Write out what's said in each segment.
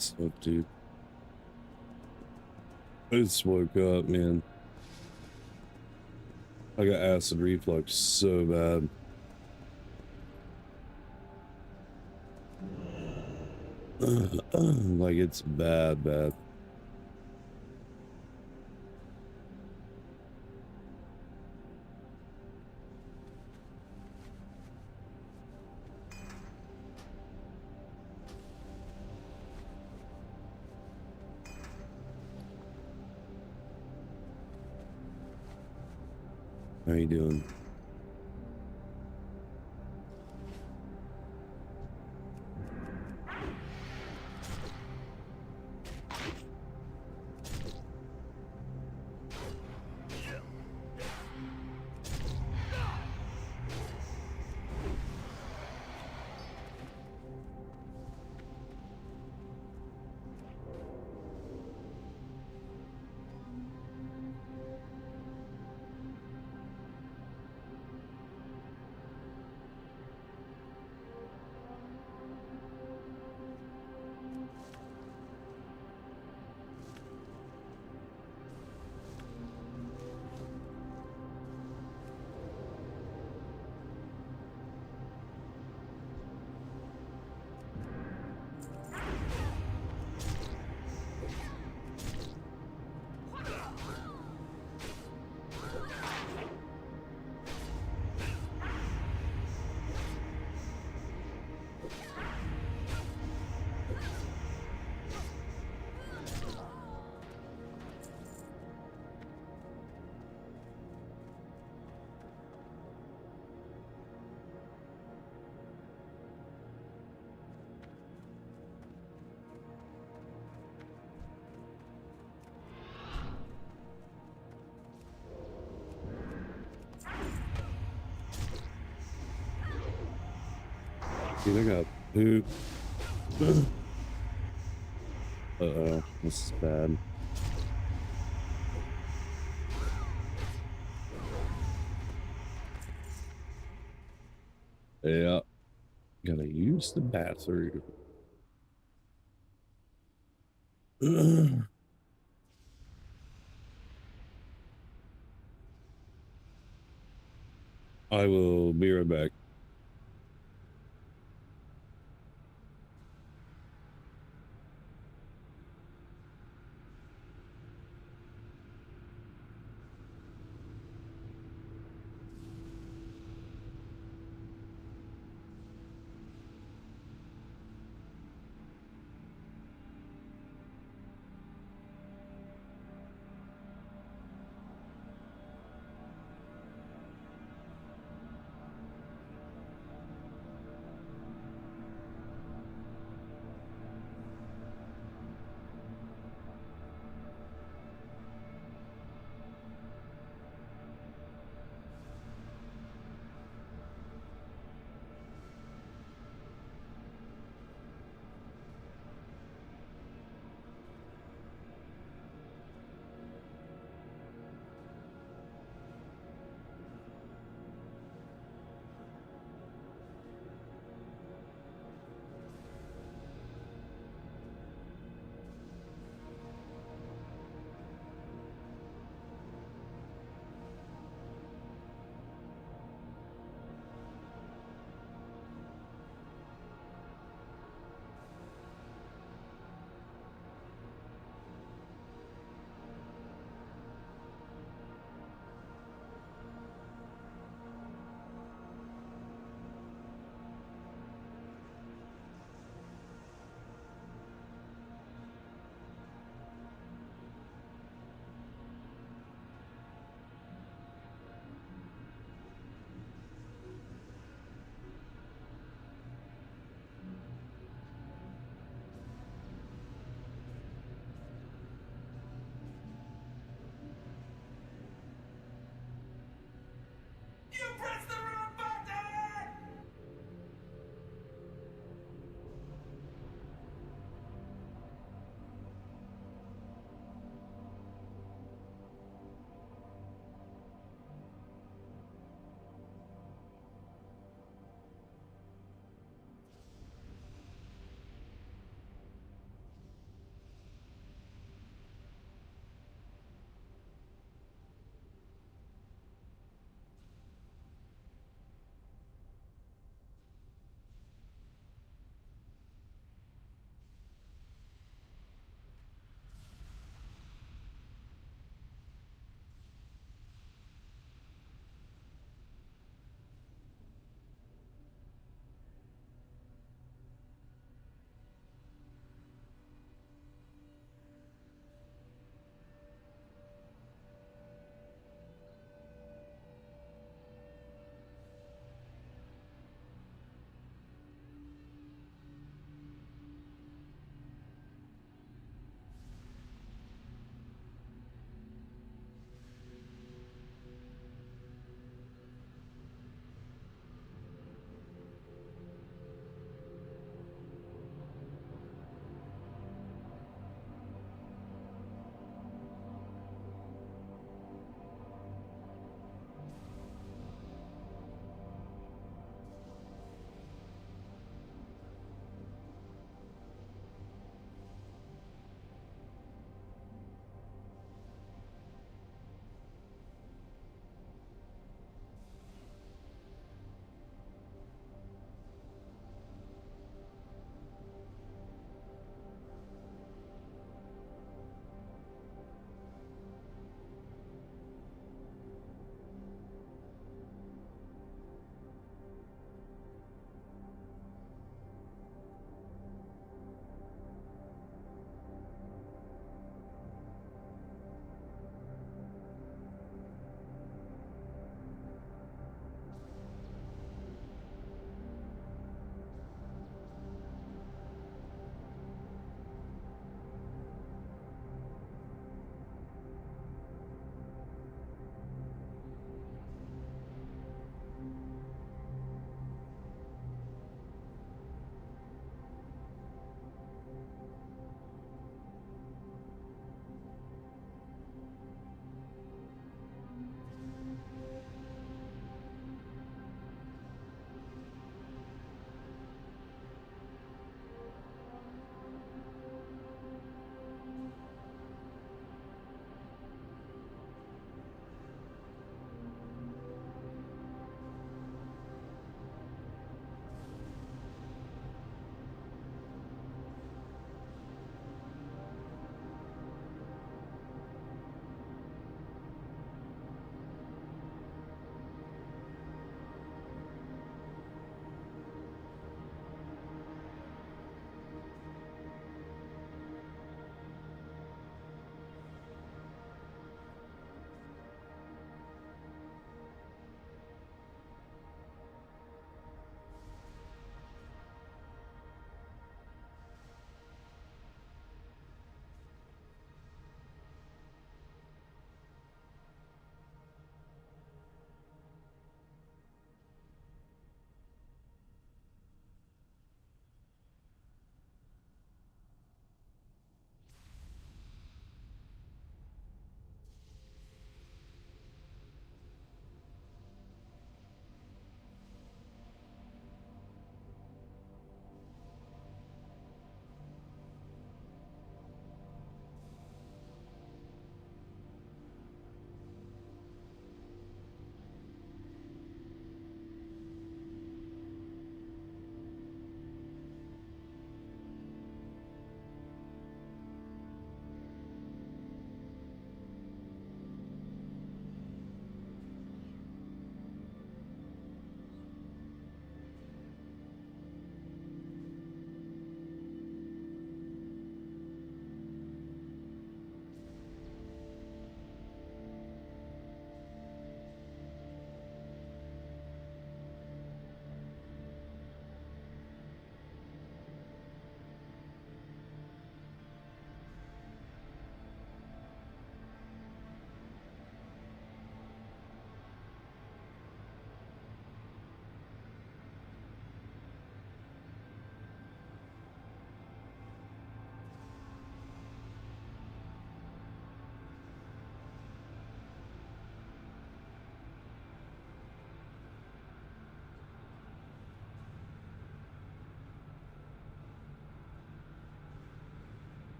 So, dude. I just woke up, man. I got acid reflux so bad. Like, it's bad, bad. How you doing? Dude, I got poop. Uh-oh, this is bad. Yeah, gotta use the bathroom. I will be right back.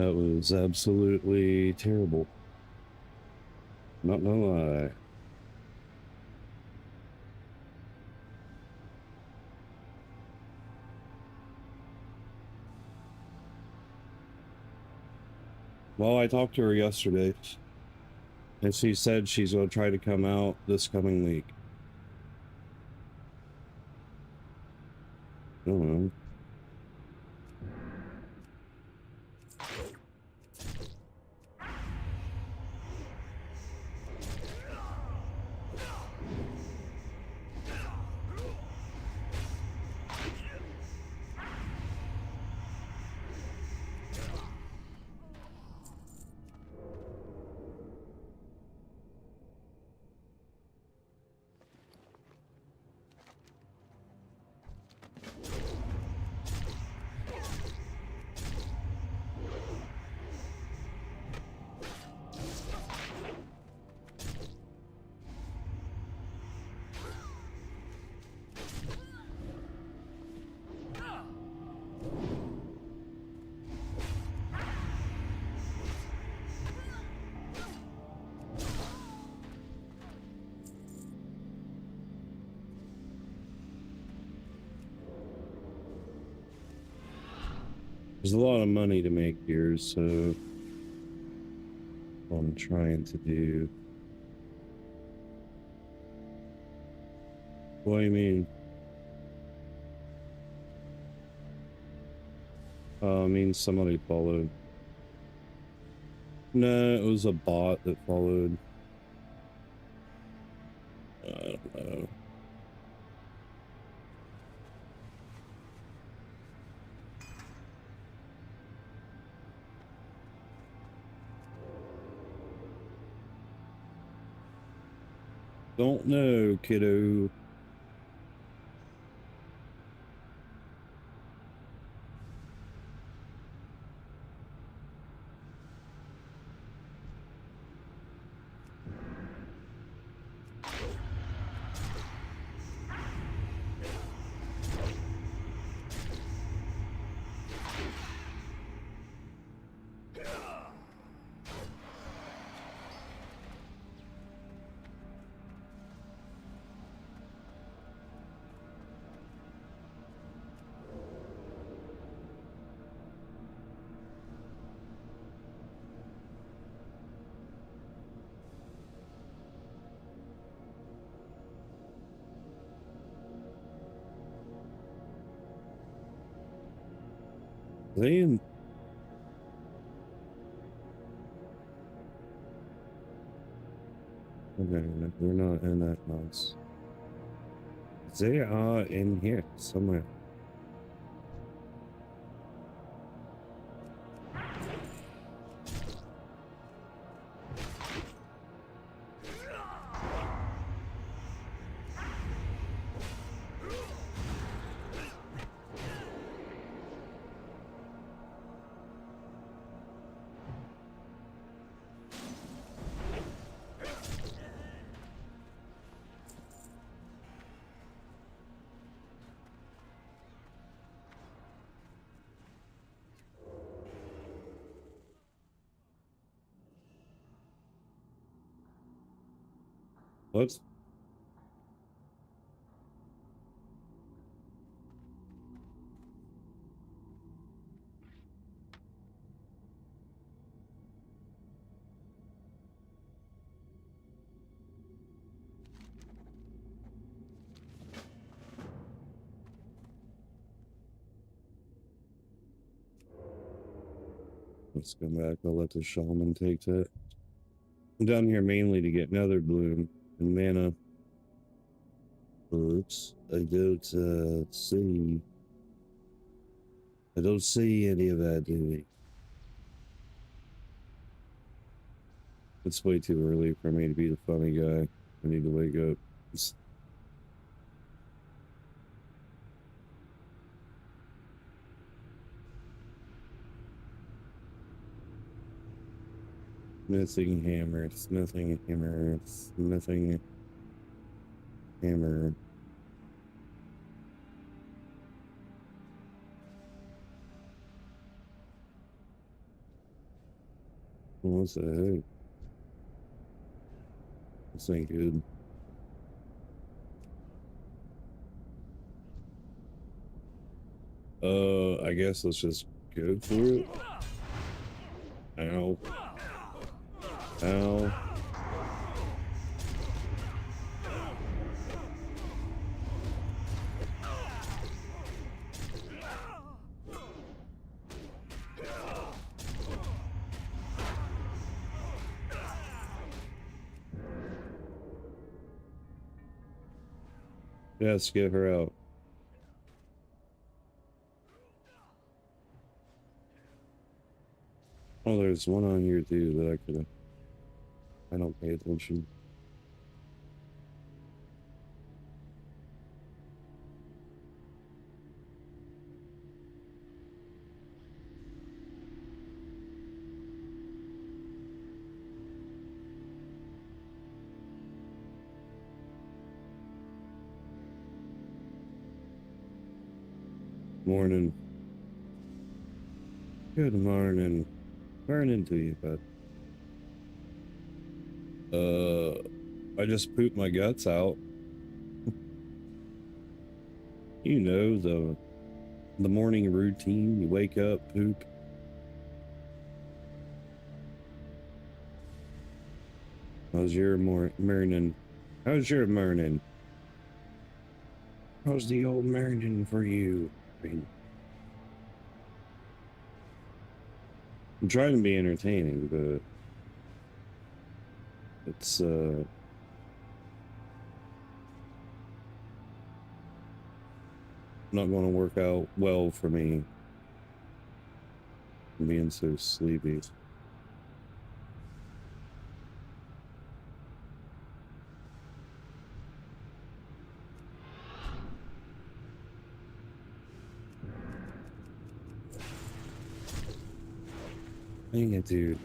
That was absolutely terrible. Not gonna lie. Well, I talked to her yesterday, and she said she's gonna try to come out this coming week. I don't know. There's a lot of money to make here, so I'm trying to do. What do you mean? I mean somebody followed. No, it was a bot that followed. I don't know. Don't know, kiddo. They in. Okay, they're not in that house. They are in here somewhere. What? Let's go back. I'll let the shaman take that. I'm down here mainly to get nether bloom and mana. But I don't see. I don't see any of that doing. It's way too early for me to be the funny guy. I need to wake up. Smithing hammer, smithing hammer, smithing hammer. What the heck? This ain't good. I guess let's just go for it. Ow. Ow. Yes, get her out. Oh, there's one on here too that I could have. I don't pay attention. Morning. Good morning. Morning to you, bud. I just pooped my guts out. You know, the morning routine. You wake up, poop. How's your morning? How's your morning? How's the old morning for you? I mean, I'm trying to be entertaining, but it's not going to work out well for me. I'm being so sleepy. Dang it, dude.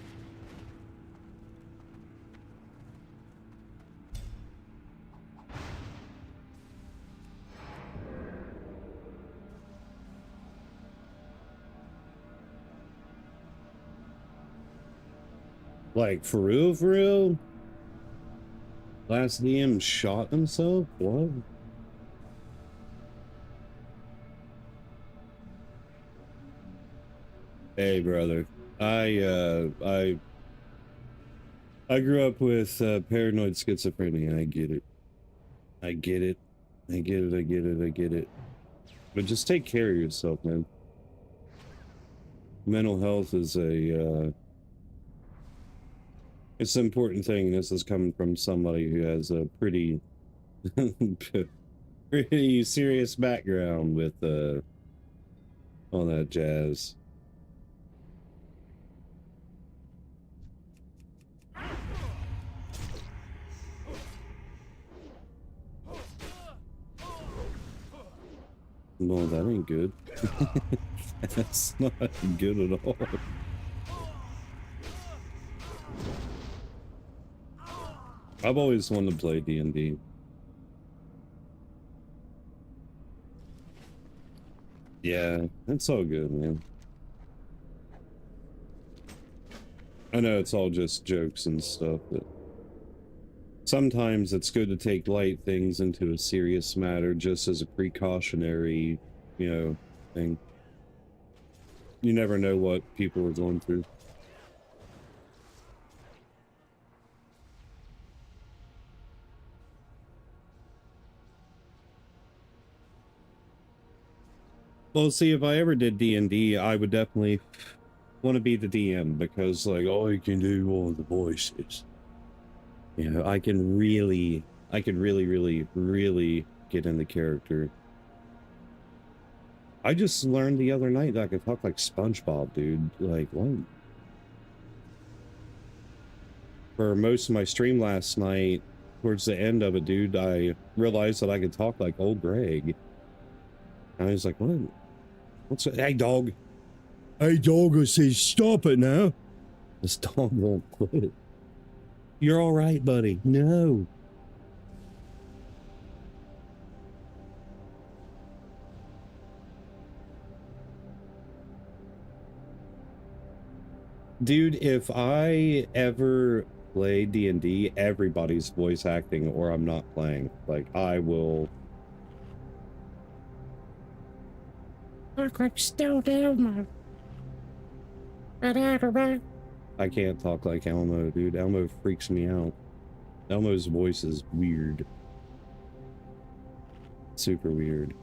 Like, for real, for real? Last DM shot himself? What? Hey, brother. I grew up with paranoid schizophrenia. I get it. I get it. I get it. I get it. I get it. But just take care of yourself, man. Mental health is it's an important thing. This is coming from somebody who has a pretty pretty serious background with all that jazz. No, that ain't good. That's not good at all. I've always wanted to play D&D. Yeah, it's all good, man. I know it's all just jokes and stuff, but sometimes it's good to take light things into a serious matter just as a precautionary, you know, thing. You never know what people are going through. Well, see, if I ever did D&D, I would definitely want to be the DM because, like, all you can do all the voices. You know, I can really, really get in the character. I just learned the other night that I could talk like SpongeBob, dude. Like, what? For most of my stream last night, towards the end of it, dude, I realized that I could talk like old Greg. And I was like, what? What's it? Hey, dog. Hey, dog, I say, stop it now. This dog won't quit. You're all right, buddy. No. Dude, if I ever play D&D, everybody's voice acting or I'm not playing. Like, I will... Look like still Elmo. I can't talk like Elmo, dude. Elmo freaks me out. Elmo's voice is weird. Super weird.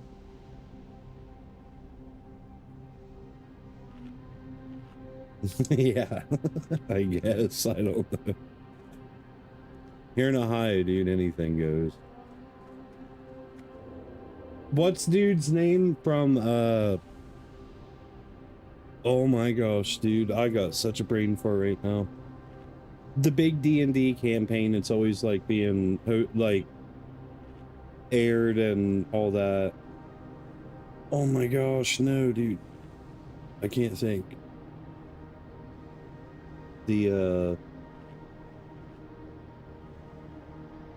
Yeah, I guess. I don't know. Here in Ohio, dude, anything goes. What's dude's name from, oh my gosh, dude, I got such a brain for it right now. The big D&D campaign, it's always like being, like, aired and all that. Oh my gosh, no, dude. I can't think.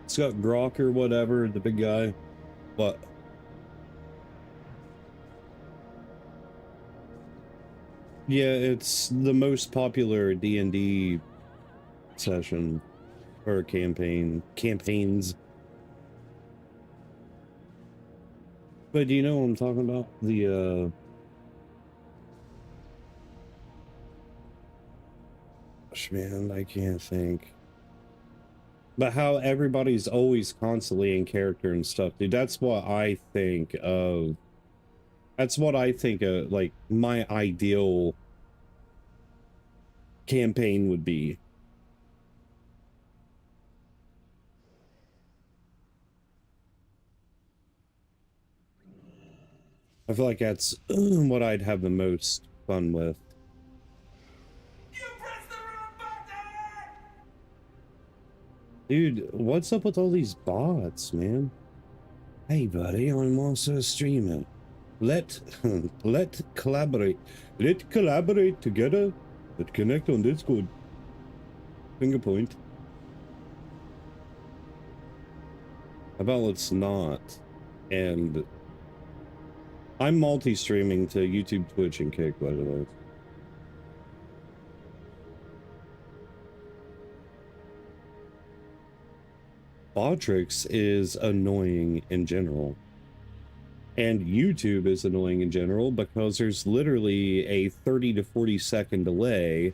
Scott Grok or whatever, the big guy. What? Yeah, it's the most popular D&D session or campaigns. But do you know what I'm talking about? Gosh, man, I can't think. But how everybody's always constantly in character and stuff, dude. That's what I think of. That's what I think of, like, my ideal campaign would be. I feel like that's what I'd have the most fun with. You pressed the wrong button! Dude, what's up with all these bots, man? Hey, buddy, I'm also a streamer. Let's collaborate. Let's collaborate together. Let's connect on Discord. Finger point. How about let's not? And I'm multi-streaming to YouTube, Twitch, and Kick, by the way. Botrix is annoying in general. And YouTube is annoying in general because there's literally a 30 to 40 second delay.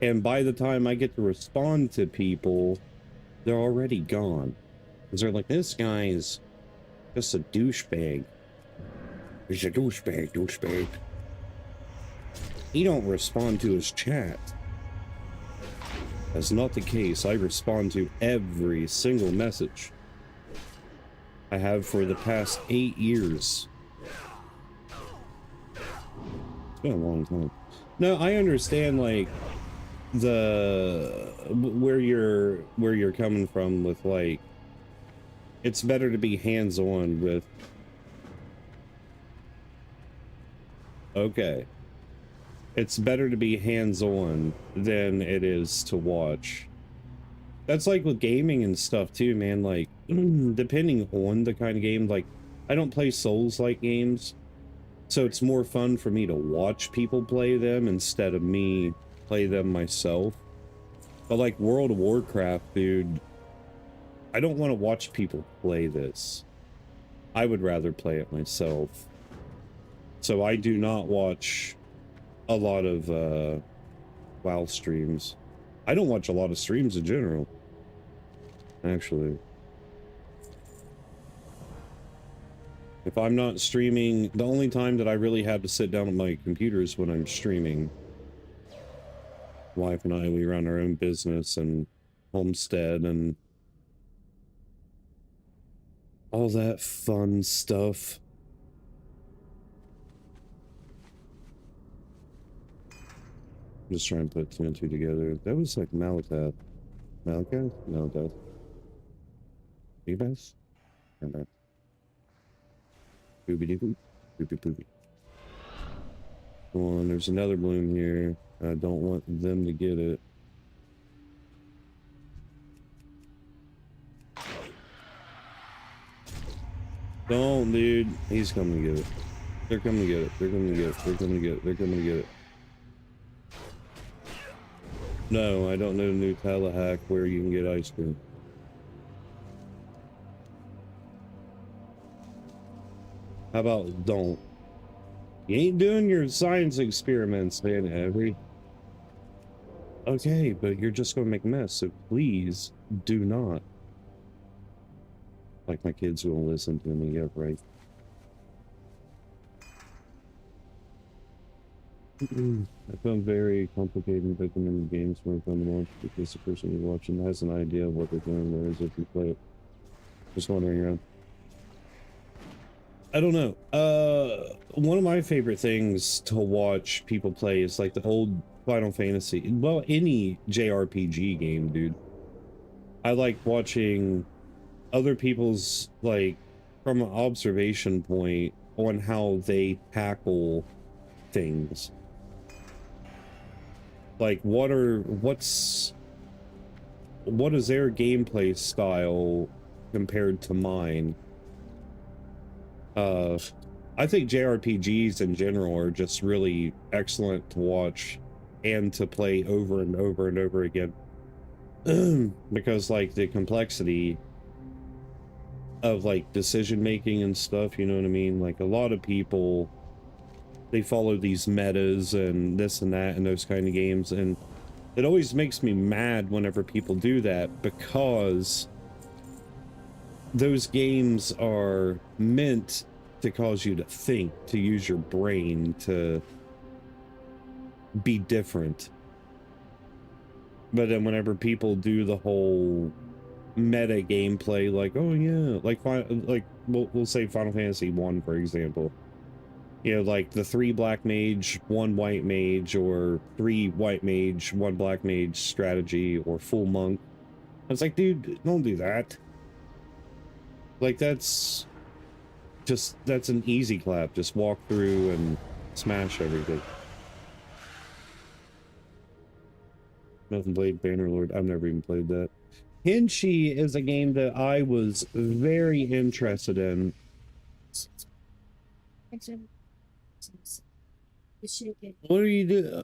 And by the time I get to respond to people, they're already gone. Because they're like, this guy's just a douchebag. He's a douchebag. He don't respond to his chat. That's not the case. I respond to every single message I have for the past 8 years. It's been a long time. No, I understand, like, where you're coming from with, like, it's better to be hands-on with. Okay. It's better to be hands-on than it is to watch. That's like with gaming and stuff too, man. Like, depending on the kind of game, like, I don't play Souls-like games, so it's more fun for me to watch people play them instead of me play them myself. But like World of Warcraft, dude, I don't want to watch people play this. I would rather play it myself. So I do not watch a lot of WoW streams. I don't watch a lot of streams in general, actually. If I'm not streaming, the only time that I really have to sit down at my computer is when I'm streaming. Wife and I, we run our own business and homestead and all that fun stuff. I'm just trying to put 2 and 2 together. That was like Malakath. Malakath? Malakath. Beebas? Or not? Boopy doopy. Boopy poopy. Come on, there's another bloom here. I don't want them to get it. Don't, dude. He's coming to get it. They're coming to get it. They're coming to get it. They're coming to get it. They're coming to get it. No, I don't know Nutella hack where you can get ice cream. How about don't? You ain't doing your science experiments, man. Okay, but you're just gonna make a mess, so please do not. Like my kids will listen to me, yeah, right. I found very complicated and recommended games when fun to watch because the person you're watching has an idea of what they're doing, whereas if you play it, just wandering around. I don't know. One of my favorite things to watch people play is like the old Final Fantasy. Well, any JRPG game, dude. I like watching other people's, like, from an observation point on how they tackle things. Like, what is their gameplay style compared to mine? I think JRPGs in general are just really excellent to watch and to play over and over and over again. Because, like, the complexity of, like, decision making and stuff, you know what I mean? Like, a lot of people, they follow these metas and this and that and those kind of games, and it always makes me mad whenever people do that, because those games are meant to cause you to think, to use your brain, to be different. But then whenever people do the whole meta gameplay, like, oh yeah, like we'll say Final Fantasy 1, for example. You know, like the 3 black mage, 1 white mage, or 3 white mage, 1 black mage strategy, or full monk. I was like, dude, don't do that. Like, that's an easy clap. Just walk through and smash everything. Mountain Blade Bannerlord, I've never even played that. Hinchi is a game that I was very interested in. What are you doing?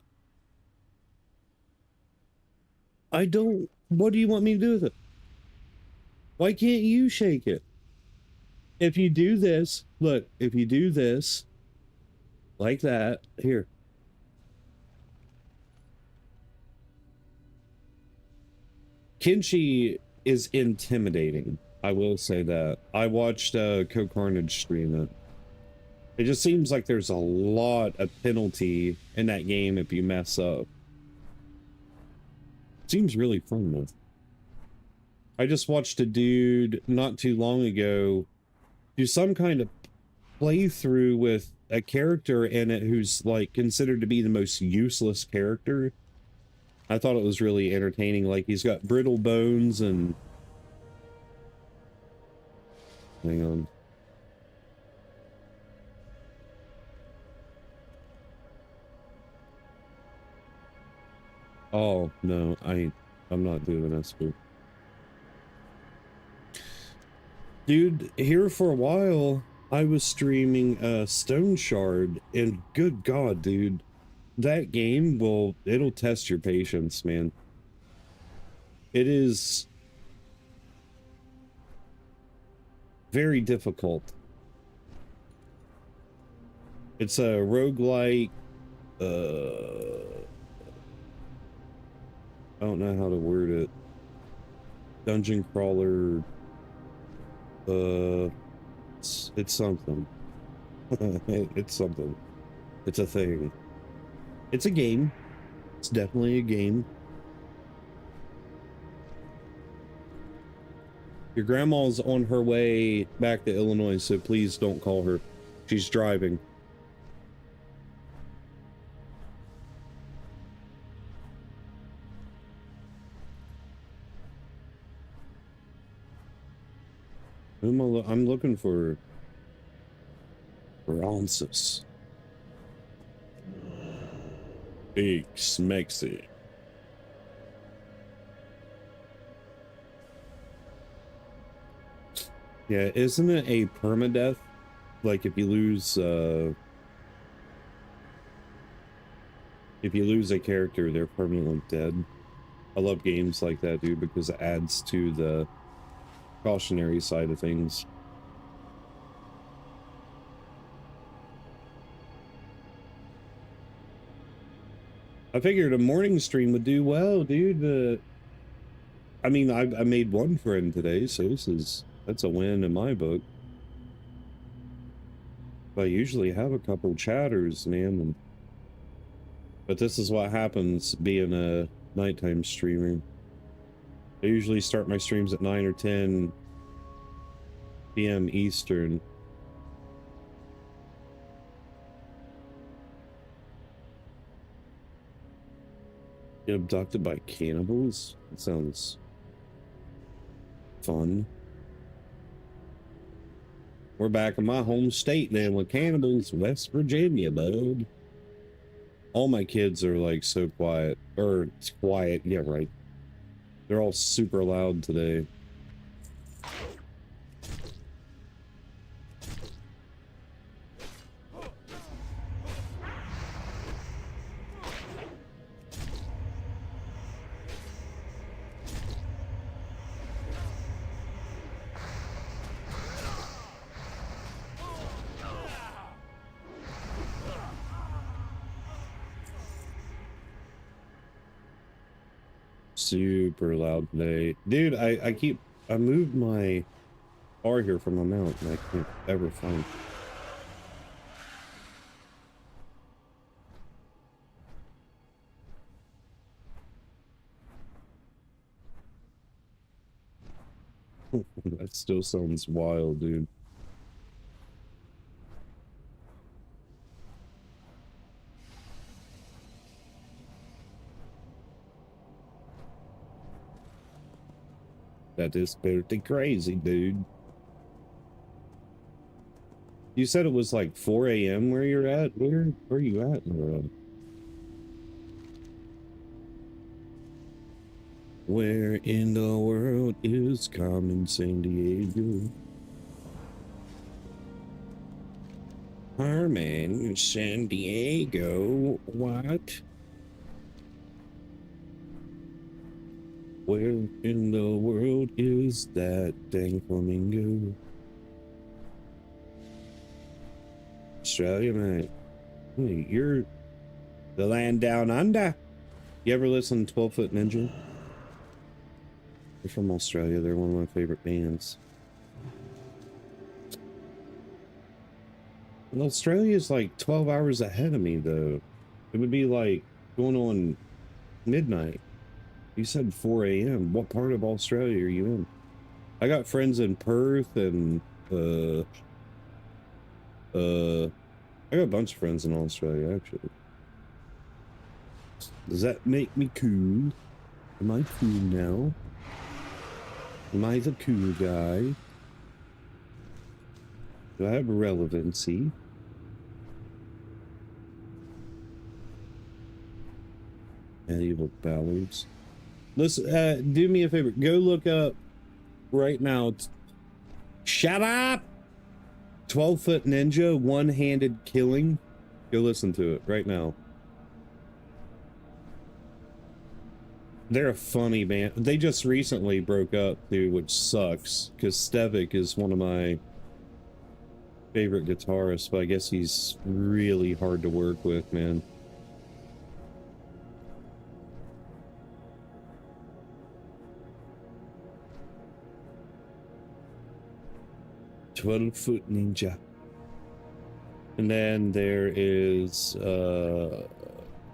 I don't. What do you want me to do with it? Why can't you shake it? If you do this, look, if you do this, like that, here. Kinchi is intimidating. I will say that. I watched Co Carnage stream it. It just seems like there's a lot of penalty in that game if you mess up. Seems really fun though. I just watched a dude not too long ago do some kind of playthrough with a character in it who's like considered to be the most useless character. I thought it was really entertaining. Like, he's got brittle bones and... Hang on. Oh, no, I'm not doing this, but... Dude, here for a while, I was streaming Stone Shard, and good God, dude. That game it'll test your patience, man. It is very difficult. It's a roguelike, I don't know how to word it. Dungeon crawler, it's something. It's something. It's a thing. It's a game. It's definitely a game. Your grandma's on her way back to Illinois, so please don't call her. She's driving. I'm looking for answers. Big Smexy. Yeah, isn't it a permadeath? Like, if you lose a character, they're permanently dead. I love games like that, dude, because it adds to the cautionary side of things. I figured a morning stream would do well, dude. I mean, I made one friend today, so that's a win in my book. I usually have a couple chatters, man, but this is what happens being a nighttime streamer. I usually start my streams at 9 or 10 p.m. Eastern. Get abducted by cannibals? That sounds fun. We're back in my home state then with cannibals, West Virginia, bud. All my kids are like so quiet. Or it's quiet, yeah, right. They're all super loud today. Super loud today. Dude, I moved my car here from my mount and I can't ever find it. That still sounds wild, dude. That is pretty crazy, dude. You said it was like 4 a.m. where you're at? Where are you at in the world? Where in the world is Carmen Sandiego? Carmen Sandiego? What? Where in the world is that dang flamingo? Australia, mate. Hey, you're the land down under. You ever listen to 12 Foot Ninja? They're from Australia. They're one of my favorite bands. And Australia's like 12 hours ahead of me, though. It would be like going on midnight. You said 4 a.m. What part of Australia are you in? I got friends in Perth and, I got a bunch of friends in Australia, actually. Does that make me cool? Am I cool now? Am I the cool guy? Do I have relevancy? Medieval ballads. Listen, do me a favor. Go look up right now. Shut up! 12 Foot Ninja, One-Handed Killing. Go listen to it right now. They're a funny band. They just recently broke up, too, which sucks, because Stevik is one of my favorite guitarists, but I guess he's really hard to work with, man. "12-Foot Ninja." And then there is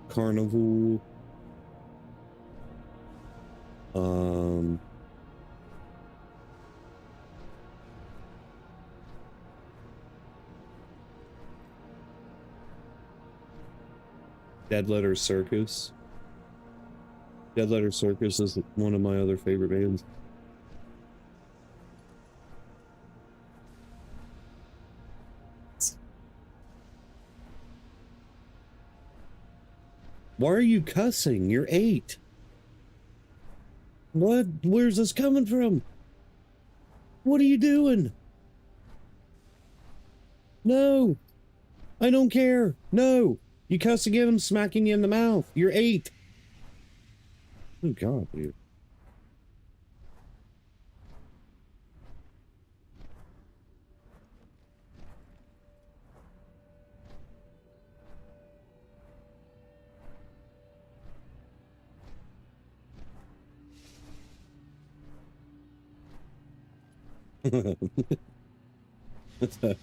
Carnival. Dead Letter Circus. Dead Letter Circus is one of my other favorite bands. Why are you cussing? You're 8. What? Where's this coming from? What are you doing? No. I don't care. No. You cuss again, I'm smacking you in the mouth. You're 8. Oh God, dude.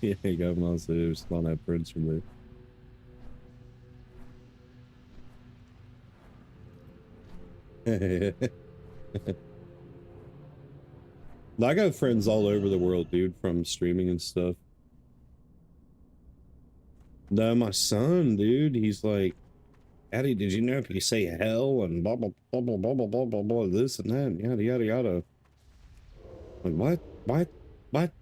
Yeah, you got monsters spawn that prince from there. I got friends all over the world, dude, from streaming and stuff. No, my son, dude, he's like, Daddy, did you know if you say hell and blah blah blah blah blah blah blah blah blah this and that, yada yada yada. Like what? What? What?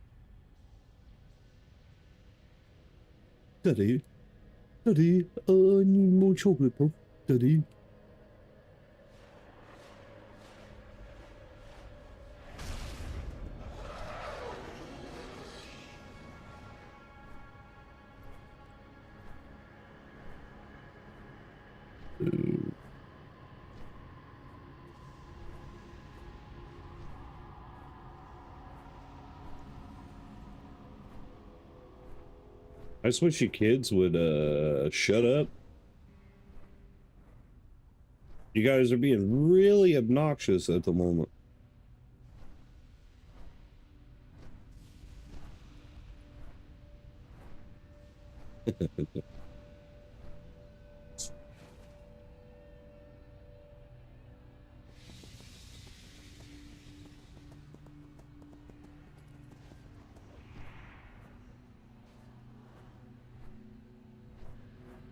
Daddy, Daddy, I need more chocolate, bro. Daddy. I just wish you kids would shut up. You guys are being really obnoxious at the moment.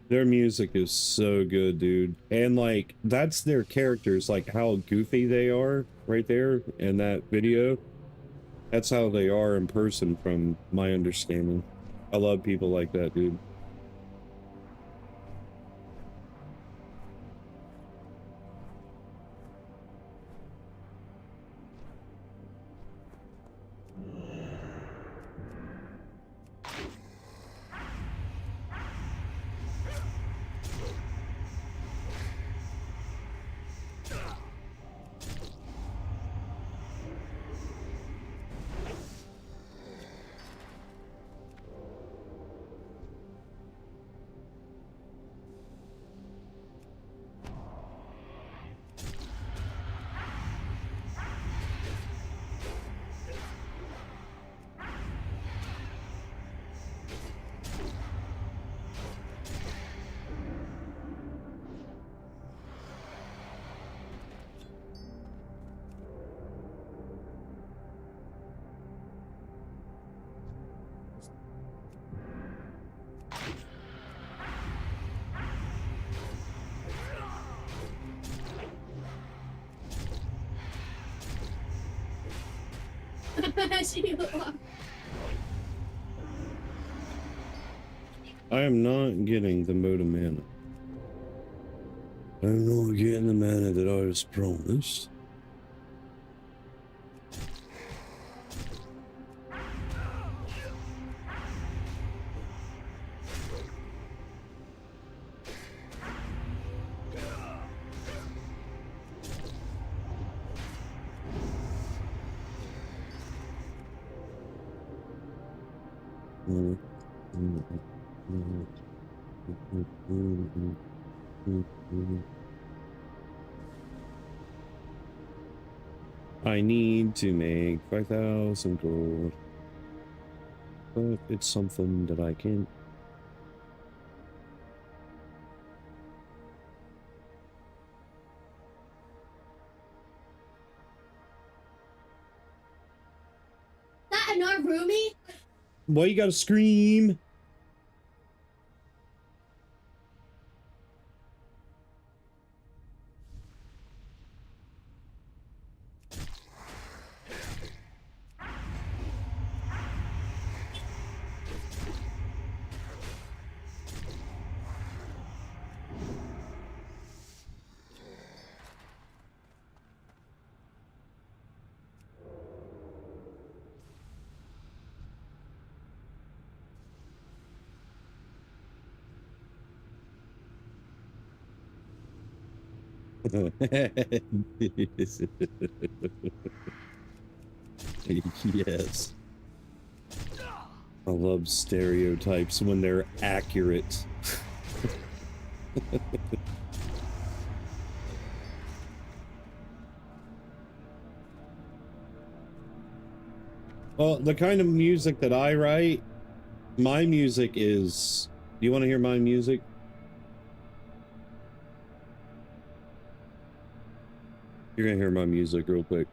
Their music is so good, dude. And like that's their characters, like how goofy they are right there in that video. That's how they are in person from my understanding. I love people like that, dude. I am not getting the modem mana. I'm not getting the mana that I was promised. I need to make 5,000 gold, but it's something that I can't. That another roomie? Why you gotta scream? Yes. I love stereotypes when they're accurate. Well, the kind of music that I write, my music is... Do you want to hear my music? You're gonna hear my music real quick.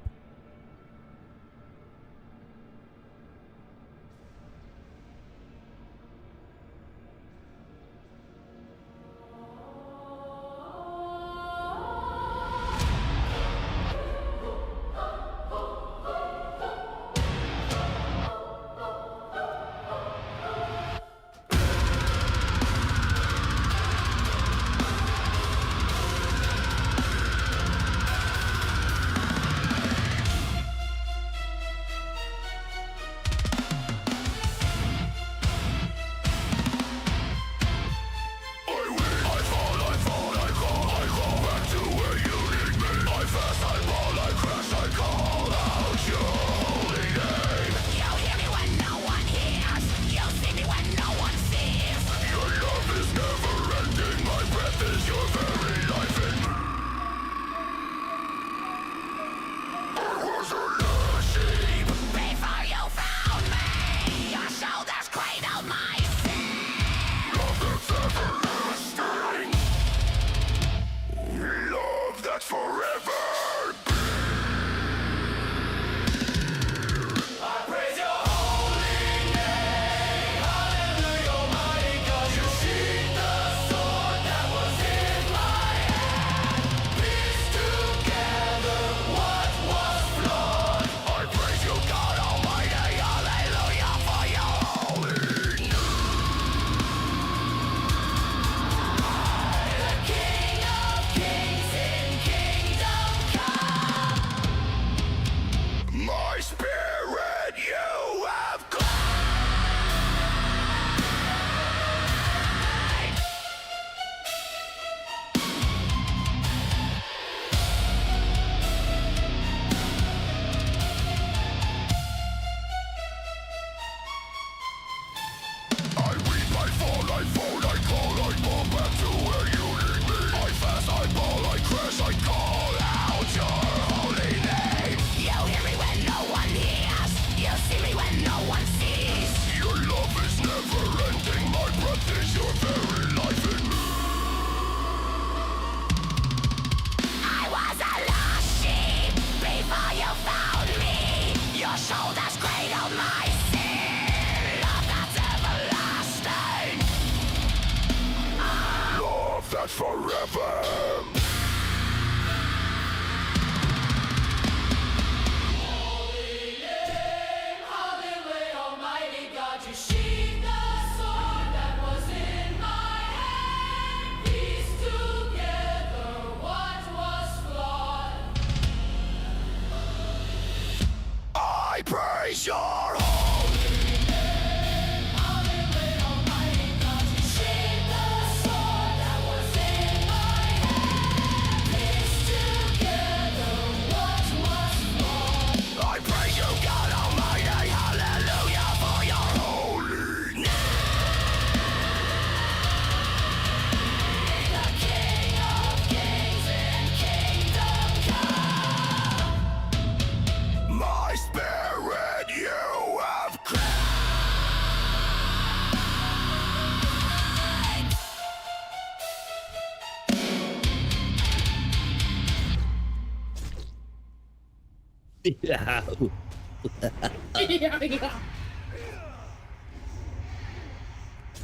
Yeah.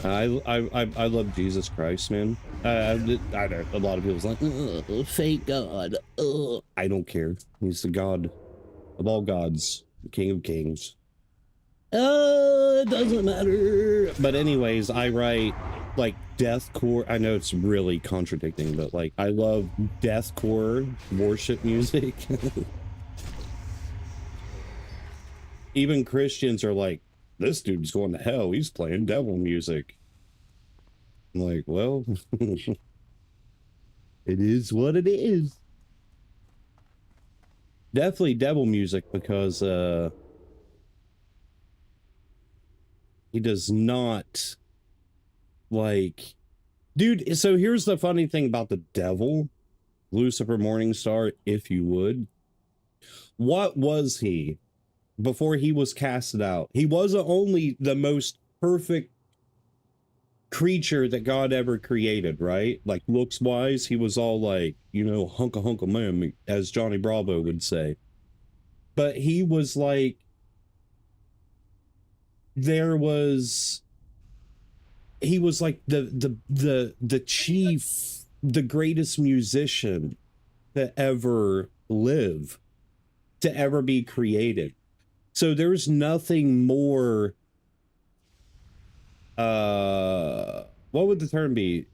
I love Jesus Christ, man. I know a lot of people's like, fake God. I don't care. He's the God of all gods, the King of Kings. It doesn't matter. But anyways, I write like deathcore. I know it's really contradicting, but like I love deathcore worship music. Even Christians are like, this dude's going to hell. He's playing devil music. I'm like, well, It is what it is. Definitely devil music because he does not like, dude. So here's the funny thing about the devil, Lucifer Morningstar, if you would. What was he before he was casted out? He wasn't only the most perfect creature that God ever created, right? Like looks wise, he was all like, you know, hunka man, as Johnny Bravo would say. But he was like, there was, he was like the chief, the greatest musician to ever live, to ever be created. So there's nothing more, what would the term be?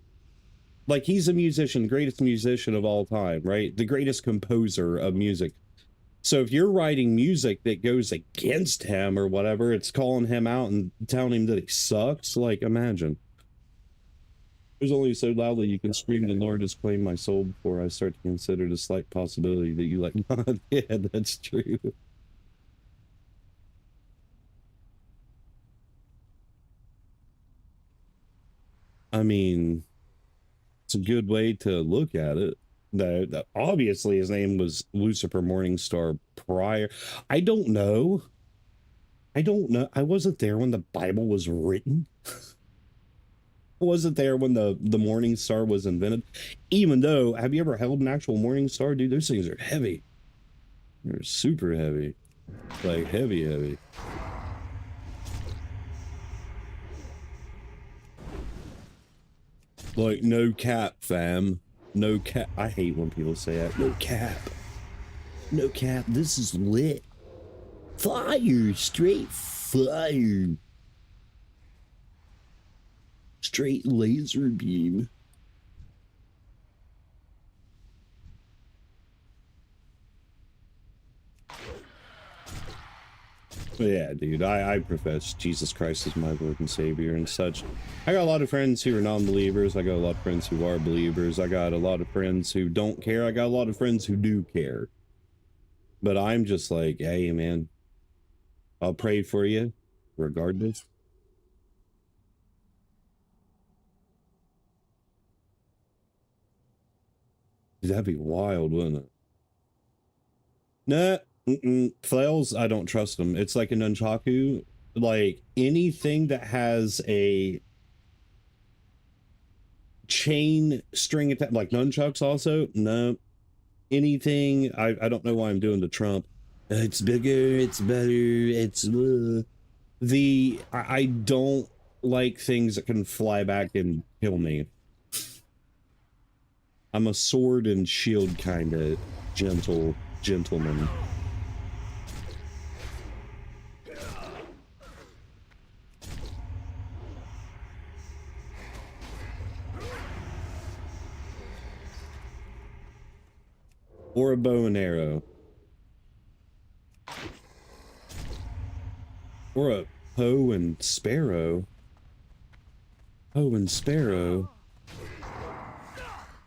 Like he's a musician, greatest musician of all time, right? The greatest composer of music. So if you're writing music that goes against him or whatever, it's calling him out and telling him that he sucks. Like, imagine. There's only so loudly you can scream, the Lord has claimed my soul, before I start to consider the slight possibility that you like God. Yeah, that's true. I mean, it's a good way to look at it. Obviously his name was Lucifer Morningstar prior. I don't know. I wasn't there when the Bible was written. I wasn't there when the Morning Star was invented. Even though, have you ever held an actual Morning Star? Dude, those things are heavy. They're super heavy. Like heavy. Like, no cap, fam. No cap. I hate when people say that. No cap. No cap. This is lit. Fire. Straight fire. Straight laser beam. Yeah, dude, I profess Jesus Christ is my Lord and Savior and such. I got a lot of friends who are non-believers. I got a lot of friends who are believers. I got a lot of friends who don't care. I got a lot of friends who do care. But I'm just like, hey, man, I'll pray for you regardless. That'd be wild, wouldn't it? Nah. Flails, I don't trust them. It's like a nunchaku. Like anything that has a chain string attack, like nunchucks also, no. Anything, I don't know why I'm doing the Trump. It's bigger, it's better, it's... I don't like things that can fly back and kill me. I'm a sword and shield kind of gentleman. Or a bow and arrow. Or a Poe and Sparrow. Poe and Sparrow.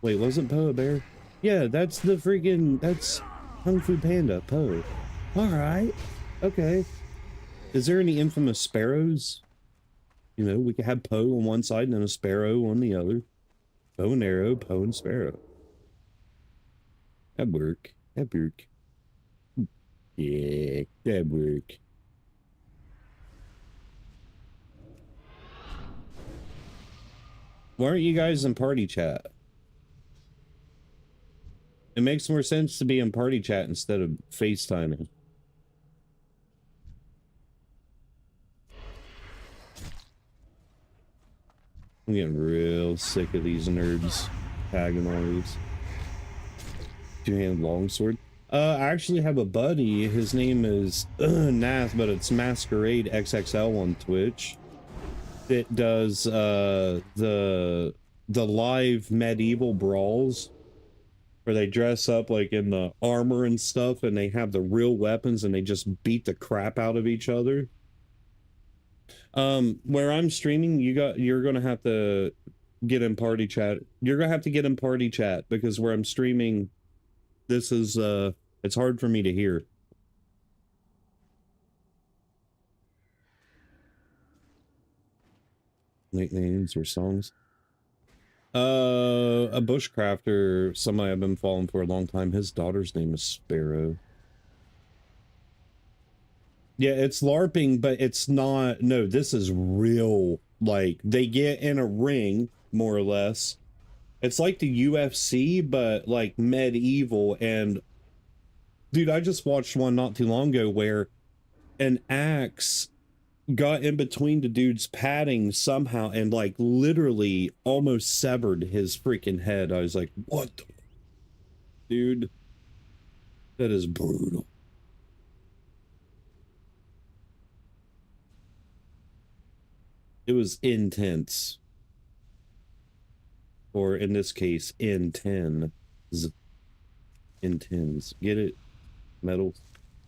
Wait, wasn't Poe a bear? Yeah, that's the freaking... That's Kung Fu Panda, Poe. Alright. Okay. Is there any infamous sparrows? You know, we could have Poe on one side and then a sparrow on the other. Bow and arrow, Poe and Sparrow. That'd work. That'd work. Yeah, that'd work. Why aren't you guys in party chat? It makes more sense to be in party chat instead of FaceTiming. I'm getting real sick of these nerds tagging all these. Two-hand longsword. I actually have a buddy. His name is Nath, but it's Masquerade XXL on Twitch. It does the live medieval brawls where they dress up like in the armor and stuff, and they have the real weapons and they just beat the crap out of each other. Where I'm streaming, you're gonna have to get in party chat. You're gonna have to get in party chat because where I'm streaming, this is it's hard for me to hear. Nicknames or songs. A bushcrafter, somebody I've been following for a long time. His daughter's name is Sparrow. Yeah, it's LARPing, but it's not. No, this is real. Like, they get in a ring, more or less. It's like the UFC, but like medieval. And dude, I just watched one not too long ago where an axe got in between the dude's padding somehow and like literally almost severed his freaking head. I was like, what the dude? That is brutal. It was intense. Or in this case, intense. Intense. Get it? Metal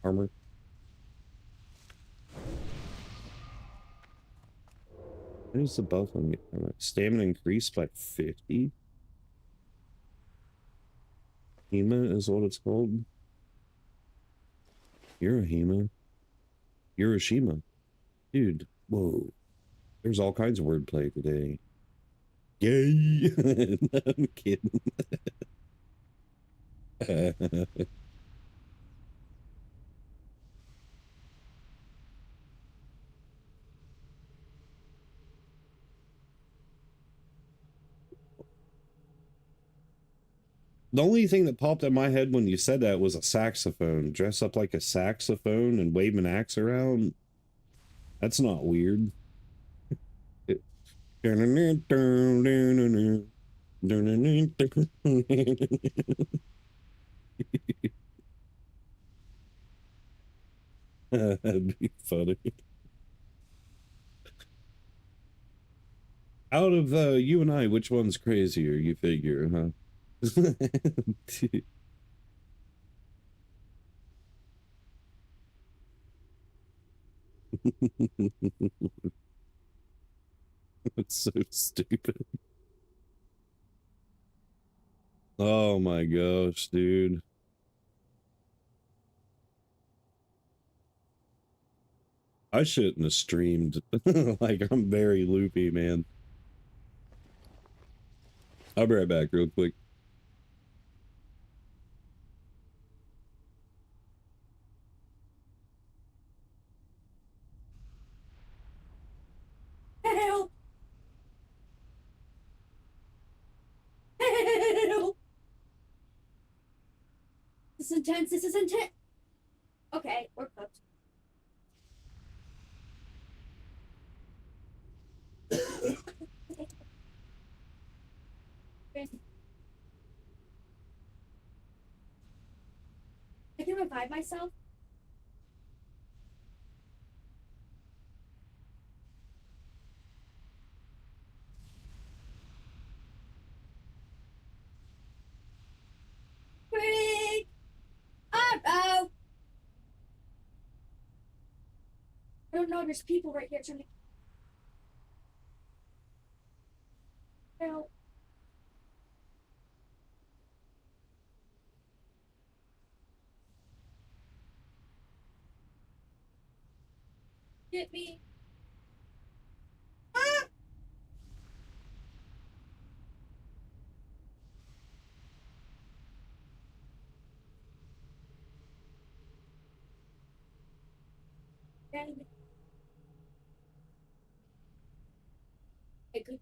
armor. What is the buff on it? Stamina increased by 50. Hema is what it's called. Hirohima. Hiroshima. Dude, whoa. There's all kinds of wordplay today. Yay! No, I'm kidding. The only thing that popped in my head when you said that was a saxophone. Dress up like a saxophone and wave an axe around. That's not weird. It... That'd be funny. Out of you and I, which one's crazier, you figure, huh? It's so stupid. Oh my gosh, dude. I shouldn't have streamed. Like, I'm very loopy, man. I'll be right back real quick. Help! Help! This is intense. This is intense. Okay, we're cooked. I can revive myself. Freak! Oh! I don't know. There's people right here trying to help. Get me. Ah! Hey, good.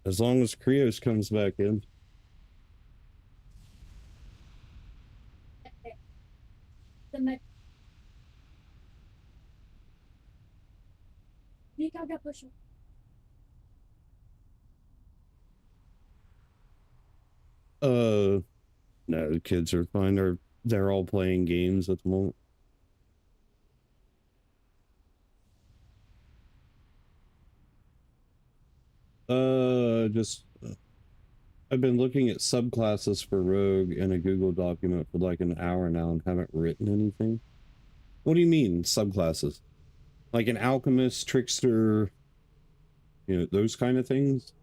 As long as Krios comes back in. No, the kids are fine. They're all playing games at the moment. Just I've been looking at subclasses for Rogue in a Google document for like an hour now and haven't written anything. What do you mean, subclasses? Like an alchemist, trickster, you know, those kind of things?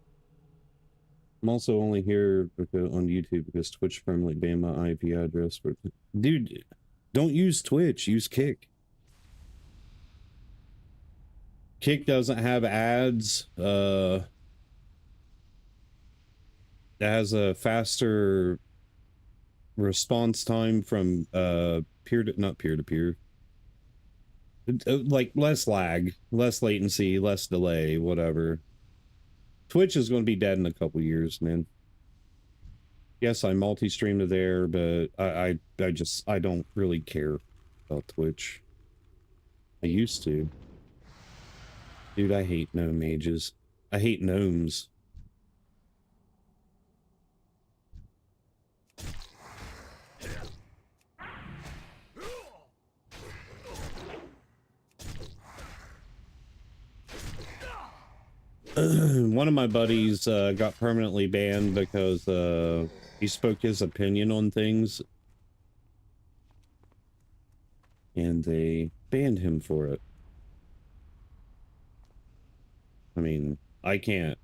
I'm also only here on YouTube because Twitch permanently banned my IP address. For dude, don't use Twitch, use Kick. Kick doesn't have ads. It has a faster response time from not peer to peer. Like less lag, less latency, less delay, whatever. Twitch is going to be dead in a couple years, man. Yes, I multi-stream to there, but I don't really care about Twitch. I used to. Dude, I hate gnome mages. I hate gnomes. One of my buddies got permanently banned because he spoke his opinion on things, and they banned him for it. I mean, I can't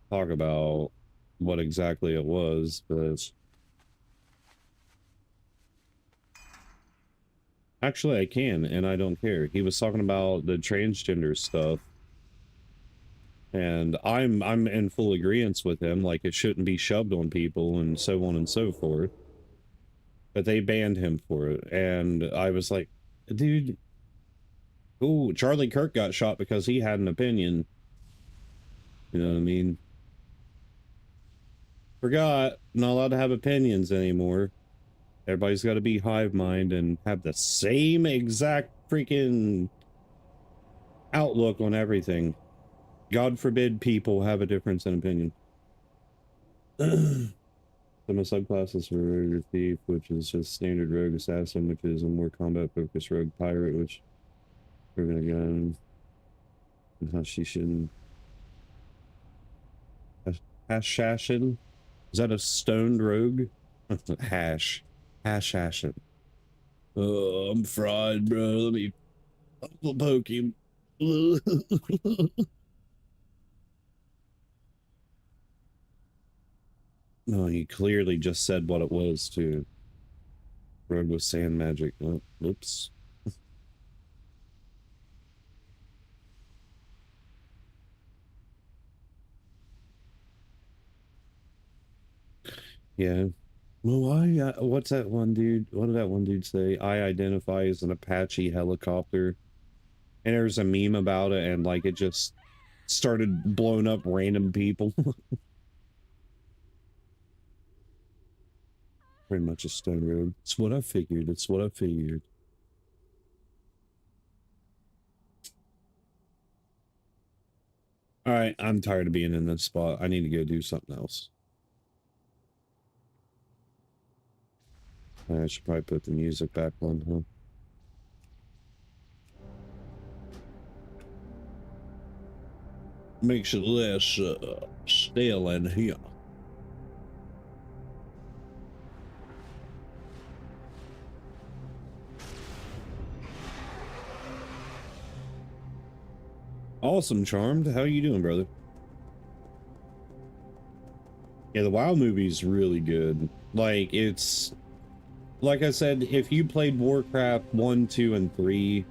talk about what exactly it was, but actually I can, and I don't care. He was talking about the transgender stuff. And I'm in full agreement with him, like it shouldn't be shoved on people and so on and so forth. But they banned him for it, and I was like, dude, ooh, Charlie Kirk got shot because he had an opinion. You know what I mean? Forgot, not allowed to have opinions anymore. Everybody's got to be hive mind and have the same exact freaking outlook on everything. God forbid people have a difference in opinion. Some of subclasses for Rogue or Thief, which is just standard Rogue Assassin, which is a more combat-focused Rogue Pirate, which we're gonna gun. And Hashishin. Hashashin? Is that a stoned rogue? Hashashin. Oh, I'm fried, bro. Let me poke him. No, he clearly just said what it was, too. Rogue with sand magic. Oh, oops. Yeah. Well, what's that one dude? What did that one dude say? I identify as an Apache helicopter. And there's a meme about it, and like it just started blowing up random people. Pretty much a stone road. It's what I figured. It's what I figured. All right, I'm tired of being in this spot. I need to go do something else. I should probably put the music back on, huh? Makes it less stale in here. Awesome, Charmed. How you doing, brother? Yeah, the WoW movie's really good. Like, it's... Like I said, if you played Warcraft 1, 2, and 3,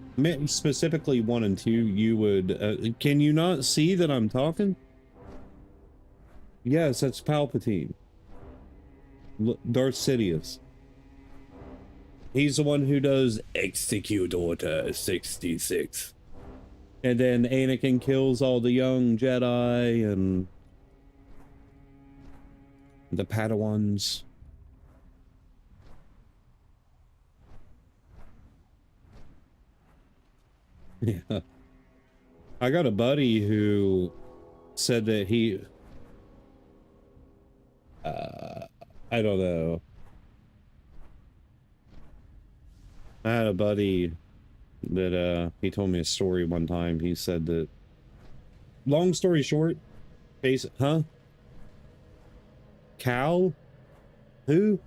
specifically 1 and 2, you would... can you not see that I'm talking? Yes, that's Palpatine. Darth Sidious. He's the one who does Execute Order 66. And then Anakin kills all the young Jedi and the Padawans. Yeah. I got a buddy who said that he... I don't know. I had a buddy that he told me a story one time. He said that, long story short, huh? Cal? Who?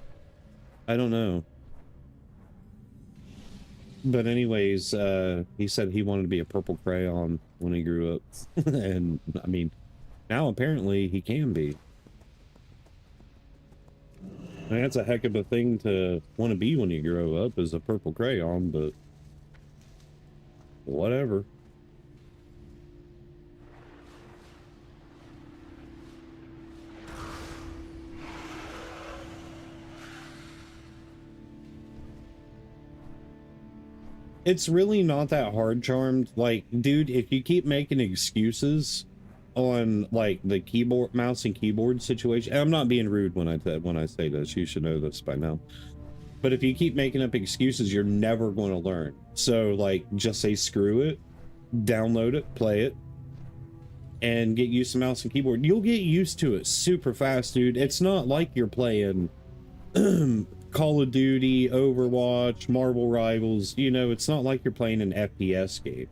I don't know. But anyways, he said he wanted to be a purple crayon when he grew up. And I mean, now apparently he can be. I mean, that's a heck of a thing to want to be when you grow up, is a purple crayon, but whatever. It's really not that hard, Charmed. Like, dude, if you keep making excuses on like the keyboard, mouse and keyboard situation, and I'm not being rude when I say this, you should know this by now. But if you keep making up excuses, you're never going to learn. So like, just say screw it, download it, play it, and get used to mouse and keyboard. You'll get used to it super fast, dude. It's not like you're playing Call of Duty, Overwatch, Marvel Rivals. You know, it's not like you're playing an FPS game.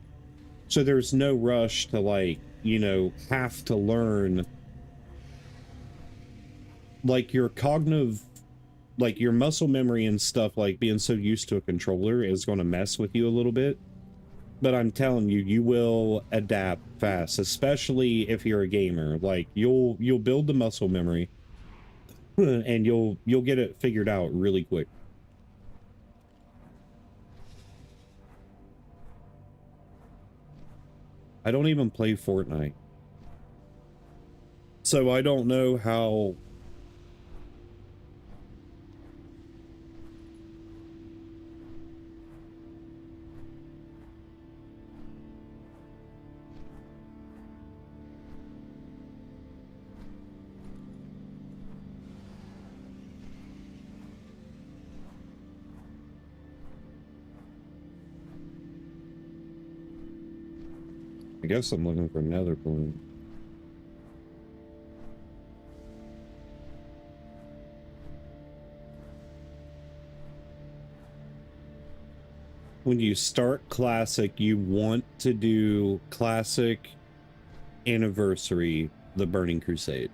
So there's no rush to, like, you know, have to learn. Like, your cognitive, like your muscle memory and stuff, like being so used to a controller is going to mess with you a little bit. But I'm telling you, you will adapt fast, especially if you're a gamer. Like, you'll build the muscle memory and you'll get it figured out really quick. I don't even play Fortnite, so I don't know how. I guess I'm looking for nether balloon. When you start classic, you want to do classic, anniversary, the Burning Crusade.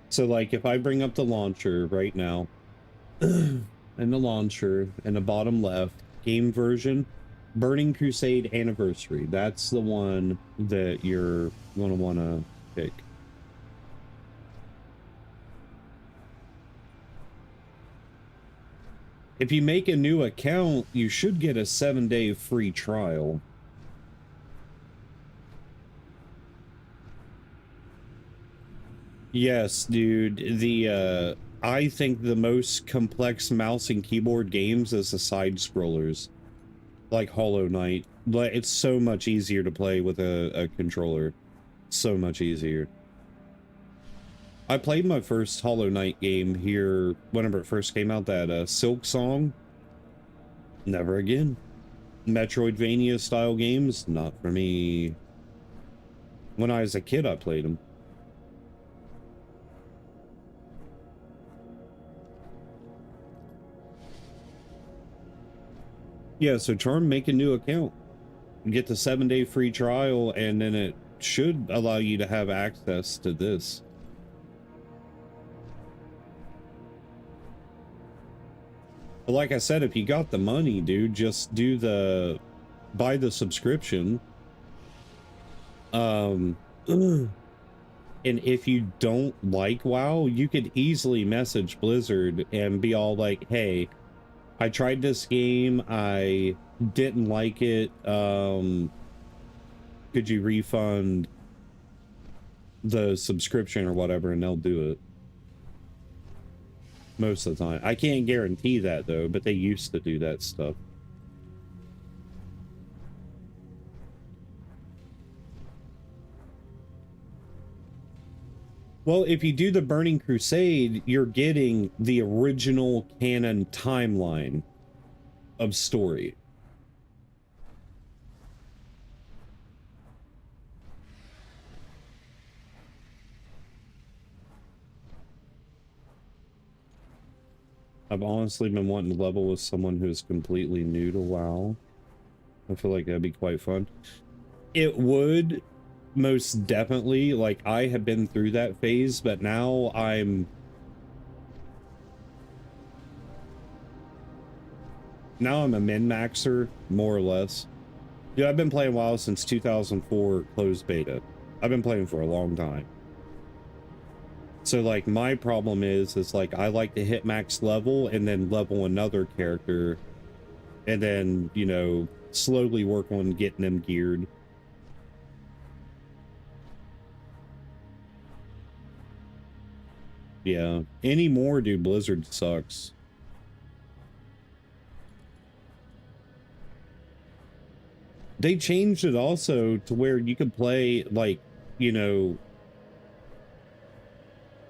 So like if I bring up the launcher right now, and the launcher in the bottom left, game version, Burning Crusade Anniversary. That's the one that you're going to want to pick. If you make a new account, you should get a 7-day free trial. Yes, dude. The I think the most complex mouse and keyboard games is the side scrollers, like Hollow Knight. Like, it's so much easier to play with a controller. So much easier. I played my first Hollow Knight game here whenever it first came out, that Silk Song. Never again. Metroidvania style games, not for me. When I was a kid, I played them. Yeah, so Charm, make a new account. Get the 7-day free trial, and then it should allow you to have access to this. But like I said, if you got the money, dude, just buy the subscription. And if you don't like WoW, you could easily message Blizzard and be all like, hey, I tried this game, I didn't like it, could you refund the subscription or whatever, and they'll do it. Most of the time. I can't guarantee that though, but they used to do that stuff. Well, if you do the Burning Crusade, you're getting the original canon timeline of story. I've honestly been wanting to level with someone who's completely new to WoW. I feel like that'd be quite fun. It would, most definitely. Like, I have been through that phase, but now I'm a min-maxer, more or less. Dude, I've been playing WoW since 2004 closed beta. I've been playing for a long time. So, like, my problem is like, I like to hit max level and then level another character and then, you know, slowly work on getting them geared. Yeah. Anymore, dude, Blizzard sucks. They changed it also to where you could play, like, you know,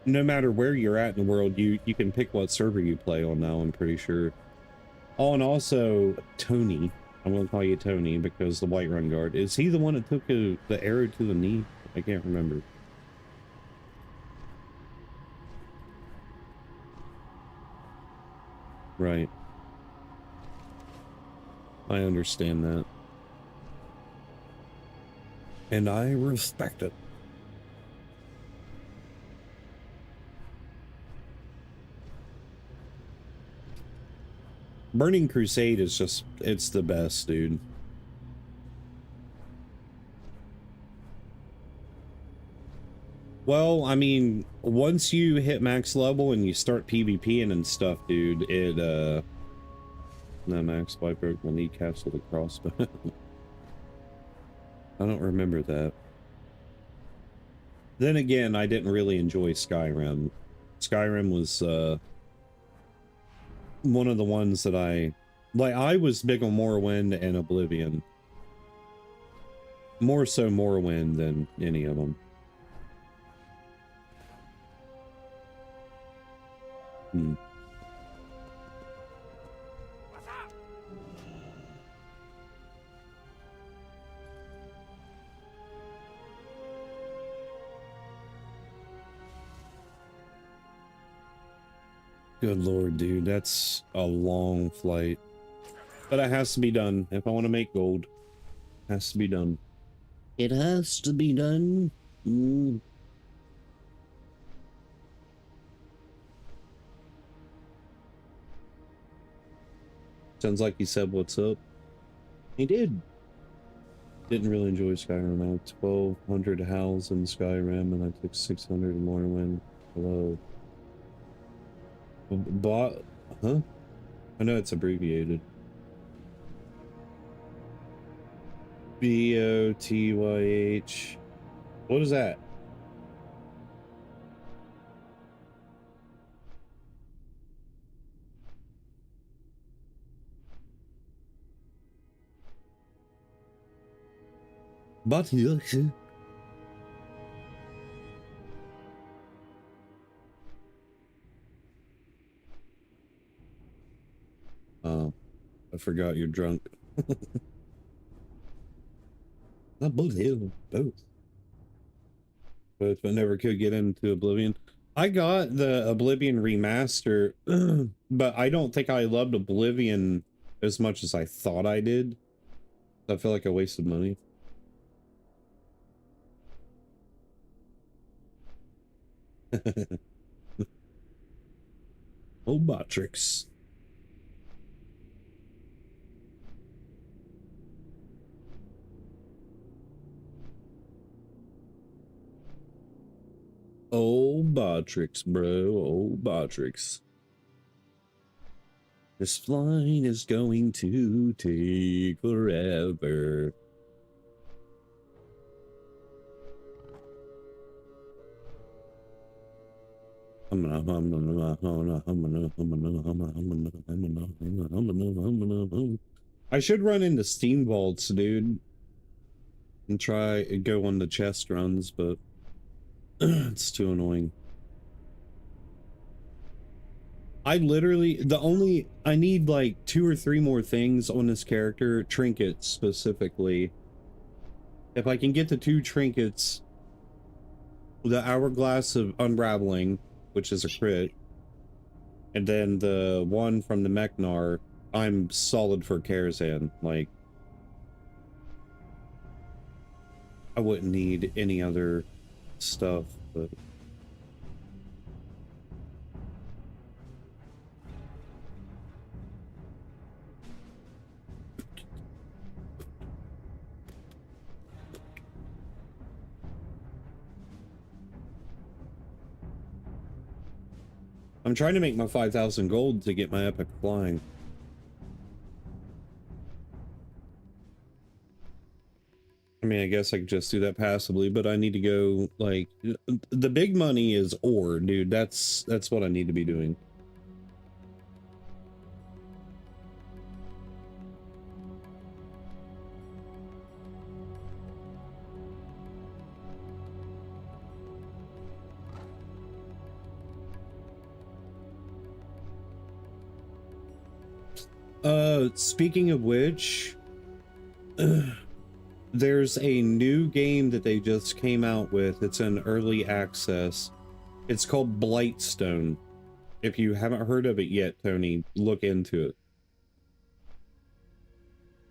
no matter where you're at in the world, you can pick what server you play on now, I'm pretty sure. Oh, and also Tony. I'm gonna call you Tony because the Whiterun guard. Is he the one that took the arrow to the knee? I can't remember. Right. I understand that. And I respect it. Burning Crusade is just, it's the best, dude. Well, I mean, once you hit max level and you start PvPing and stuff, dude, it, no, max wipe broke my kneecaps with a crossbow. I don't remember that. Then again, I didn't really enjoy Skyrim. Skyrim was, one of the ones that I was big on Morrowind and Oblivion. More so Morrowind than any of them. Hmm. Good lord, dude, that's a long flight. But it has to be done. If I want to make gold, it has to be done. It has to be done. Mm. Sounds like he said what's up. He did. Didn't really enjoy Skyrim. I had 1,200 howls in Skyrim and I took 600 in Morrowind. Hello. Bot? Huh? I know it's abbreviated. B-O-T-Y-H. What is that? But oh, I forgot you're drunk. Not both hill, both. But never could get into Oblivion. I got the Oblivion remaster, but I don't think I loved Oblivion as much as I thought I did. I feel like I wasted money. Oh, Botrix. Oh, Botrix, bro. Oh, Botrix. This flight is going to take forever. I should run into Steam Vaults, dude, and try and go on the chest runs, but it's too annoying. I literally, I need like 2 or 3 more things on this character, trinkets specifically. If I can get the 2 trinkets, the Hourglass of Unraveling, which is a crit, and then the one from the Mechnar, I'm solid for Karazhan. Like, I wouldn't need any other stuff, but... I'm trying to make my 5,000 gold to get my epic flying. I mean, I guess I could just do that passively, but I need to go, like, the big money is ore, dude. That's what I need to be doing. Speaking of which, there's a new game that they just came out with. It's in early access. It's called Blightstone. If you haven't heard of it yet, Tony, look into it.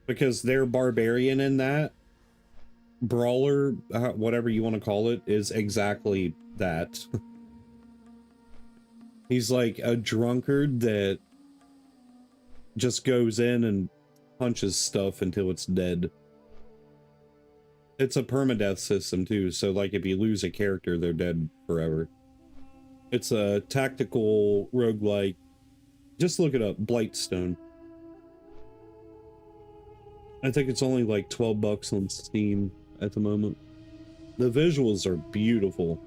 Because their barbarian in that, brawler, whatever you want to call it, is exactly that. He's like a drunkard that just goes in and punches stuff until it's dead. It's a permadeath system too, so like if you lose a character, they're dead forever. It's a tactical roguelike. Just look it up, Blightstone. I think it's only like 12 bucks on Steam at the moment. The visuals are beautiful.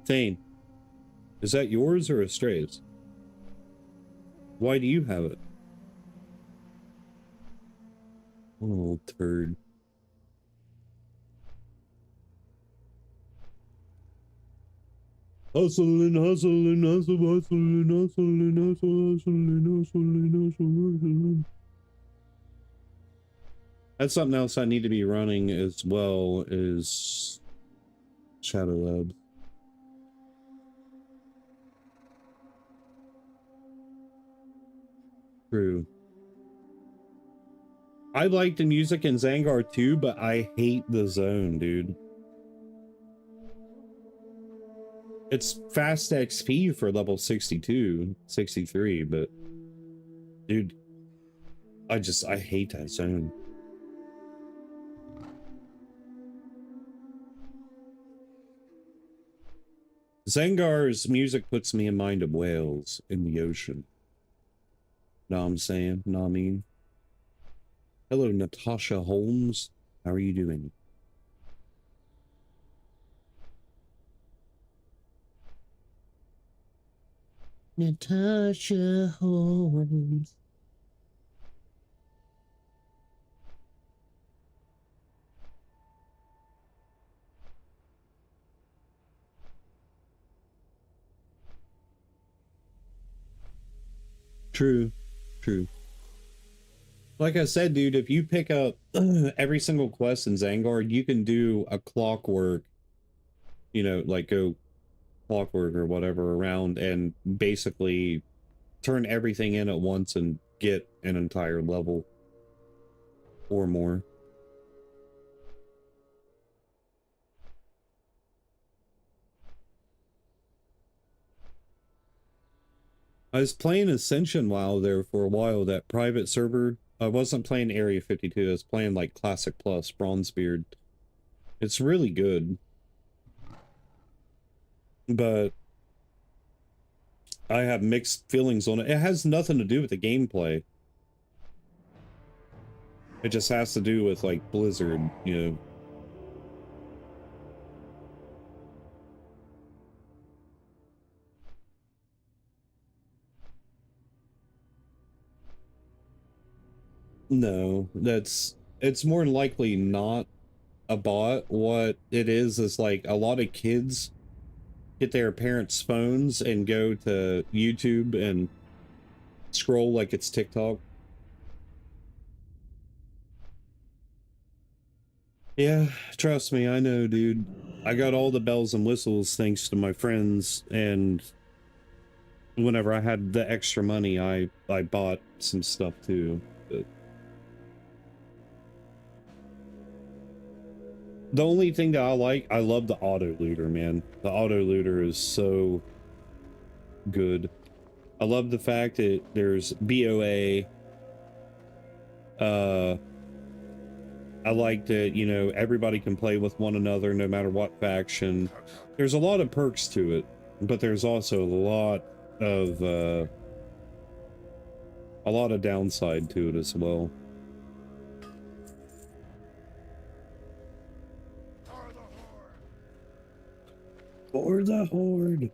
Thane, is that yours or Astray's? Why do you have it? Oh, turd. Hustling, hustling, hustle, hustling, hustling, hustle, hustling, hustling, hustling. That's something else I need to be running as well, is Shadow Labs. True. I like the music in Zangar too, but I hate the zone, dude. It's fast XP for level 62, 63, but dude, I hate that zone. Zangar's music puts me in mind of whales in the ocean. Know what I'm saying? Know what I mean? Hello, Natasha Holmes. How are you doing? Natasha Holmes. True, true. Like I said, dude, if you pick up every single quest in Zangar, you can do a clockwork, you know, like go clockwork or whatever around and basically turn everything in at once and get an entire level or more. I was playing Ascension WoW there for a while, that private server. I wasn't playing Area 52, I was playing like Classic Plus, Bronzebeard. It's really good. But I have mixed feelings on it. It has nothing to do with the gameplay. It just has to do with like Blizzard, you know. No, it's more than likely not a bot. What it is like a lot of kids get their parents' phones and go to YouTube and scroll like it's TikTok. Yeah, trust me, I know, dude. I got all the bells and whistles thanks to my friends, and whenever I had the extra money, I bought some stuff too. But the only thing that I love the auto looter, man. The auto looter is so good. I love the fact that there's BOA. I like that, you know, everybody can play with one another no matter what faction. There's a lot of perks to it, but there's also a lot of downside to it as well. For the Horde.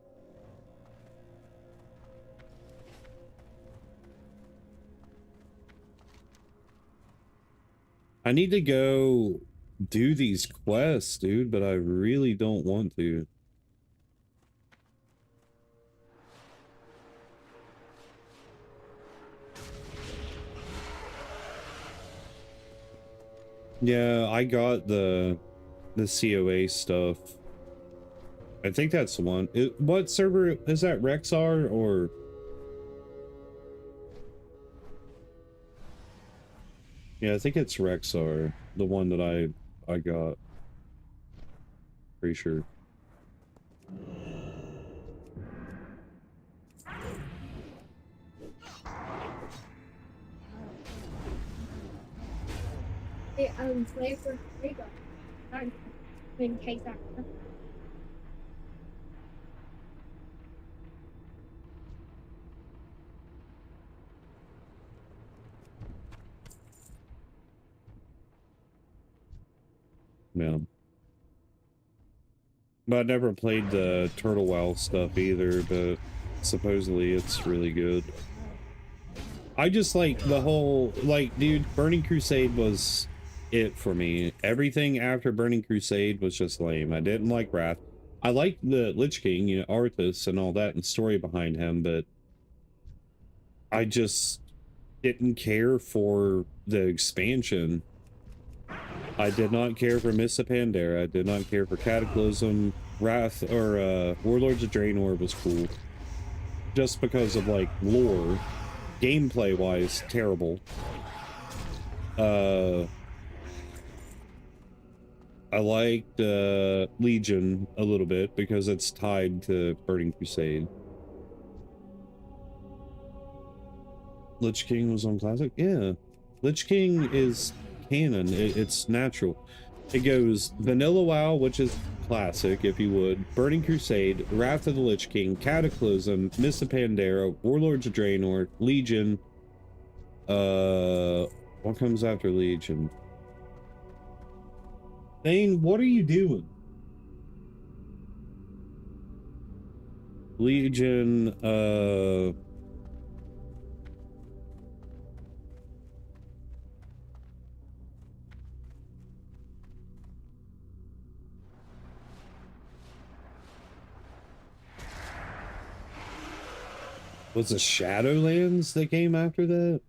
I need to go do these quests, dude, but I really don't want to. Yeah, I got the COA stuff. I think that's the one. What server is that? Rexar or? Yeah, I think it's Rexar, the one that I got. Pretty sure. Hey, play for Rico. In case I. Yeah. But I never played the Turtle Wow stuff either, but supposedly it's really good. I just like the whole, like, dude, Burning Crusade was it for me. Everything after Burning Crusade was just lame. I didn't like Wrath. I liked the Lich King, you know, Arthas and all that and story behind him, but I just didn't care for the expansion. I did not care for Mists of Pandaria. I did not care for Cataclysm. Wrath, or, Warlords of Draenor was cool. Just because of, like, lore. Gameplay-wise, terrible. I liked, Legion a little bit because it's tied to Burning Crusade. Lich King was on Classic? Yeah. Lich King is canon. It's natural. It goes Vanilla WoW, which is Classic, if you would, Burning Crusade, Wrath of the Lich King, Cataclysm, Mists of Pandaria, Warlords of Draenor, Legion. What comes after Legion? Thane, what are you doing? Legion, was it Shadowlands that came after that?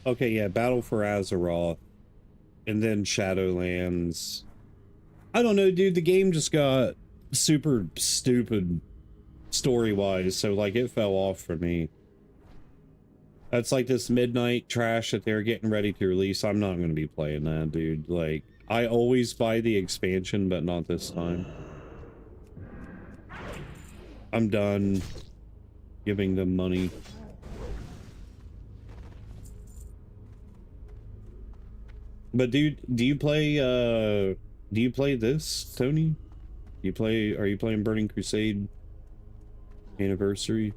Okay, yeah, Battle for Azeroth, and then Shadowlands. I don't know, dude, the game just got super stupid story-wise, so, like, it fell off for me. That's like this midnight trash that they're getting ready to release. I'm not going to be playing that, dude. Like, I always buy the expansion, but not this time. I'm done giving them money. But dude, do you play this, Tony? Are you playing Burning Crusade Anniversary?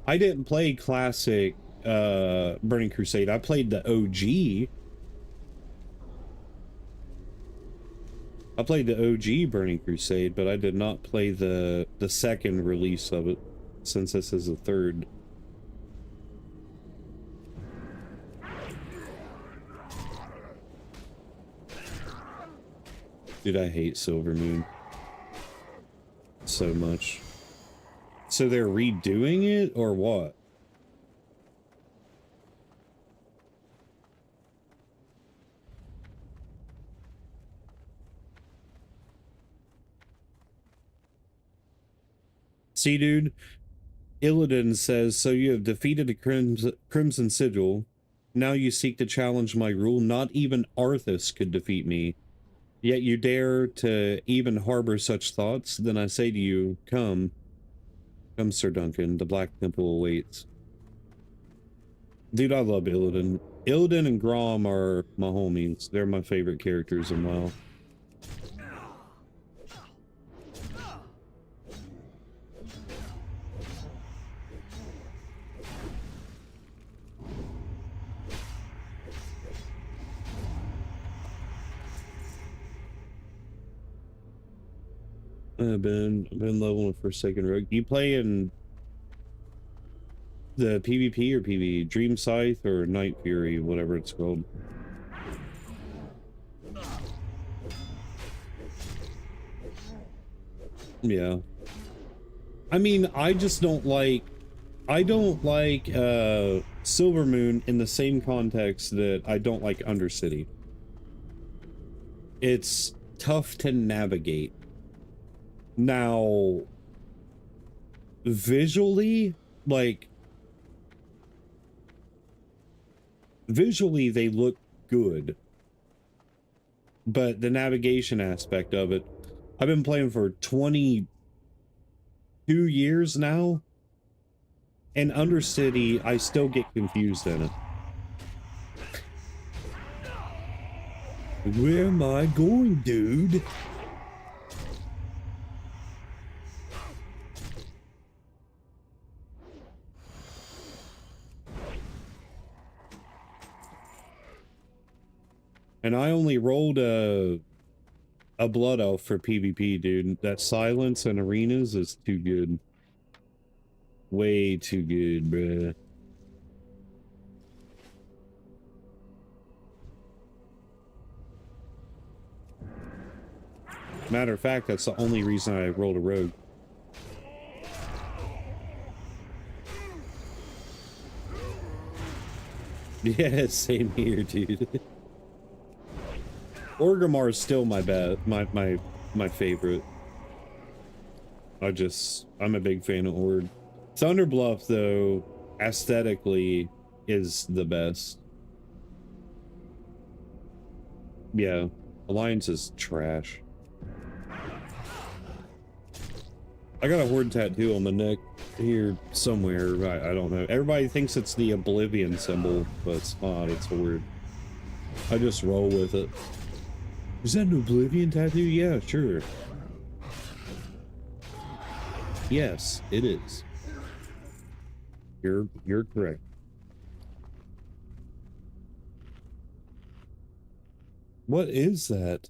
I didn't play Classic Burning Crusade. I played the OG. I played the OG Burning Crusade, but I did not play the second release of it, since this is the third. Dude, I hate Silver Moon so much. So they're redoing it, or what? See, dude, Illidan says, so you have defeated the Crimson Sigil. Now you seek to challenge my rule. Not even Arthas could defeat me. Yet you dare to even harbor such thoughts? Then I say to you, come. Come, Sir Duncan. The Black Temple awaits. Dude, I love Illidan. Illidan and Grom are my homies. They're my favorite characters in WoW. I've been leveling for second rogue. You play in the PvP or PvE? Dreamsythe or Night Fury, whatever it's called. Yeah. I mean, I just don't like... I don't like Silver Moon in the same context that I don't like Undercity. It's tough to navigate. Now, visually, like, visually they look good, but the navigation aspect of it, I've been playing for 22 years now, and Undercity, I still get confused in it. Where am I going, dude? And I only rolled a Blood Elf for PvP, dude. That silence in arenas is too good. Way too good, bruh. Matter of fact, that's the only reason I rolled a rogue. Yeah, same here, dude. Orgrimmar is still my favorite. I'm a big fan of Ord. Thunderbluff, though, aesthetically is the best. Yeah, Alliance is trash. I got a horde tattoo on my neck here somewhere. I don't know. Everybody thinks it's the Oblivion symbol, but it's not. It's Horde. I just roll with it. Is that an Oblivion tattoo? Yeah, sure. Yes, it is. You're correct. What is that?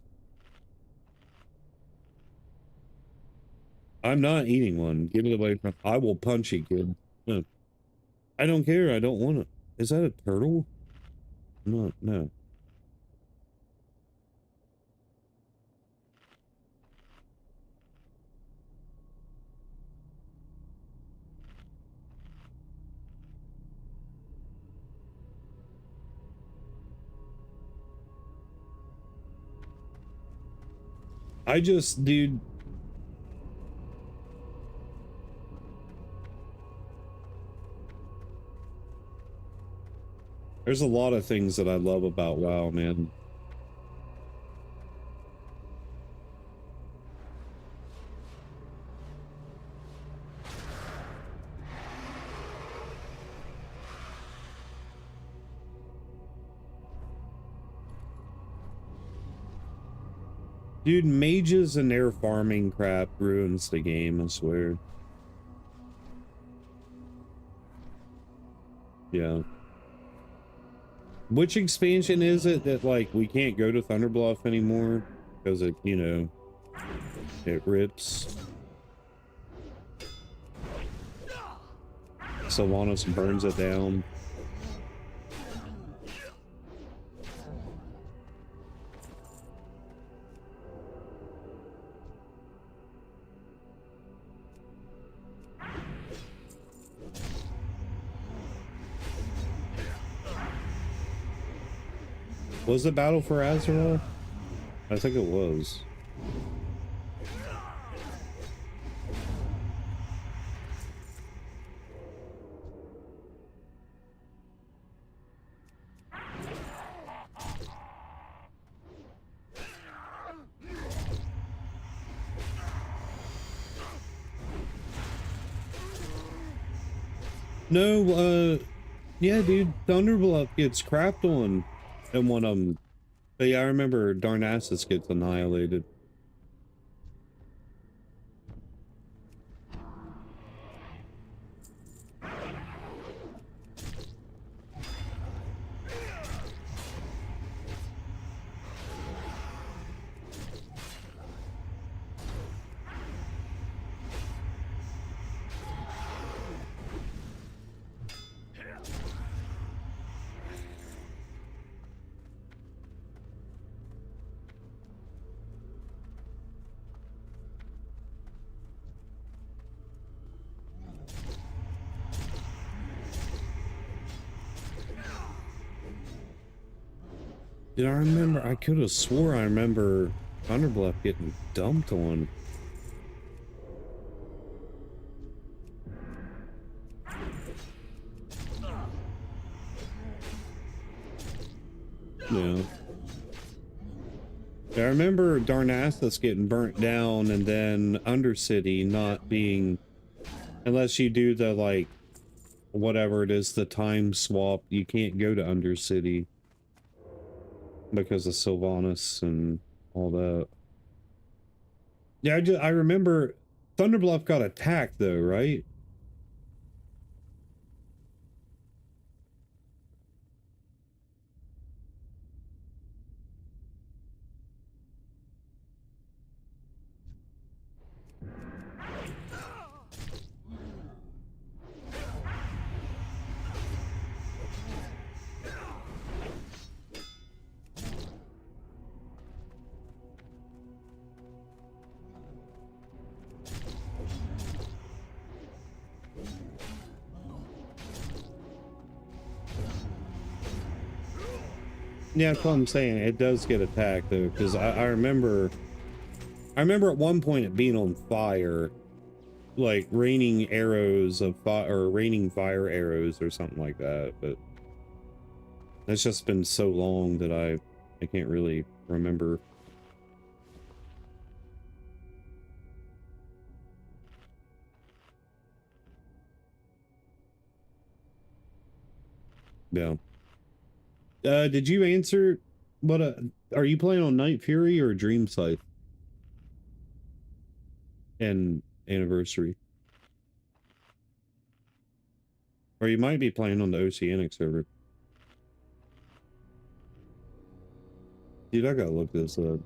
I'm not eating one. Give it away from... I will punch you, kid. No. I don't care. I don't want it. Is that a turtle? No, no. I just, dude... There's a lot of things that I love about WoW, man. Dude, mages and their farming crap ruins the game, I swear. Yeah. Which expansion is it that, like, we can't go to Thunderbluff anymore? Because it, you know, it rips. Sylvanas burns it down. Was it Battle for Azeroth? I think it was. No, yeah, dude, Thunderbluff gets crapped on in one of them. But yeah, I remember Darnassus gets annihilated. Did I remember? I could have swore I remember Thunderbluff getting dumped on. Yeah. I remember Darnassus getting burnt down and then Undercity not being, unless you do the, like, whatever it is, the time swap, you can't go to Undercity because of Sylvanas and all that. Yeah, I remember Thunderbluff got attacked though, right? Yeah, that's what I'm saying. It does get attacked though, because I remember at one point it being on fire, like raining arrows of fire or raining fire arrows or something like that. But it's just been so long that I can't really remember. Yeah. Did you answer what are you playing on Night Fury or Dreamsythe and Anniversary? Or you might be playing on the Oceanic server. Dude, I gotta look this up.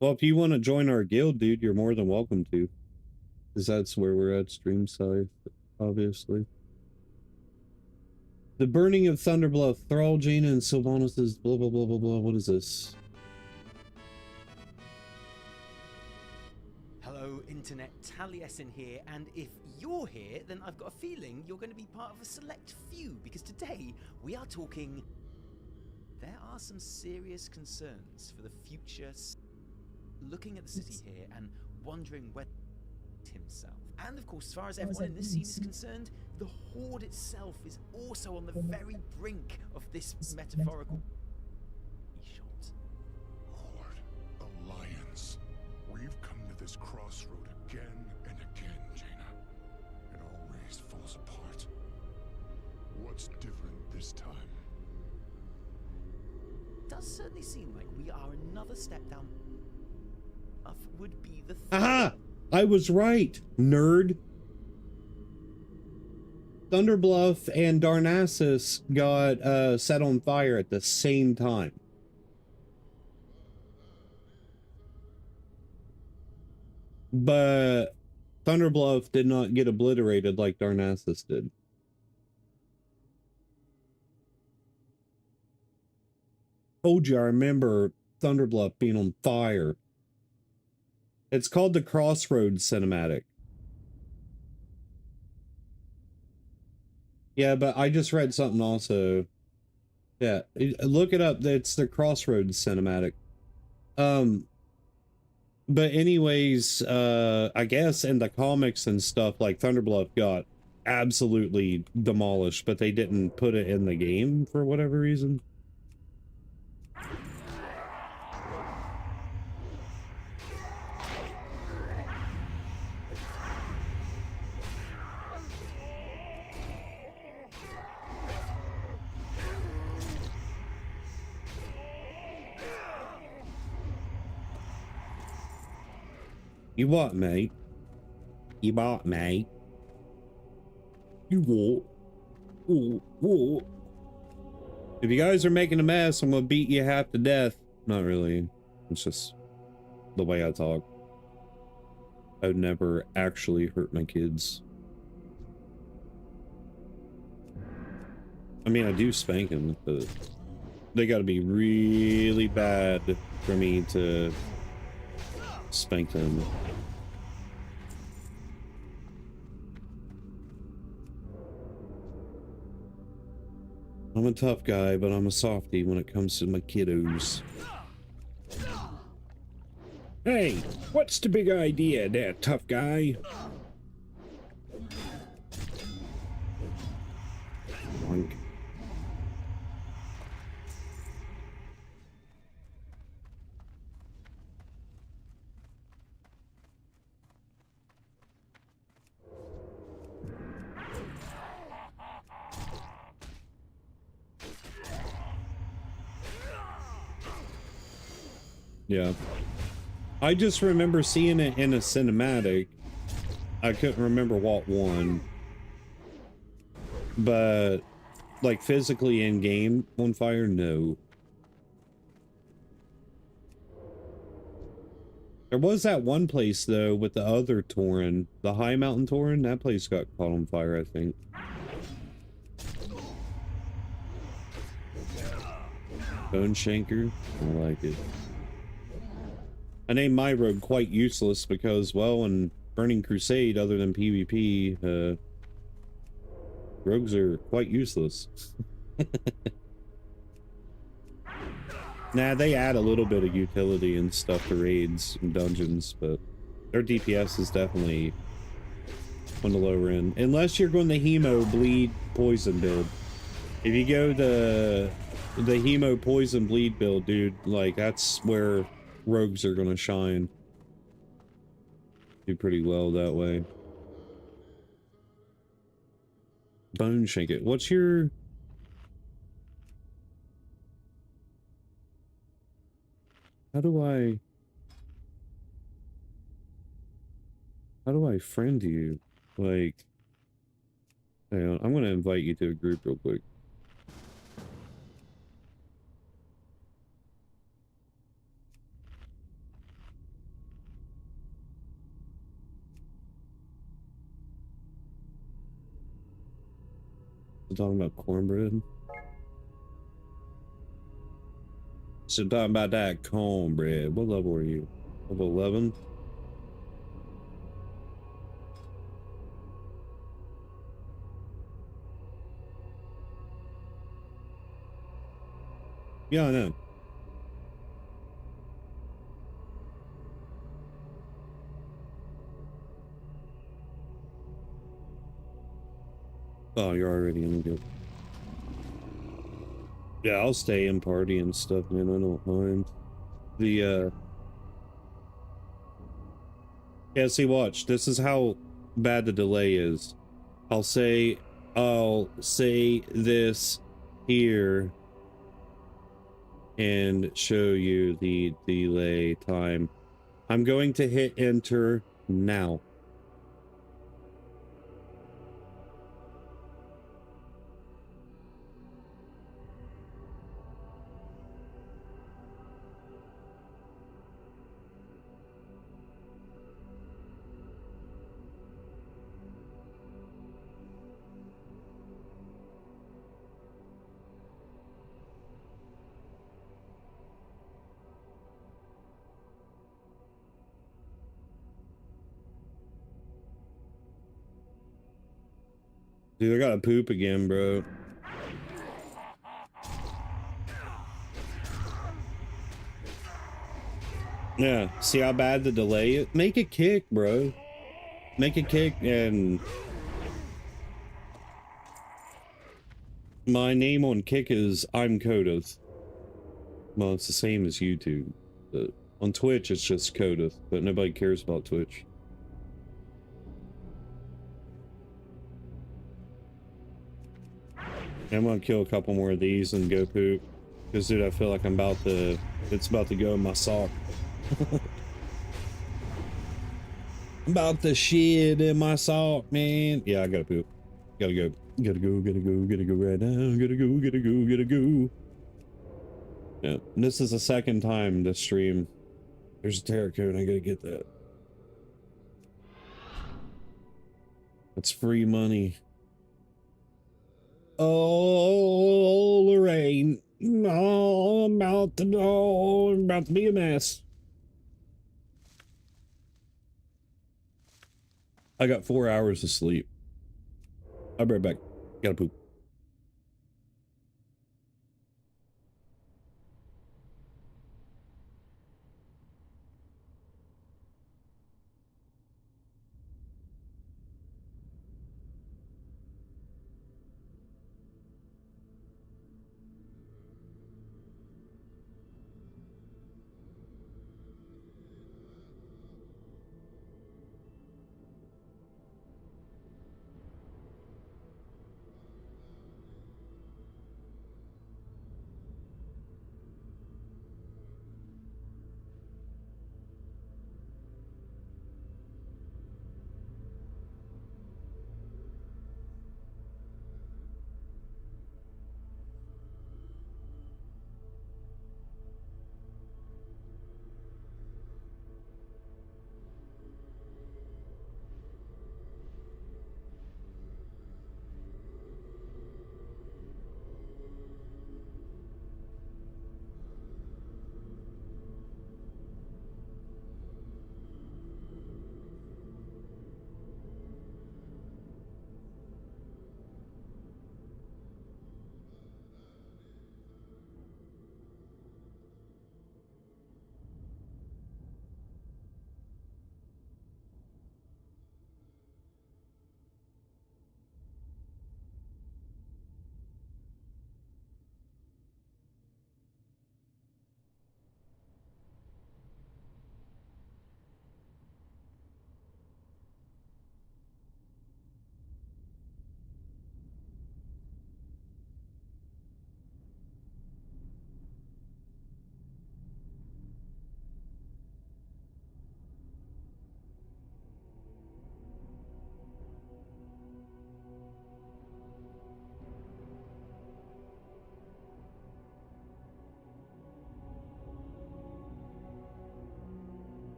Well, if you want to join our guild, dude, you're more than welcome to. Because that's where we're at, Dreamside, obviously. The burning of Thunderbluff, Thrall, Jaina, and Sylvanas' blah blah blah blah blah. What is this? internet, Taliesin here, and if you're here, then I've got a feeling you're going to be part of a select few, because today we are talking... There are some serious concerns for the future. Looking at the city here and wondering where himself. And of course, as far as everyone in this scene is concerned, the Horde itself is also on the very brink of this metaphorical shot. Horde, Alliance. We've come to this crossroad again and again, Jaina. It always falls apart. What's different this time? It does certainly seem like we are another step down. Would be the Aha! I was right, nerd. Thunderbluff and Darnassus got set on fire at the same time. But Thunderbluff did not get obliterated like Darnassus did. Told you I remember Thunderbluff being on fire. It's called the Crossroads cinematic. Yeah, but I just read something also. Yeah, look it up. It's the Crossroads cinematic. But anyways, I guess in the comics and stuff, like Thunderbluff got absolutely demolished, but they didn't put it in the game for whatever reason. You what, mate? You what, mate? You what? What? If you guys are making a mess, I'm gonna beat you half to death. Not really. It's just the way I talk. I would never actually hurt my kids. I mean, I do spank them, but they gotta be really bad for me to spank them. I'm a tough guy, but I'm a softie when it comes to my kiddos. Hey, what's the big idea there, tough guy? Boink. Yeah. I just remember seeing it in a cinematic. I couldn't remember what one. But, like, physically in-game on fire, no. There was that one place, though, with the other Tauren. The High Mountain Tauren. That place got caught on fire, I think. Bone Shanker. I like it. I named my rogue quite useless because, well, in Burning Crusade, other than PvP, rogues are quite useless. Nah, they add a little bit of utility and stuff to raids and dungeons, but their DPS is definitely on the lower end. Unless you're going the Hemo Bleed Poison build. If you go the Hemo Poison Bleed build, dude, like, that's where rogues are gonna shine. Do pretty well that way. Bone Shake it. What's your... How do I friend you? Like, hang on, I'm gonna invite you to a group real quick. Talking about cornbread. So talking about that cornbread. What level are you? Level 11? Yeah, I know. Oh, you're already in good. Yeah, I'll stay and party and stuff, man. I don't mind. The yeah, see, watch. This is how bad the delay is. I'll say this here and show you the delay time. I'm going to hit enter now. Dude, I gotta poop again, bro. Yeah, see how bad the delay is? Make it kick, bro. Make it kick, and my name on Kick is I'm Kodith. Well, it's the same as YouTube. But on Twitch, it's just Kodith, but nobody cares about Twitch. I'm gonna kill a couple more of these and go poop. Because, dude, I feel like it's about to go in my sock. I'm about to shit in my sock, man. Yeah, I gotta poop. Gotta go. Gotta go right now. Gotta go. Yeah, and this is the second time this stream. There's a tarot code, I gotta get that. That's free money. Oh, Lorraine. Oh, I'm about to be a mess. I got 4 hours of sleep. I'll be right back. Gotta poop.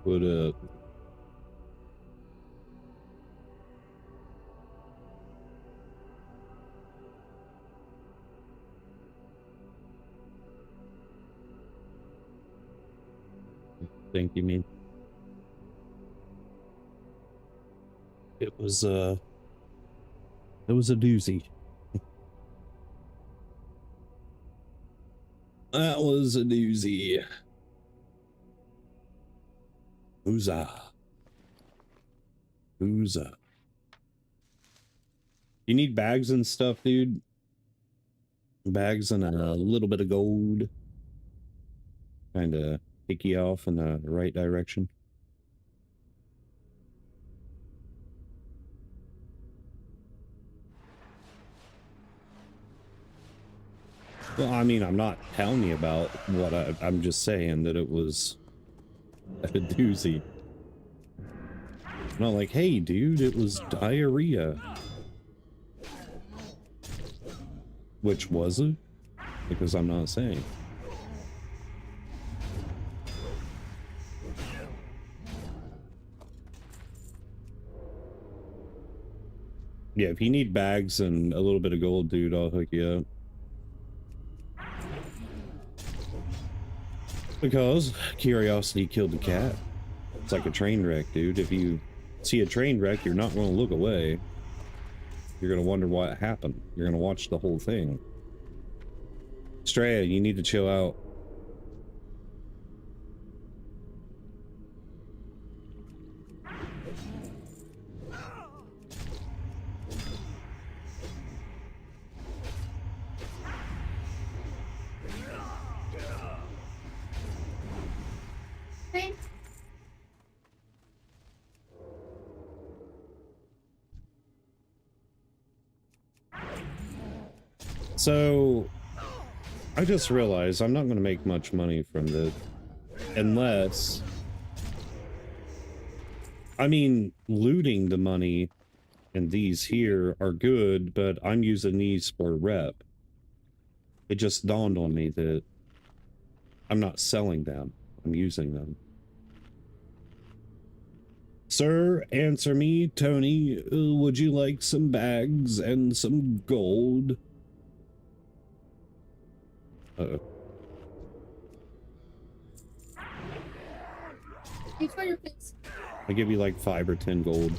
What up? Thank you, man. It was a doozy. That was a doozy. Ooza. Ooza. You need bags and stuff, dude. Bags and a little bit of gold. Kind of kick you off in the right direction. Well, I mean, I'm not telling you about what I'm just saying that it was a doozy. I'm not like, hey, dude, it was diarrhea. Which was it? Because I'm not saying. Yeah, if you need bags and a little bit of gold, dude, I'll hook you up. Because curiosity killed the cat. It's like a train wreck, dude. If you see a train wreck, you're not going to look away. You're going to wonder what happened. You're going to watch the whole thing. Straya, you need to chill out. So, I just realized I'm not going to make much money from this. Unless... I mean, looting the money and these here are good, but I'm using these for rep. It just dawned on me that I'm not selling them. I'm using them. Sir, answer me, Tony. Would you like some bags and some gold? Uh-oh. I give you like 5 or 10 gold.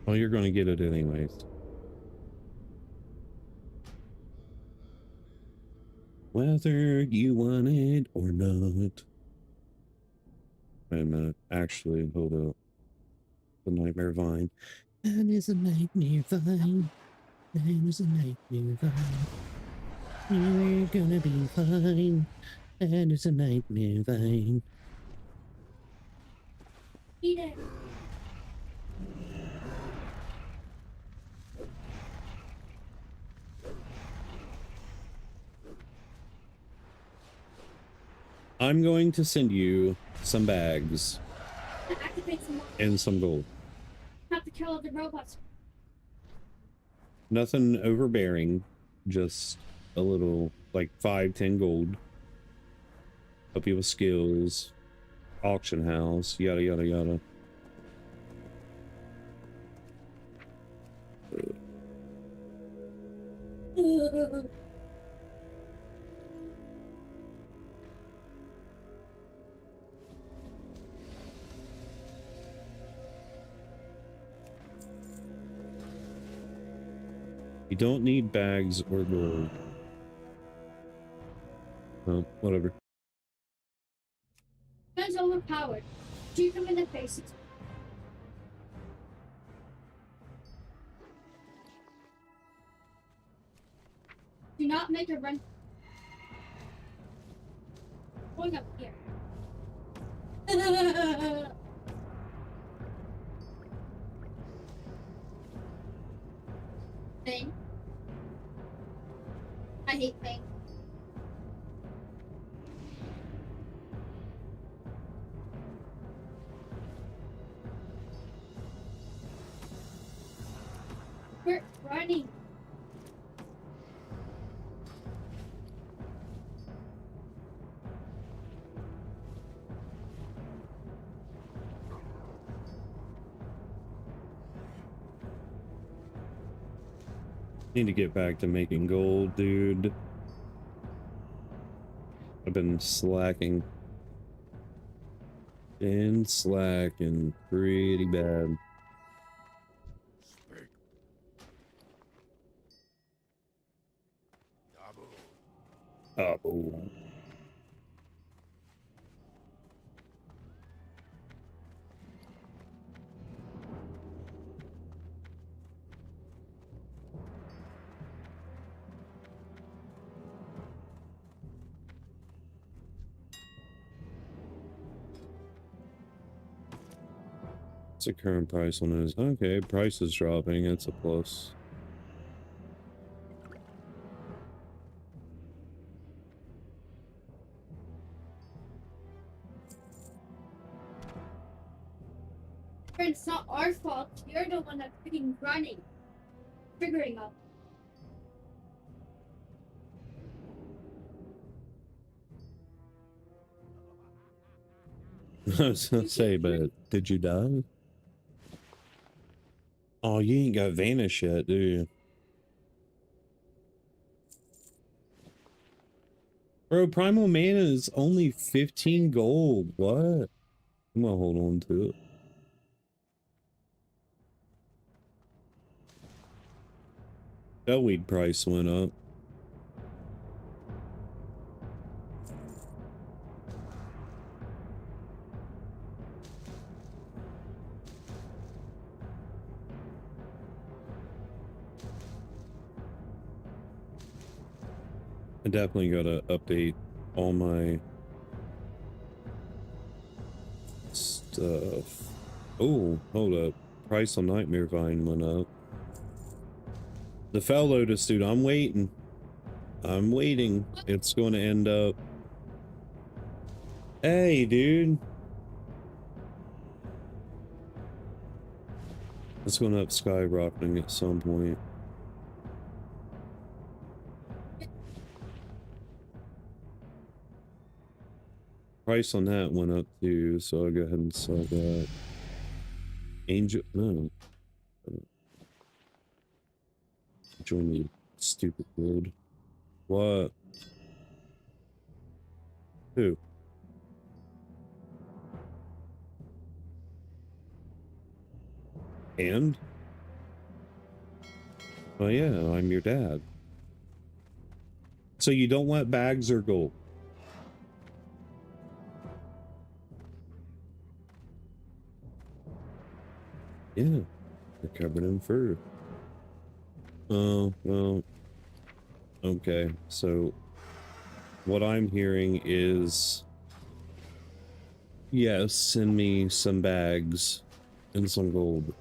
Well, you're going to get it anyways. Whether you want it or not. Wait a minute. Actually, hold up. The Nightmare Vine. That is a nightmare vine. That is a nightmare vine. You're gonna be fine. That is a nightmare vine. Eat it. I'm going to send you some bags and some gold. Have to kill the robots. Nothing overbearing, just a little, like 5, 10 gold. Help you with skills, auction house, yada yada yada. You don't need bags or gold. Well, whatever. Gun's overpowered. Shoot them in the faces. Do not make a run. Going up here. Pain. I hate pain. We're running. Need to get back to making gold, dude. I've been slacking. Been slacking pretty bad. Speak. Dabu. Oh. What's the current price on this? Okay, price is dropping. It's a plus. It's not our fault. You're the one that's freaking running. Figuring out. I was gonna say, but did you die? Oh, you ain't got Vanish yet, do you? Bro, Primal Mana is only 15 gold. What? I'm gonna hold on to it. That weed price went up. I definitely gotta update all my stuff. Oh, hold up. Price on Nightmare Vine went up. The Fell Lotus, dude, I'm waiting. I'm waiting. It's going to end up. Hey, dude. It's going to up skyrocketing at some point. Price on that went up too, so I'll go ahead and sell that. Angel, no. Join me, stupid dude. What? Who? And? Oh yeah, I'm your dad. So you don't want bags or gold? Yeah, they're covered in fur. Oh, well, okay. So what I'm hearing is, yes, send me some bags and some gold.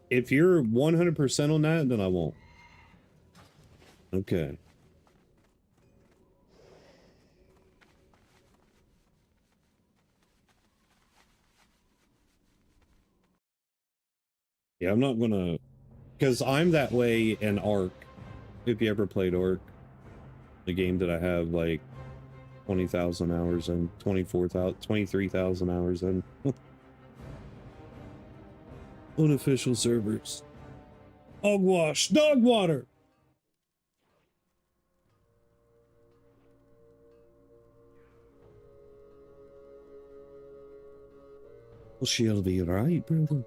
If you're 100% on that, then I won't. Okay. Yeah, I'm not gonna, because I'm that way in Ark. If you ever played Ark, the game that I have like 20,000 hours in, 24,000, 23,000 hours in. Unofficial servers. Hogwash, dog water. Well, she'll be right, brother.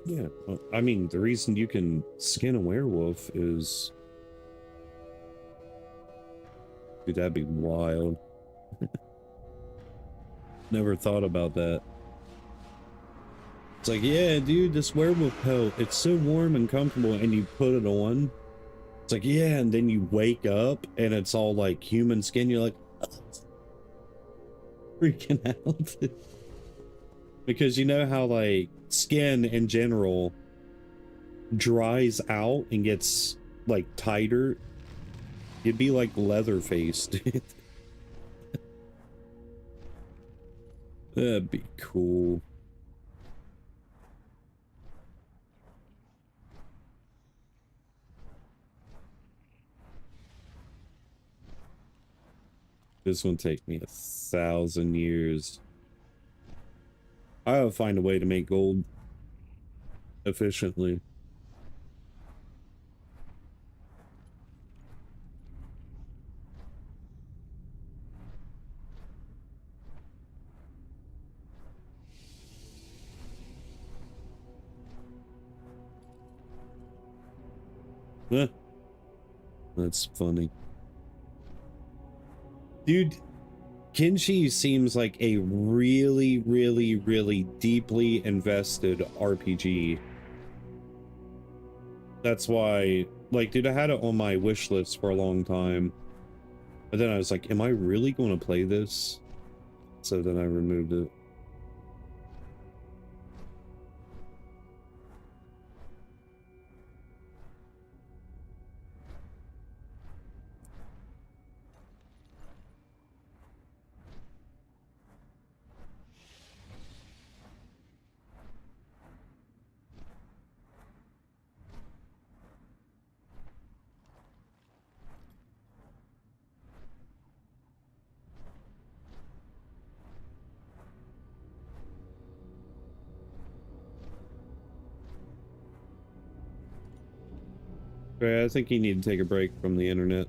Yeah, well, I mean, the reason you can skin a werewolf is... Dude, that'd be wild. Never thought about that. It's like, yeah, dude, this werewolf coat, it's so warm and comfortable, and you put it on. It's like, yeah, and then you wake up and it's all like human skin. You're like, freaking out. Because you know how like skin in general dries out and gets like tighter. You'd be like Leatherface, dude. That'd be cool. This one take me 1,000 years. I'll find a way to make gold efficiently. Huh. That's funny. Dude, Kenshi seems like a really, really, really deeply invested RPG. That's why, like, dude, I had it on my wish list for a long time. But then I was like, am I really going to play this? So then I removed it. I think you need to take a break from the internet.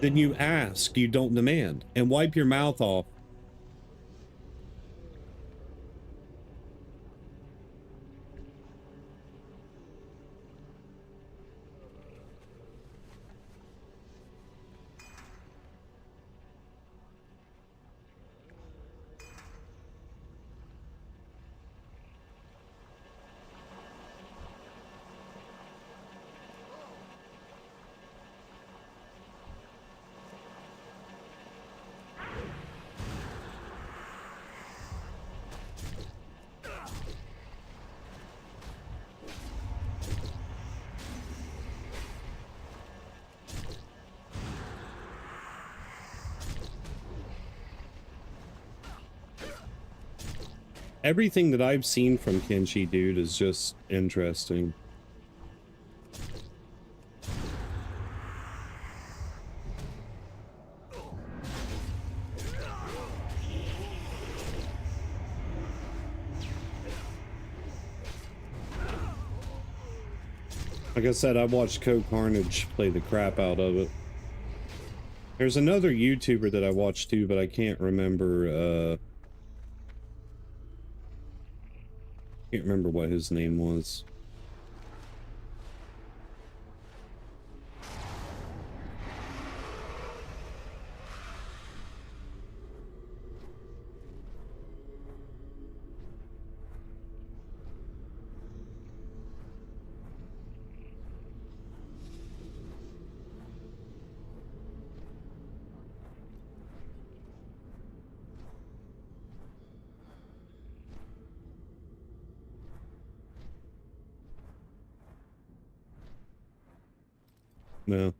Then you ask, you don't demand, and wipe your mouth off. Everything that I've seen from Kenshi, dude, is just interesting. Like I said, I watched Carnage play the crap out of it. There's another YouTuber that I watched too, but I can't remember, can't remember what his name was. No.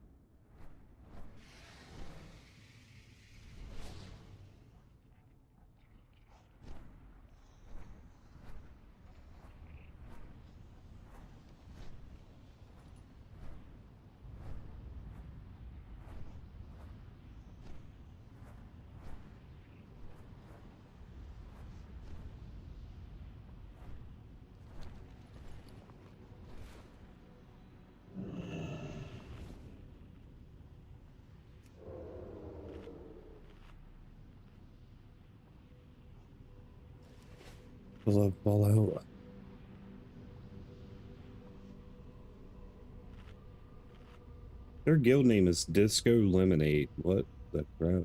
I love Fallout. Their guild name is Disco Lemonade. What the crap?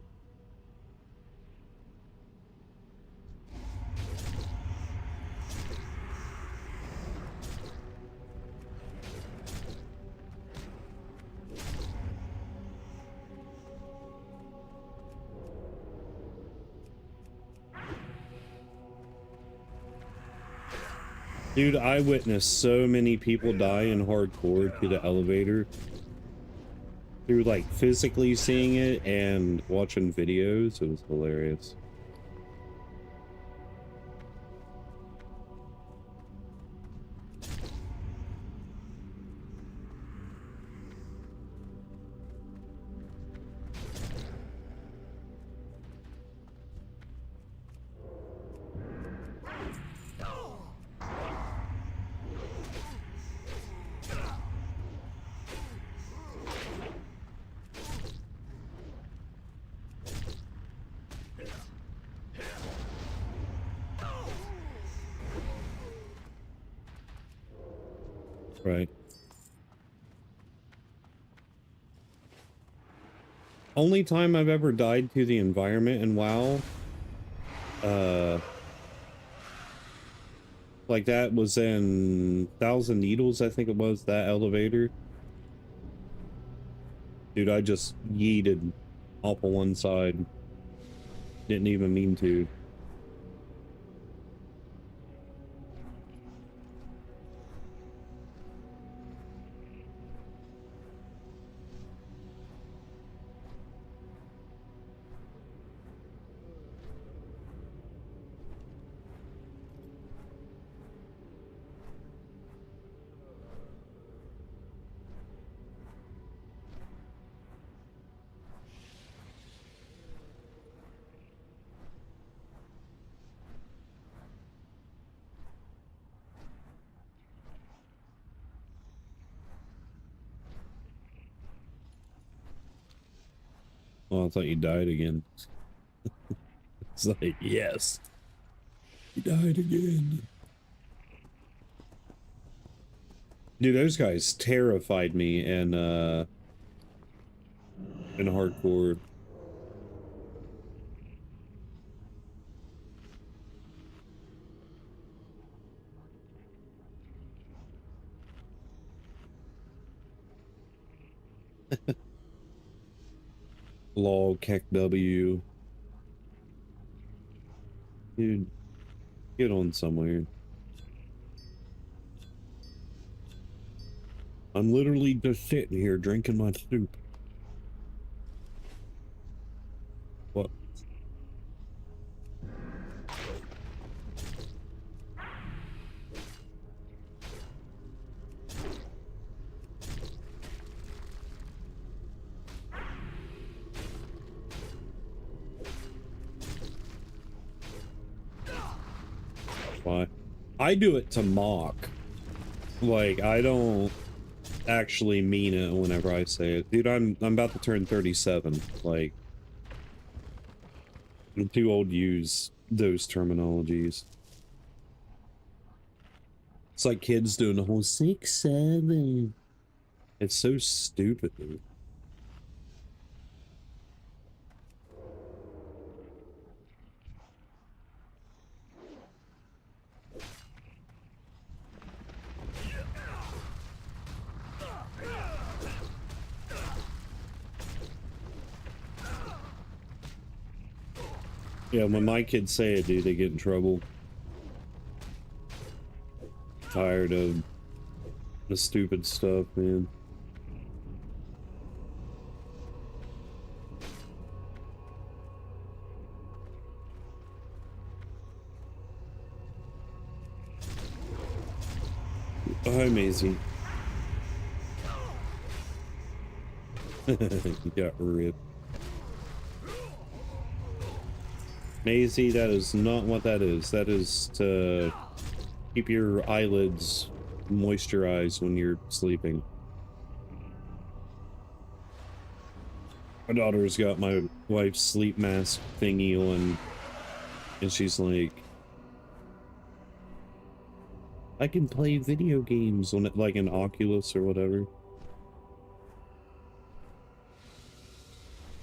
Dude, I witnessed so many people die in hardcore to the elevator through like physically seeing it and watching videos. It was hilarious. Right. Only time I've ever died to the environment in WoW, like that was in Thousand Needles, I think it was, that elevator. Dude, I just yeeted off of one side. Didn't even mean to. Oh, I thought you died again. It's like, yes. You died again. Dude, those guys terrified me in hardcore. Lol, Keck W. Dude, get on somewhere. I'm literally just sitting here drinking my soup. What? Why? I do it to mock. Like, I don't actually mean it whenever I say it. Dude, I'm about to turn 37. Like, I'm too old to use those terminologies. It's like kids doing the whole 6, 7. It's so stupid, dude. Yeah, when my kids say it, dude, they get in trouble. Tired of the stupid stuff, man. Hi, Maisie. You got ripped. Maisie, that is not what that is. That is to keep your eyelids moisturized when you're sleeping. My daughter's got my wife's sleep mask thingy on, and she's like, I can play video games on it, like an Oculus or whatever.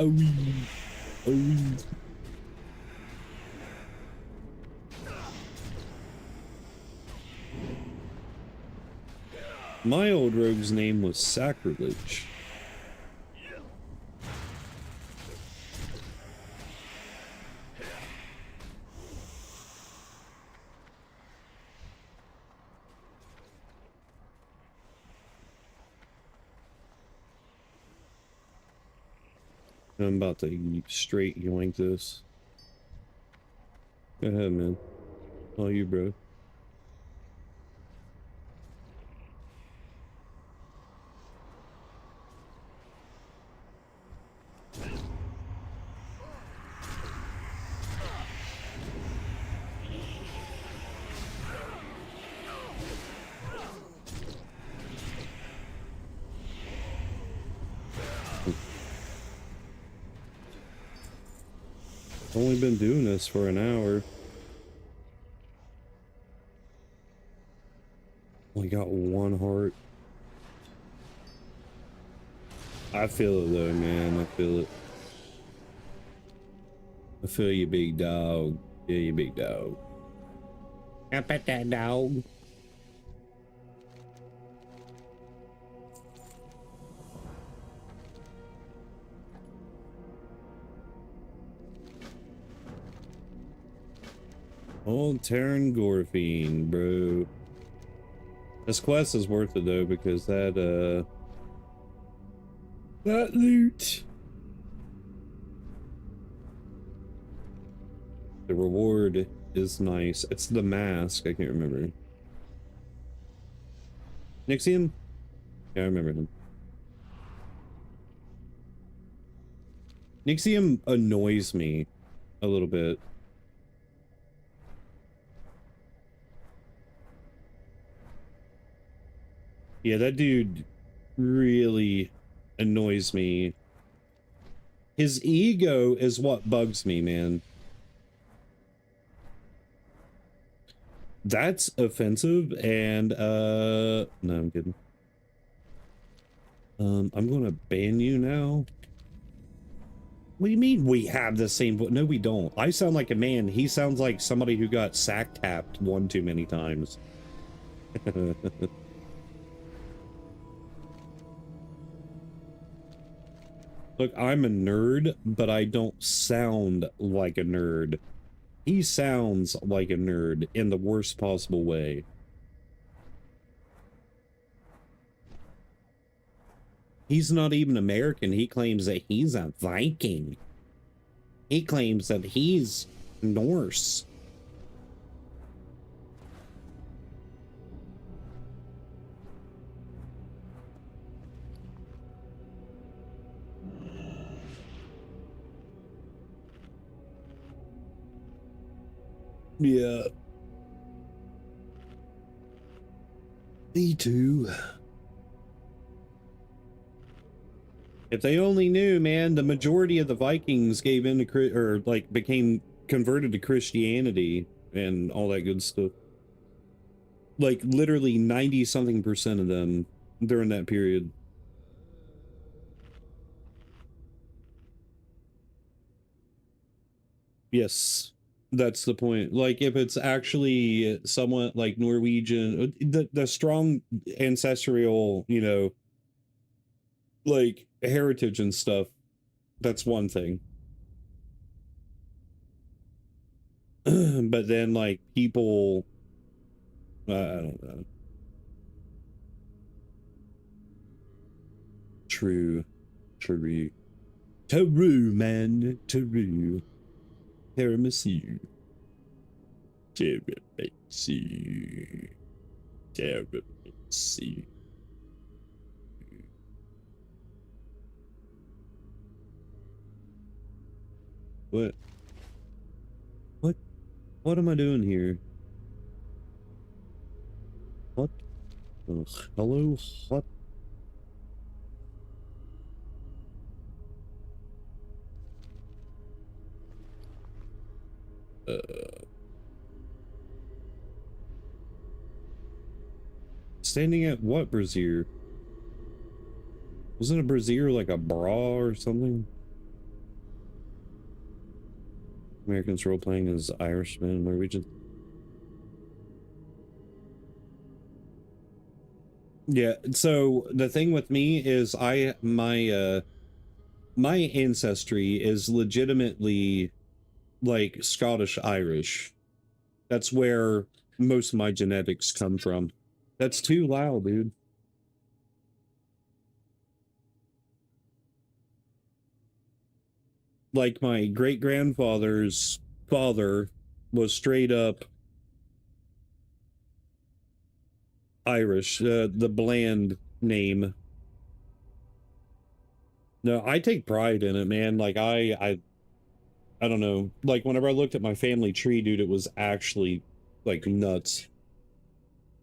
Oh, oh. My old rogue's name was Sacrilege. I'm about to straight yoink this. Go ahead, man. All you, bro. Only been doing this for an hour. Only got one heart. I feel it though, man. I feel it. I feel you, big dog. Yeah, you big dog. I bet that dog. Old Terran Gorfine, bro. This quest is worth it though, because that loot. The reward is nice. It's the mask. I can't remember. Nixium? Yeah, I remember him. Nixium annoys me a little bit. Yeah, that dude really annoys me. His ego is what bugs me, man. That's offensive, and no, I'm kidding. I'm gonna ban you now. What do you mean we have the same voice? No, we don't. I sound like a man. He sounds like somebody who got sack tapped one too many times. Look, I'm a nerd, but I don't sound like a nerd. He sounds like a nerd in the worst possible way. He's not even American. He claims that he's a Viking. He claims that he's Norse. Yeah. Me too. If they only knew, man, the majority of the Vikings gave in to, or like became converted to Christianity and all that good stuff. Like literally 90-something% of them during that period. Yes, that's the point. Like if it's actually somewhat like Norwegian, the strong ancestral, you know, like heritage and stuff, that's one thing. But then like people, I don't know. True, true, man, true. Tiramisu, tiramisu, tiramisu. What? What? What am I doing here? What? Ugh, hello? What? Standing at what brazier? Wasn't a brazier like a bra or something? Americans role playing as Irishmen, Norwegian. Yeah, so the thing with me is my ancestry is legitimately like Scottish Irish. That's where most of my genetics come from. That's too loud, dude. Like my great grandfather's father was straight up Irish, the bland name. No, I take pride in it, man. Like I don't know. Like whenever I looked at my family tree, dude, it was actually like nuts.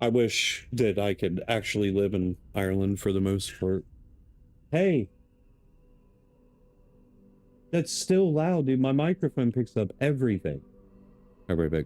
I wish that I could actually live in Ireland for the most part. Hey, that's still loud, dude. My microphone picks up everything. All right, back.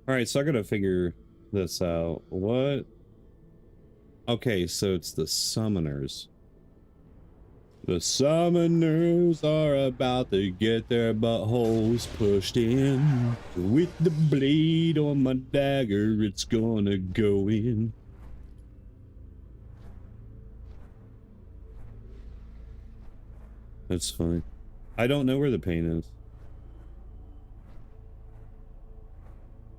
All right, so I gotta figure this out. What? Okay, so it's the summoners. The summoners are about to get their buttholes pushed in. With the blade on my dagger, it's gonna go in. That's fine. I don't know where the pain is.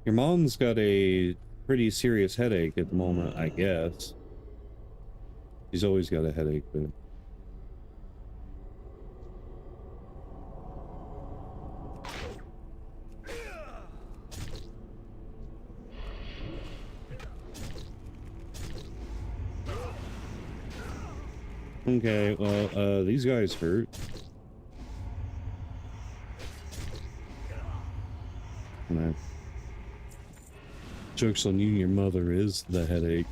Your mom's got a pretty serious headache at the moment, I guess. She's always got a headache, but... Okay, well, these guys hurt. No. Joke's on you, your mother is the headache.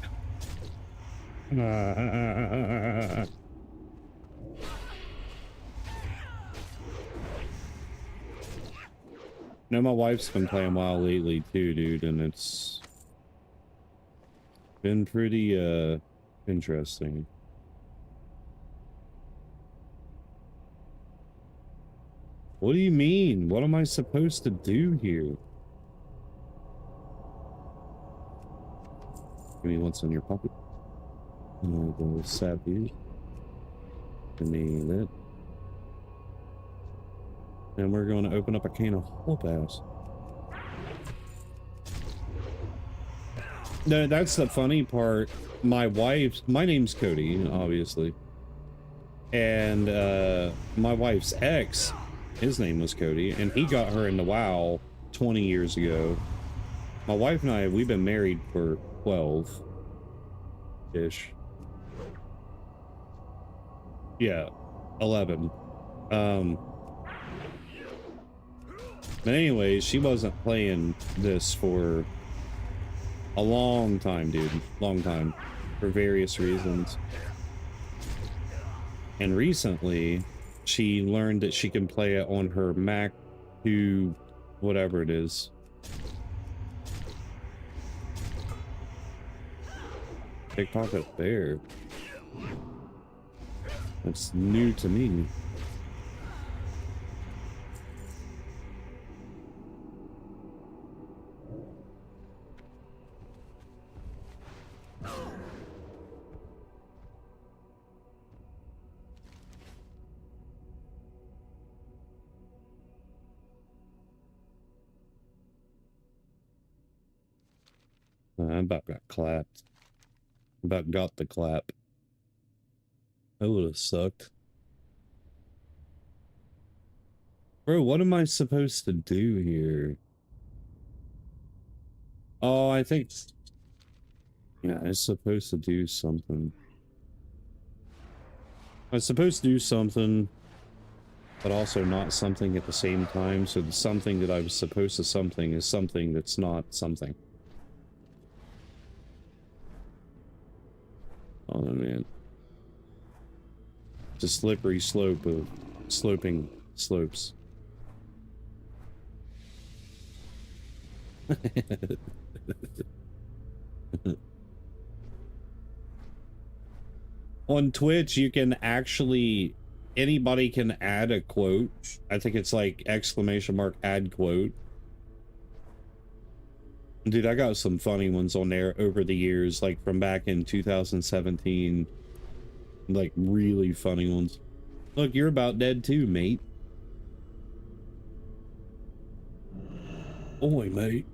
No, my wife's been playing WoW lately too, dude, and it's been pretty, interesting. What do you mean? What am I supposed to do here? Give me what's in your pocket. The savage. Give me that. And we're going to open up a can of whoop ass. No, that's the funny part. My name's Cody, obviously. And my wife's ex, his name was Cody, and he got her into WoW 20 years ago. My wife and I, we've been married for 12-ish. Yeah, 11. But anyways, she wasn't playing this for a long time, dude. Long time. For various reasons. And recently, she learned that she can play it on her Mac to whatever it is. Pickpocket bear. That's new to me. I about got clapped. About got the clap. That would have sucked. Bro, what am I supposed to do here? Oh, I think... Yeah, I was supposed to do something. I was supposed to do something, but also not something at the same time, so the something that I was supposed to something is something that's not something. Oh, man. It's a slippery slope of sloping slopes. On Twitch, you can actually... Anybody can add a quote. I think it's like exclamation mark add quote. Dude, I got some funny ones on there over the years, like from back in 2017. Like really funny ones. Look, you're about dead too, mate. Oi, mate.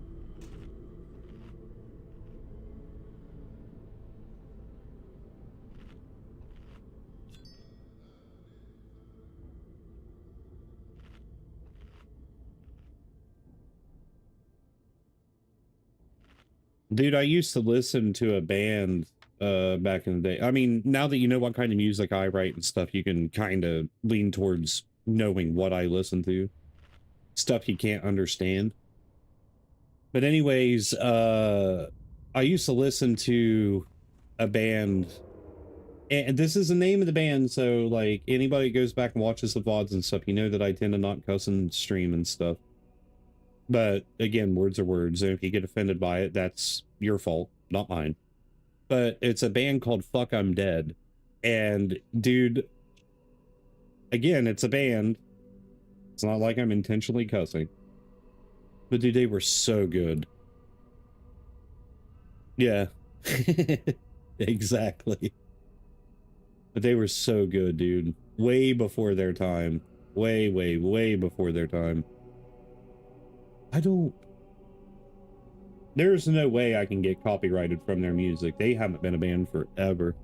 Dude, I used to listen to a band back in the day. I mean, now that you know what kind of music I write and stuff, you can kind of lean towards knowing what I listen to. Stuff you can't understand. But anyways, I used to listen to a band, and this is the name of the band, so like anybody who goes back and watches the VODs and stuff, you know that I tend to not cuss and stream and stuff. But again, words are words, and if you get offended by it, that's your fault, not mine. But it's a band called Fuck I'm Dead. And dude, again, it's a band. It's not like I'm intentionally cussing. But dude, they were so good. Yeah. Exactly. But they were so good, dude. Way before their time. Way, way, way before their time. There's no way I can get copyrighted from their music. They haven't been a band forever.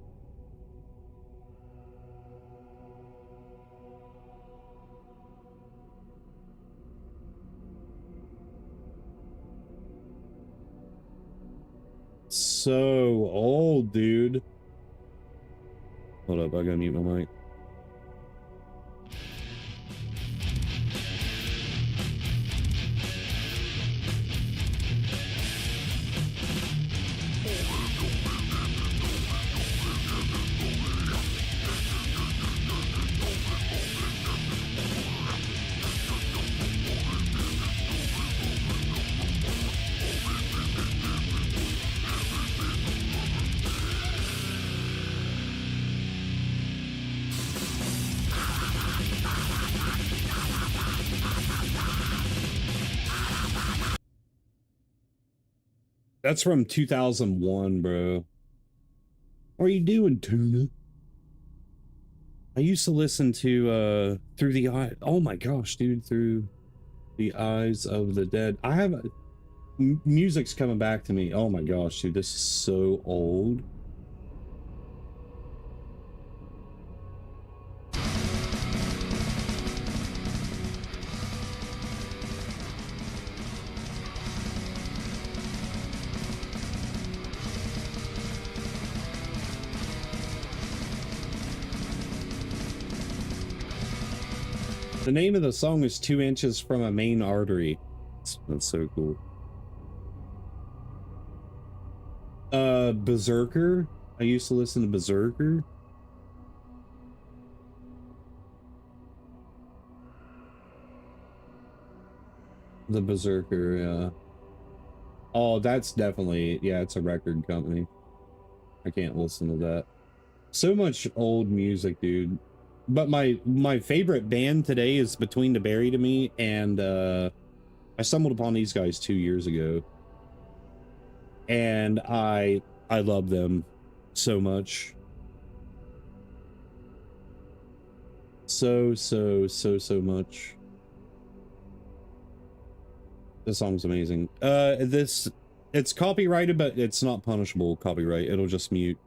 So old, dude. Hold up, I gotta mute my mic. That's from 2001, bro. What are you doing, Tuna? I used to listen to, Through the Eye. Oh my gosh, dude, Through the Eyes of the Dead. I have... music's coming back to me. Oh my gosh, dude, this is so old. The name of the song is 2 Inches from a Main Artery. That's so cool. Berserker. I used to listen to Berserker. The Berserker, yeah. Oh, that's definitely, yeah, it's a record company. I can't listen to that. So much old music, dude. But my favorite band today is Between the Buried and Me, and I stumbled upon these guys 2 years ago. And I love them so much. So much. This song's amazing. It's copyrighted, but it's not punishable copyright. It'll just mute.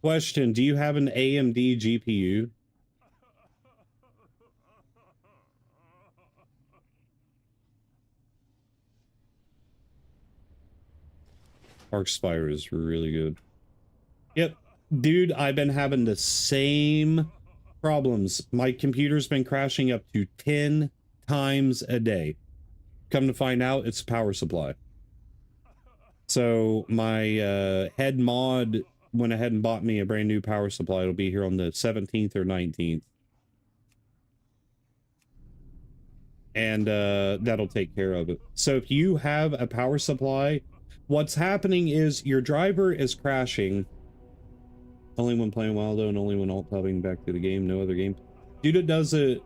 Question, do you have an AMD GPU? Arcspire is really good. Yep. Dude, I've been having the same problems. My computer's been crashing up to 10 times a day. Come to find out, it's power supply. So my head mod went ahead and bought me a brand new power supply. It'll be here on the 17th or 19th. And that'll take care of it. So if you have a power supply, what's happening is your driver is crashing. Only when playing WoW though, and only when alt-tabbing back to the game, no other game. Dude, it does it,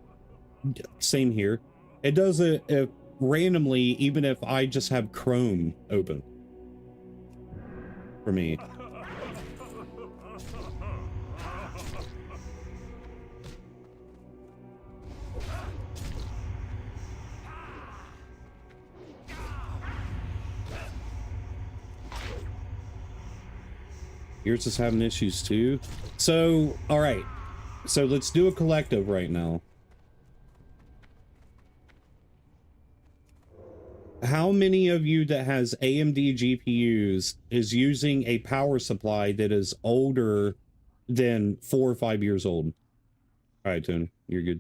same here. It does it if, randomly, even if I just have Chrome open. For me. Yours is having issues too. So, all right. So let's do a collective right now. How many of you that has AMD GPUs is using a power supply that is older than 4 or 5 years old? All right, Tony, you're good.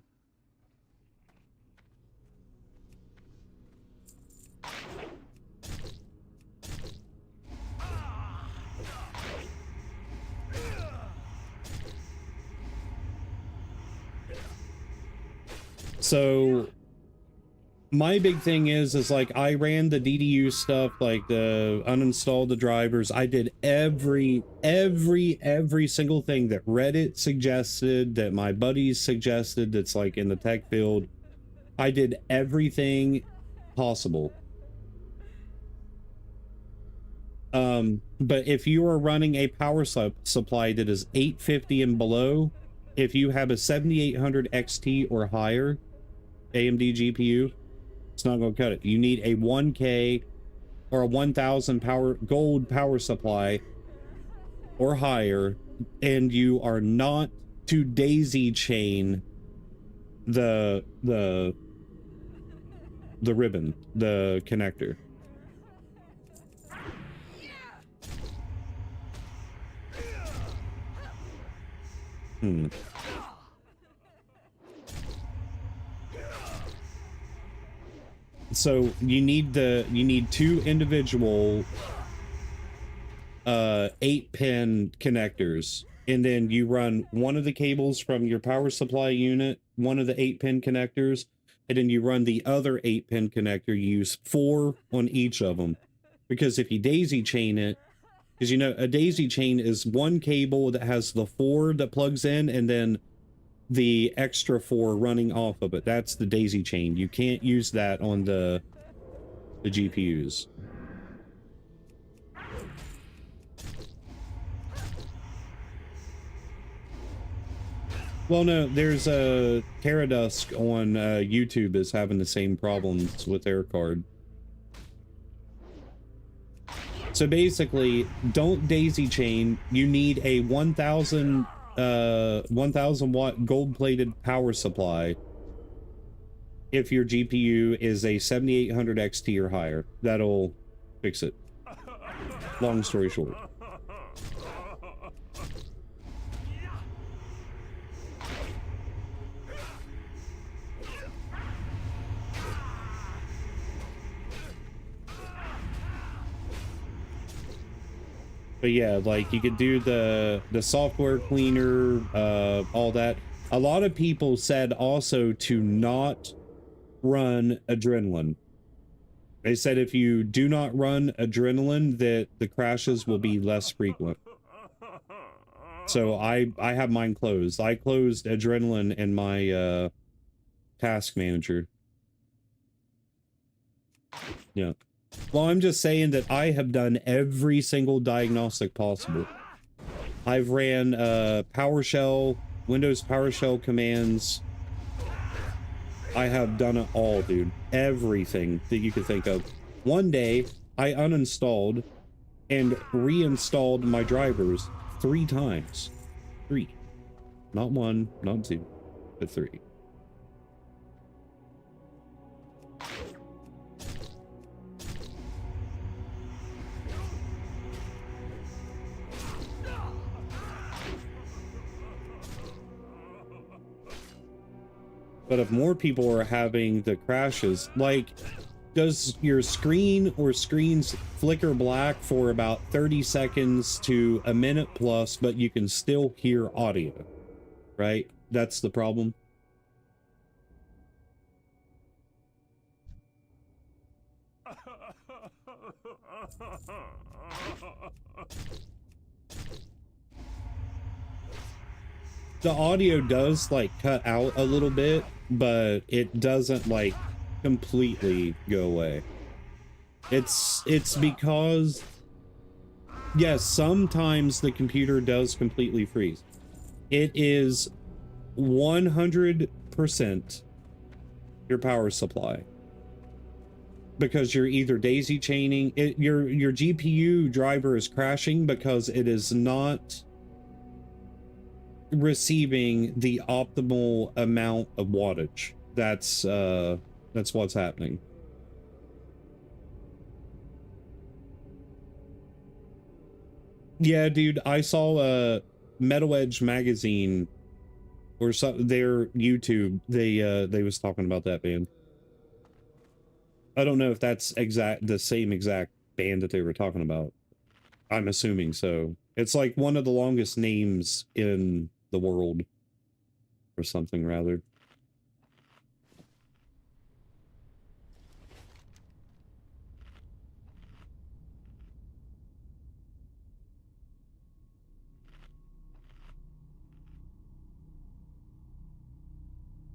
So my big thing is like I ran the DDU stuff, like the uninstalled the drivers. I did every single thing that Reddit suggested, that my buddies suggested, that's like in the tech field. I did everything possible. But if you are running a power supply that is 850 and below, if you have a 7800 XT or higher AMD GPU, it's not going to cut it. You need a 1K or a 1000 gold power supply or higher, and you are not to daisy chain the ribbon, the connector. So you need two individual 8-pin connectors, and then you run one of the cables from your power supply unit, one of the 8-pin connectors, and then you run the other 8-pin connector. You use 4 on each of them, because if you daisy chain it, because a daisy chain is one cable that has the 4 that plugs in, and then the extra 4 running off of it. That's the daisy chain. You can't use that on the GPUs. Well, no, there's a Terradusk on YouTube is having the same problems with their card. So basically, don't daisy chain. You need a 1000 watt gold-plated power supply if your GPU is a 7800 XT or higher. That'll fix it. Long story short. But yeah, like you could do the software cleaner, all that. A lot of people said also to not run adrenaline. They said if you do not run adrenaline, that the crashes will be less frequent. So I have mine closed. I closed adrenaline in my task manager. Yeah. Well, I'm just saying that I have done every single diagnostic possible. I've ran PowerShell, Windows PowerShell commands. I have done it all, dude. Everything that you could think of. One day, I uninstalled and reinstalled my drivers 3 times. 3. Not 1, not 2, but 3. But if more people are having the crashes, like, does your screen or screens flicker black for about 30 seconds to a minute plus, but you can still hear audio, right? That's the problem. The audio does like cut out a little bit, but it doesn't like completely go away. It's because, yes, sometimes the computer does completely freeze. It is 100% your power supply, because you're either daisy chaining it, your GPU driver is crashing because it is not receiving the optimal amount of wattage. That's what's happening. Yeah, dude, I saw Metal Edge magazine or their YouTube. They was talking about that band. I don't know if that's the same exact band that they were talking about. I'm assuming so. It's like one of the longest names in the world, or something rather.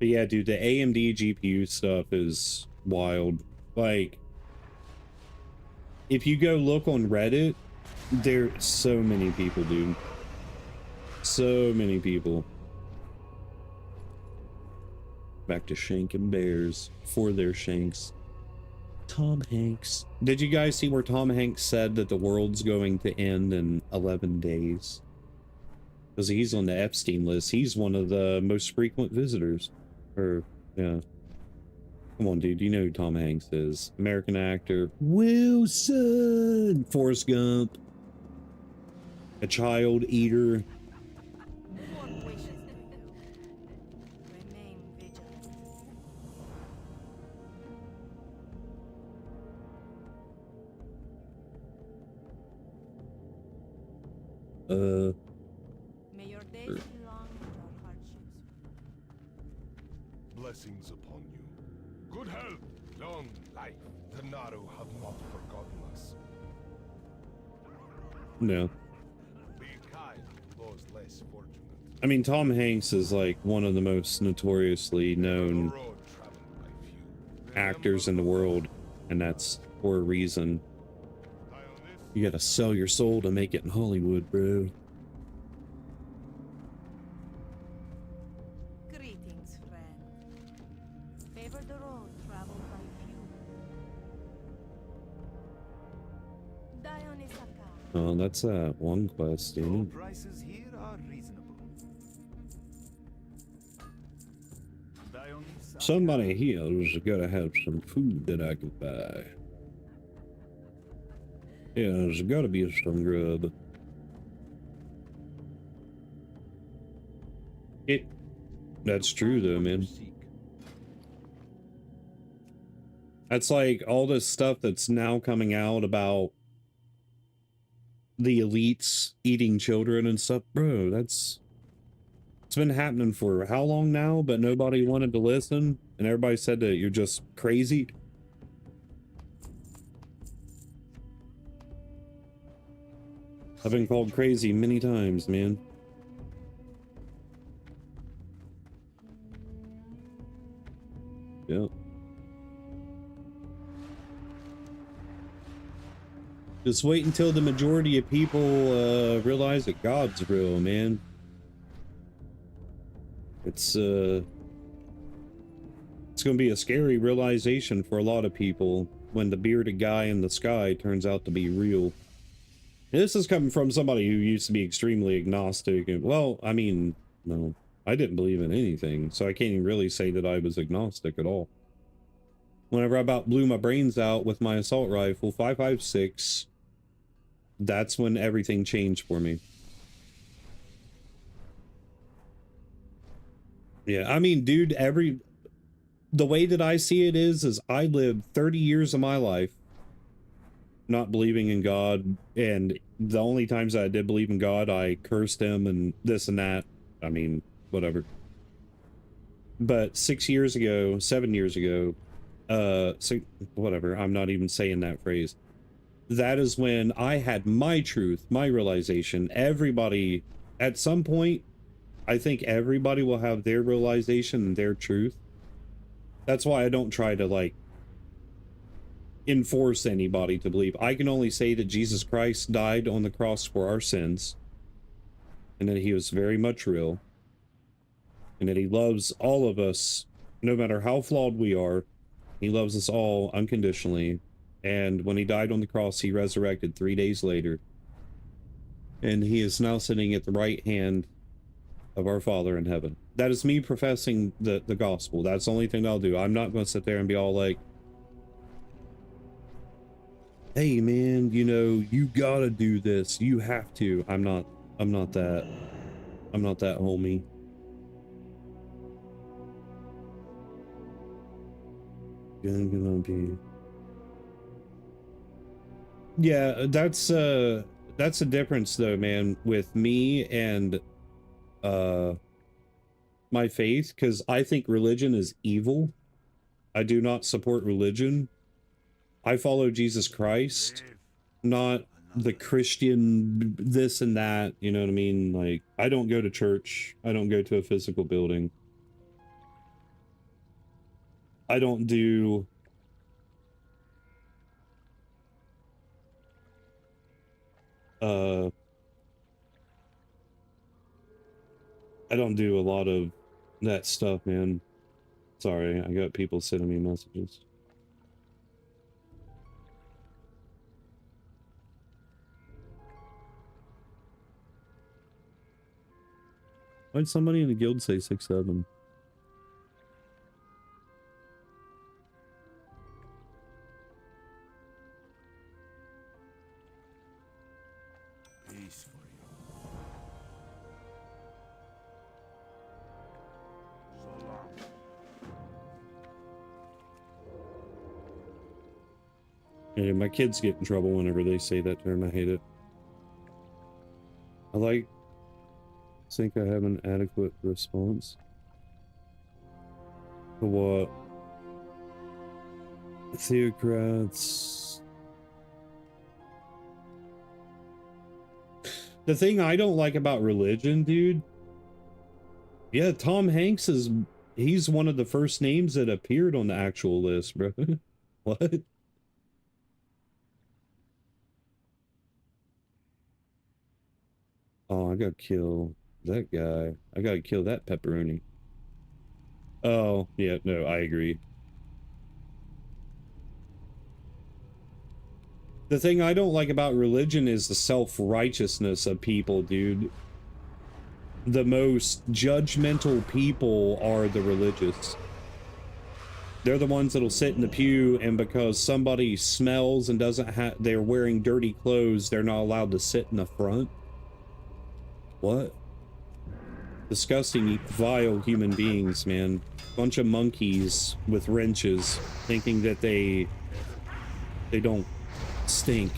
But yeah, dude, the AMD GPU stuff is wild. Like, if you go look on Reddit, there's so many people, dude. So many people. Back to shanking bears for their shanks. Tom Hanks. Did you guys see where Tom Hanks said that the world's going to end in 11 days? Because he's on the Epstein list. He's one of the most frequent visitors. Or, yeah. Come on, dude. You know who Tom Hanks is. American actor. Wilson! Forrest Gump. A child eater. May your days be long and your hardships. Blessings upon you. Good health, long life. The Naru have not forgotten us. No. Be kind to those less fortunate. I mean, Tom Hanks is like one of the most notoriously known actors in the world, and that's for a reason. You gotta sell your soul to make it in Hollywood, bro. Greetings, friend. Favor the road traveled by few. Dionysaka. Oh, that's one quest, All dude. prices here are reasonable. Somebody here's gotta have some food that I can buy. Yeah, there's gotta be some grub. That's true though, man. That's like all this stuff that's now coming out about the elites eating children and stuff. Bro, it's been happening for how long now, but nobody wanted to listen, and everybody said that you're just crazy. I've been called crazy many times, man. Yep. Just wait until the majority of people realize that God's real, man. It's gonna be a scary realization for a lot of people when the bearded guy in the sky turns out to be real. And this is coming from somebody who used to be extremely agnostic. And, well, I mean, no, I didn't believe in anything, so I can't even really say that I was agnostic at all. Whenever I about blew my brains out with my assault rifle, 5.56, that's when everything changed for me. Yeah, I mean, dude, the way that I see it is I lived 30 years of my life not believing in God, and the only times I did believe in God, I cursed him and this and that. I mean, whatever. But 7 years ago, so whatever, I'm not even saying that phrase. That is when I had my truth, my realization. Everybody, at some point, I think everybody will have their realization and their truth. That's why I don't try to, like, enforce anybody to believe. I can only say that Jesus Christ died on the cross for our sins, and that he was very much real, and that he loves all of us, no matter how flawed we are. He loves us all unconditionally. And when he died on the cross, he resurrected 3 days later, and he is now sitting at the right hand of our Father in heaven. That is me professing the gospel. That's the only thing I'll do. I'm not going to sit there and be all like, hey man, you know, you gotta do this, you have to. I'm not that homie. Gonna be, yeah, that's a difference though, man, with me and my faith, because I think religion is evil. I do not support religion. I follow Jesus Christ, not the Christian this and that, you know what I mean? Like, I don't go to church. I don't go to a physical building. I don't do I don't do a lot of that stuff, man. Sorry, I got people sending me messages. Why'd somebody in the guild say 6-7? Peace for you. So long. Yeah, my kids get in trouble whenever they say that term. I hate it. I think I have an adequate response. To what? Theocrats. The thing I don't like about religion, dude, Yeah, Tom Hanks is, he's one of the first names that appeared on the actual list, bro. What? Oh, I gotta kill that guy. I gotta kill that pepperoni. Oh, yeah, no, I agree. The thing I don't like about religion is the self-righteousness of people, dude. The most judgmental people are the religious. They're the ones that'll sit in the pew, and because somebody smells and doesn't have, they're wearing dirty clothes, they're not allowed to sit in the front. What? Disgusting, vile human beings, man. Bunch of monkeys with wrenches, thinking that they don't stink.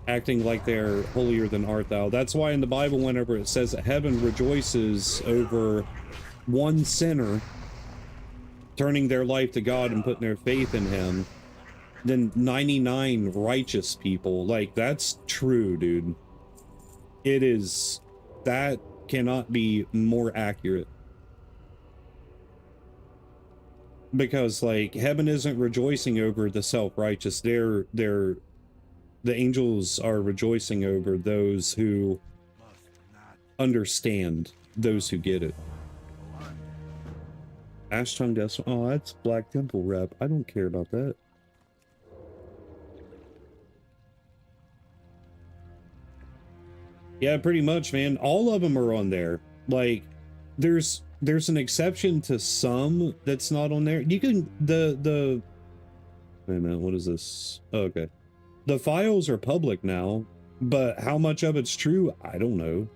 Acting like they're holier than art thou. That's why in the Bible, whenever it says that heaven rejoices over one sinner turning their life to God and putting their faith in him, then 99 righteous people, like, that's true, dude. It is, that cannot be more accurate. Because, like, heaven isn't rejoicing over the self-righteous. The angels are rejoicing over those who understand, those who get it. Ash Tongue Death. Oh, that's Black Temple rep. I don't care about that. Yeah, pretty much, man. All of them are on there. Like, there's an exception to some that's not on there. You can wait a minute, what is this? Oh, okay. The files are public now, but how much of it's true, I don't know.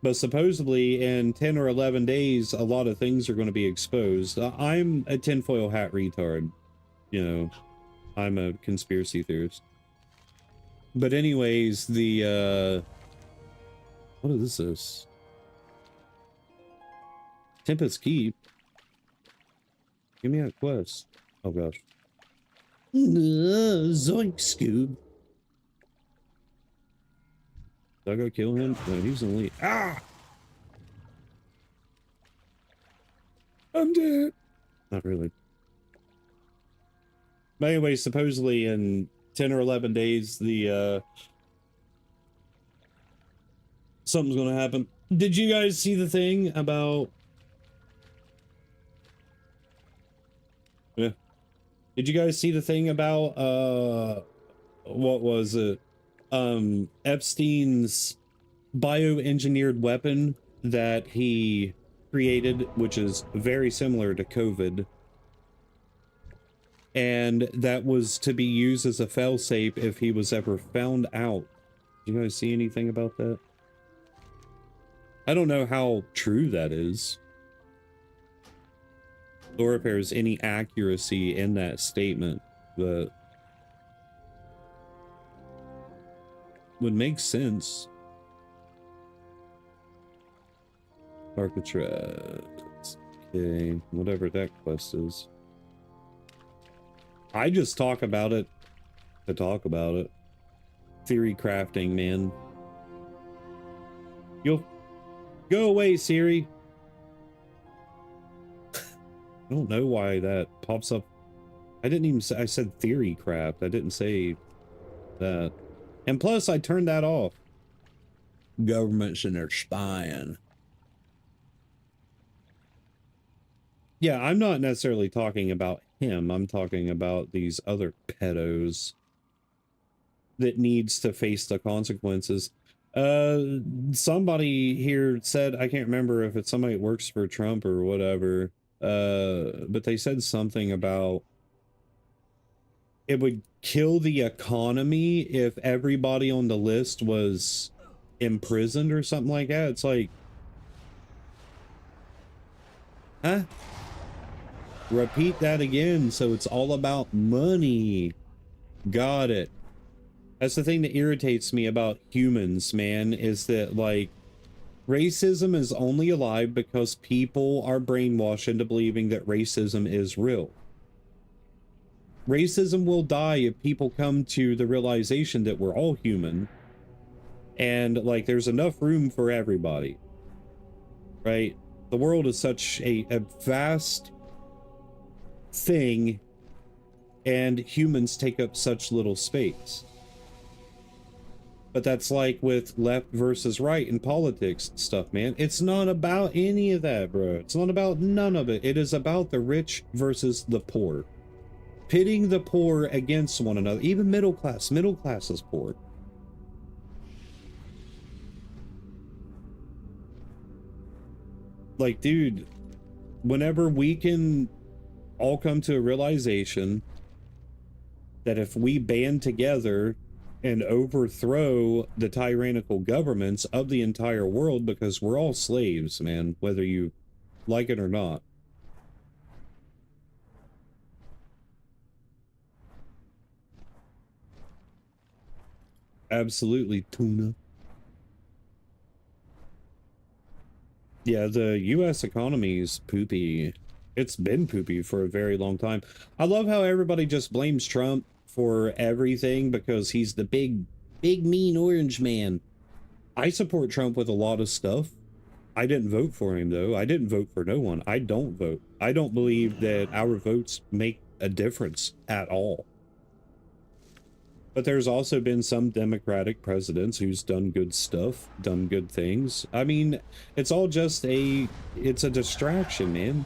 But supposedly in 10 or 11 days, a lot of things are going to be exposed. I'm a tinfoil hat retard. You know, I'm a conspiracy theorist. But anyways, what is this? Tempest Keep? Give me a quest. Oh gosh. Zoink, Scoob. Did I go kill him? No, he's in the lead. Ah! I'm dead. Not really. But anyway, supposedly in 10 or 11 days, something's gonna happen. Did you guys see the thing about... Yeah. Did you guys see the thing about, what was it? Epstein's bioengineered weapon that he created, which is very similar to COVID. And that was to be used as a failsafe if he was ever found out. Did you guys see anything about that? I don't know how true that is, or if there's any accuracy in that statement, but would make sense. Arcatraz. Okay, whatever that quest is. I just talk about it to talk about it. Theory crafting, man. You'll go away, Siri. I don't know why that pops up. I didn't even say, I said theory craft. I didn't say that. And plus, I turned that off. Government's in there spying. Yeah, I'm not necessarily talking about him. I'm talking about these other pedos that needs to face the consequences. Somebody here said, I can't remember if it's somebody that works for Trump or whatever, but they said something about it would kill the economy if everybody on the list was imprisoned or something like that. It's like, huh? Repeat that again. So it's all about money. Got it. That's the thing that irritates me about humans, man, is that, like, racism is only alive because people are brainwashed into believing that racism is real. Racism will die if people come to the realization that we're all human and, like, there's enough room for everybody. right? The world is such a vast thing, and humans take up such little space. But that's like with left versus right in politics and stuff, man. It's not about any of that, bro. It's not about none of it. It is about the rich versus the poor. Pitting the poor against one another. Even middle class. Middle class is poor. Like, dude, whenever we can all come to a realization that if we band together and overthrow the tyrannical governments of the entire world, because we're all slaves, man, whether you like it or not. Absolutely, tuna. Yeah, the US economy is poopy. It's been poopy for a very long time. I love how everybody just blames Trump for everything because he's the big mean orange man. I support Trump with a lot of stuff. I didn't vote for him, though. I didn't vote for no one. I don't vote. I don't believe that our votes make a difference at all. But there's also been some Democratic presidents who's done good stuff, done good things. I mean, it's all just it's a distraction, man.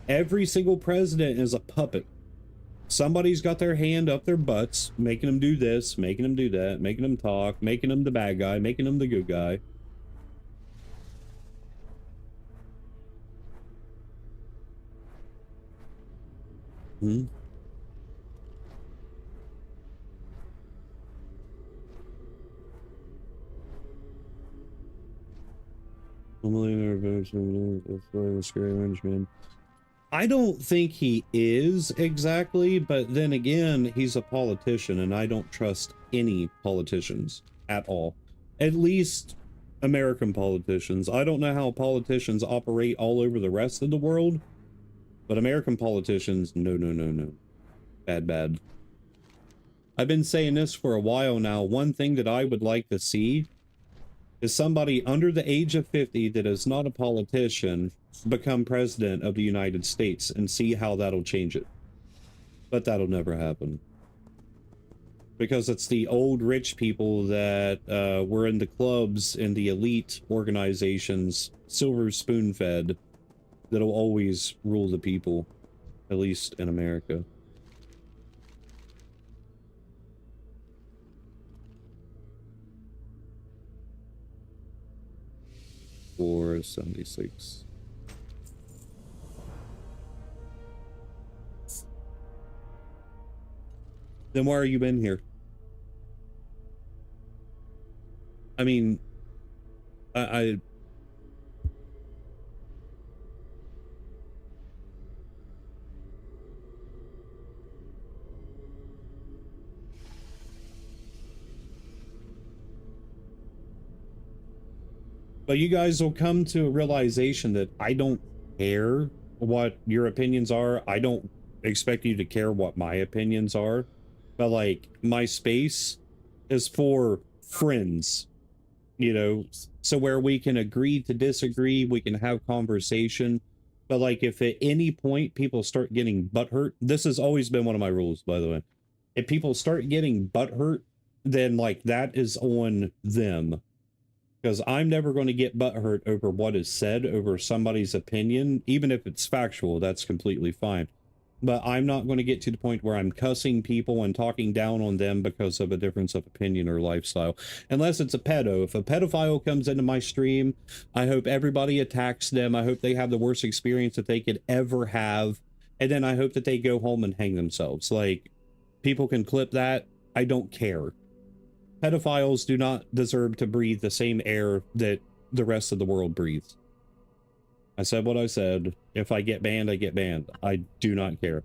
Every single president is a puppet. Somebody's got their hand up their butts, making them do this, making them do that, making them talk, making them the bad guy, making them the good guy. Hmm? I don't think he is exactly, but then again, he's a politician, and I don't trust any politicians at all. At least American politicians. I don't know how politicians operate all over the rest of the world, but American politicians, no, no, no, no. Bad, bad. I've been saying this for a while now. One thing that I would like to see is somebody under the age of 50 that is not a politician become president of the United States and see how that'll change it. But that'll never happen. Because it's the old rich people that were in the clubs and the elite organizations, silver spoon-fed, that'll always rule the people, at least in America. 476. Then why are you in here? I mean, I but you guys will come to a realization that I don't care what your opinions are. I don't expect you to care what my opinions are. But like, my space is for friends, you know, so where we can agree to disagree, we can have conversation. But like, if at any point people start getting butthurt, this has always been one of my rules, by the way. If people start getting butthurt, then like that is on them. Because I'm never going to get butthurt over what is said, over somebody's opinion. Even if it's factual, that's completely fine. But I'm not going to get to the point where I'm cussing people and talking down on them because of a difference of opinion or lifestyle. Unless it's a pedo. If a pedophile comes into my stream, I hope everybody attacks them. I hope they have the worst experience that they could ever have. And then I hope that they go home and hang themselves. Like, people can clip that. I don't care. Pedophiles do not deserve to breathe the same air that the rest of the world breathes. I said what I said. If I get banned, I get banned. I do not care.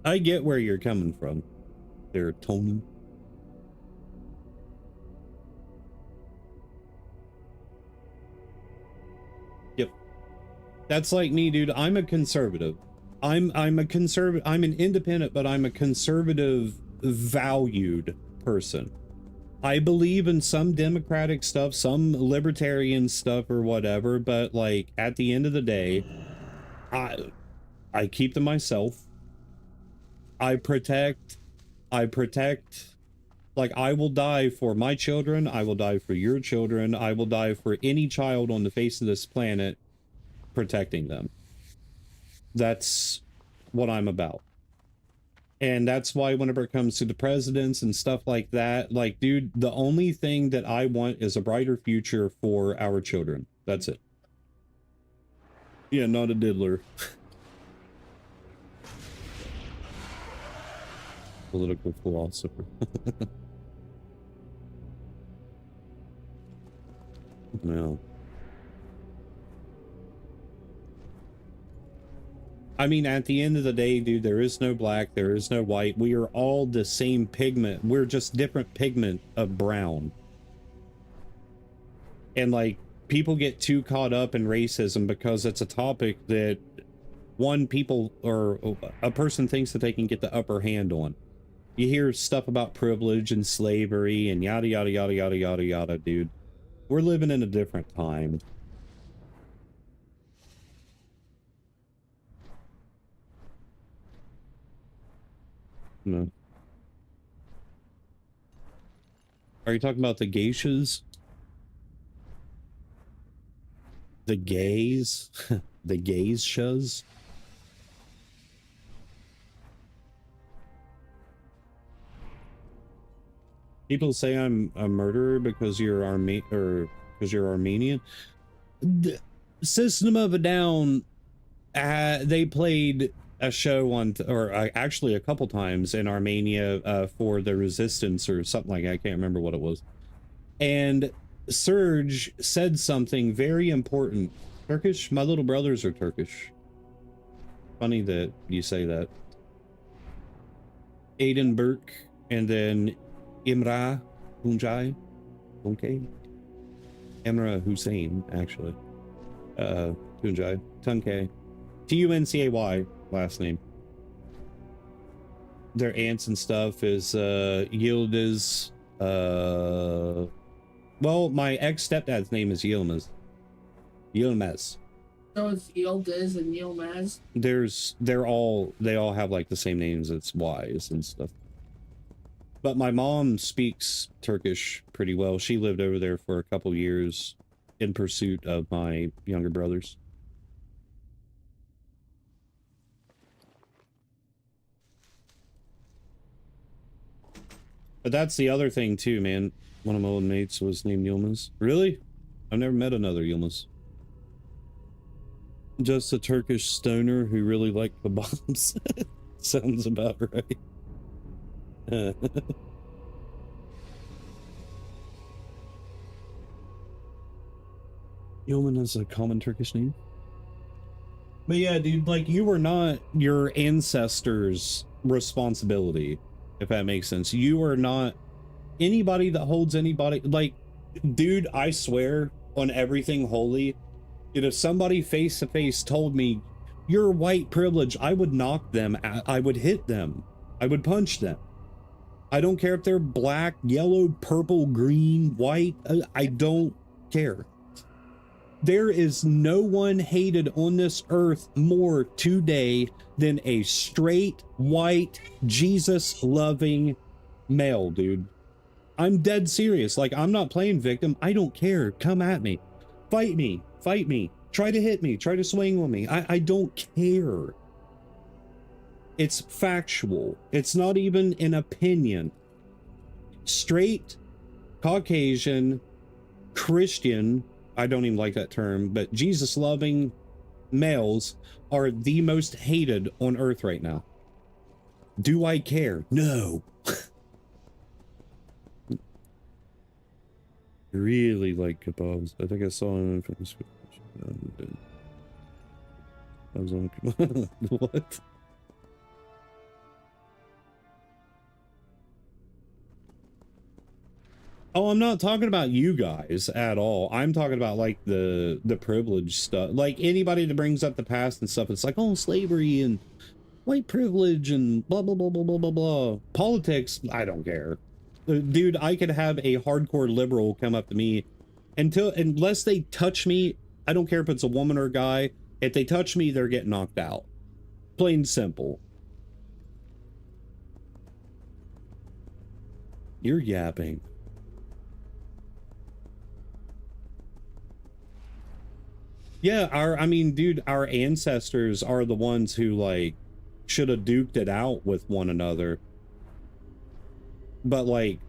I get where you're coming from there, Tony. That's like me, dude. I'm a conservative. I'm a conservative. I'm an independent, but I'm a conservative, valued person. I believe in some democratic stuff, some libertarian stuff or whatever, but like at the end of the day, I keep to myself. I protect, like I will die for my children, I will die for your children, I will die for any child on the face of this planet, protecting them. That's what I'm about. And that's why whenever it comes to the presidents and stuff like that, like, dude, the only thing that I want is a brighter future for our children. That's it. Yeah, not a diddler. Political philosopher. No. I mean, at the end of the day, dude, there is no black, there is no white. We are all the same pigment. We're just different pigment of brown. And like, people get too caught up in racism because it's a topic that people or a person thinks that they can get the upper hand on. You hear stuff about privilege and slavery and yada, yada, yada, yada, yada, yada, dude. We're living in a different time. No. Are you talking about the geishas? The gays? The geishas? People say I'm a murderer because you're Armenian. The System of a Down, they played a show on, actually a couple times in Armenia for the resistance or something like that. I can't remember what it was. And Serge said something very important. Turkish? My little brothers are Turkish. Funny that you say that. Aiden Burke and then Imra Tunjai. Okay. Emra Hussein, actually. Tunjai. Tuncay. Tuncay, last name. Their aunts and stuff is Yildiz. Well, my ex-stepdad's name is Yilmaz. Yilmaz. So it's Yildiz and Yilmaz. They all have like the same names. It's Y's and stuff. But my mom speaks Turkish pretty well. She lived over there for a couple years in pursuit of my younger brothers. But that's the other thing too, man. One of my old mates was named Yilmaz. Really? I've never met another Yilmaz. Just a Turkish stoner who really liked kebabs. Sounds about right. Yilman is a common Turkish name. But yeah, dude, like, you were not your ancestors' responsibility, if that makes sense. You are not anybody that holds anybody. Like, dude, I swear on everything holy, if somebody face to face told me you're white privilege, I would knock them. I would hit them. I would punch them. I don't care if they're black, yellow, purple, green, white. I don't care. There is no one hated on this earth more today than a straight, white, Jesus-loving male, dude. I'm dead serious. Like, I'm not playing victim. I don't care. Come at me. Fight me. Fight me. Try to hit me. Try to swing on me. I don't care. It's factual. It's not even an opinion. Straight, Caucasian, Christian, I don't even like that term, but Jesus-loving males are the most hated on earth right now. Do I care? No. Really like kebabs. I think I saw him from this. I was on what? Oh, I'm not talking about you guys at all. I'm talking about like the privilege stuff. Like anybody that brings up the past and stuff, it's like, oh, slavery and white privilege and blah blah blah blah blah blah blah. Politics, I don't care. Dude, I could have a hardcore liberal come up to me unless they touch me, I don't care if it's a woman or a guy. If they touch me, they're getting knocked out. Plain and simple. You're yapping. Yeah, I mean, dude, our ancestors are the ones who, like, should have duked it out with one another. But, like...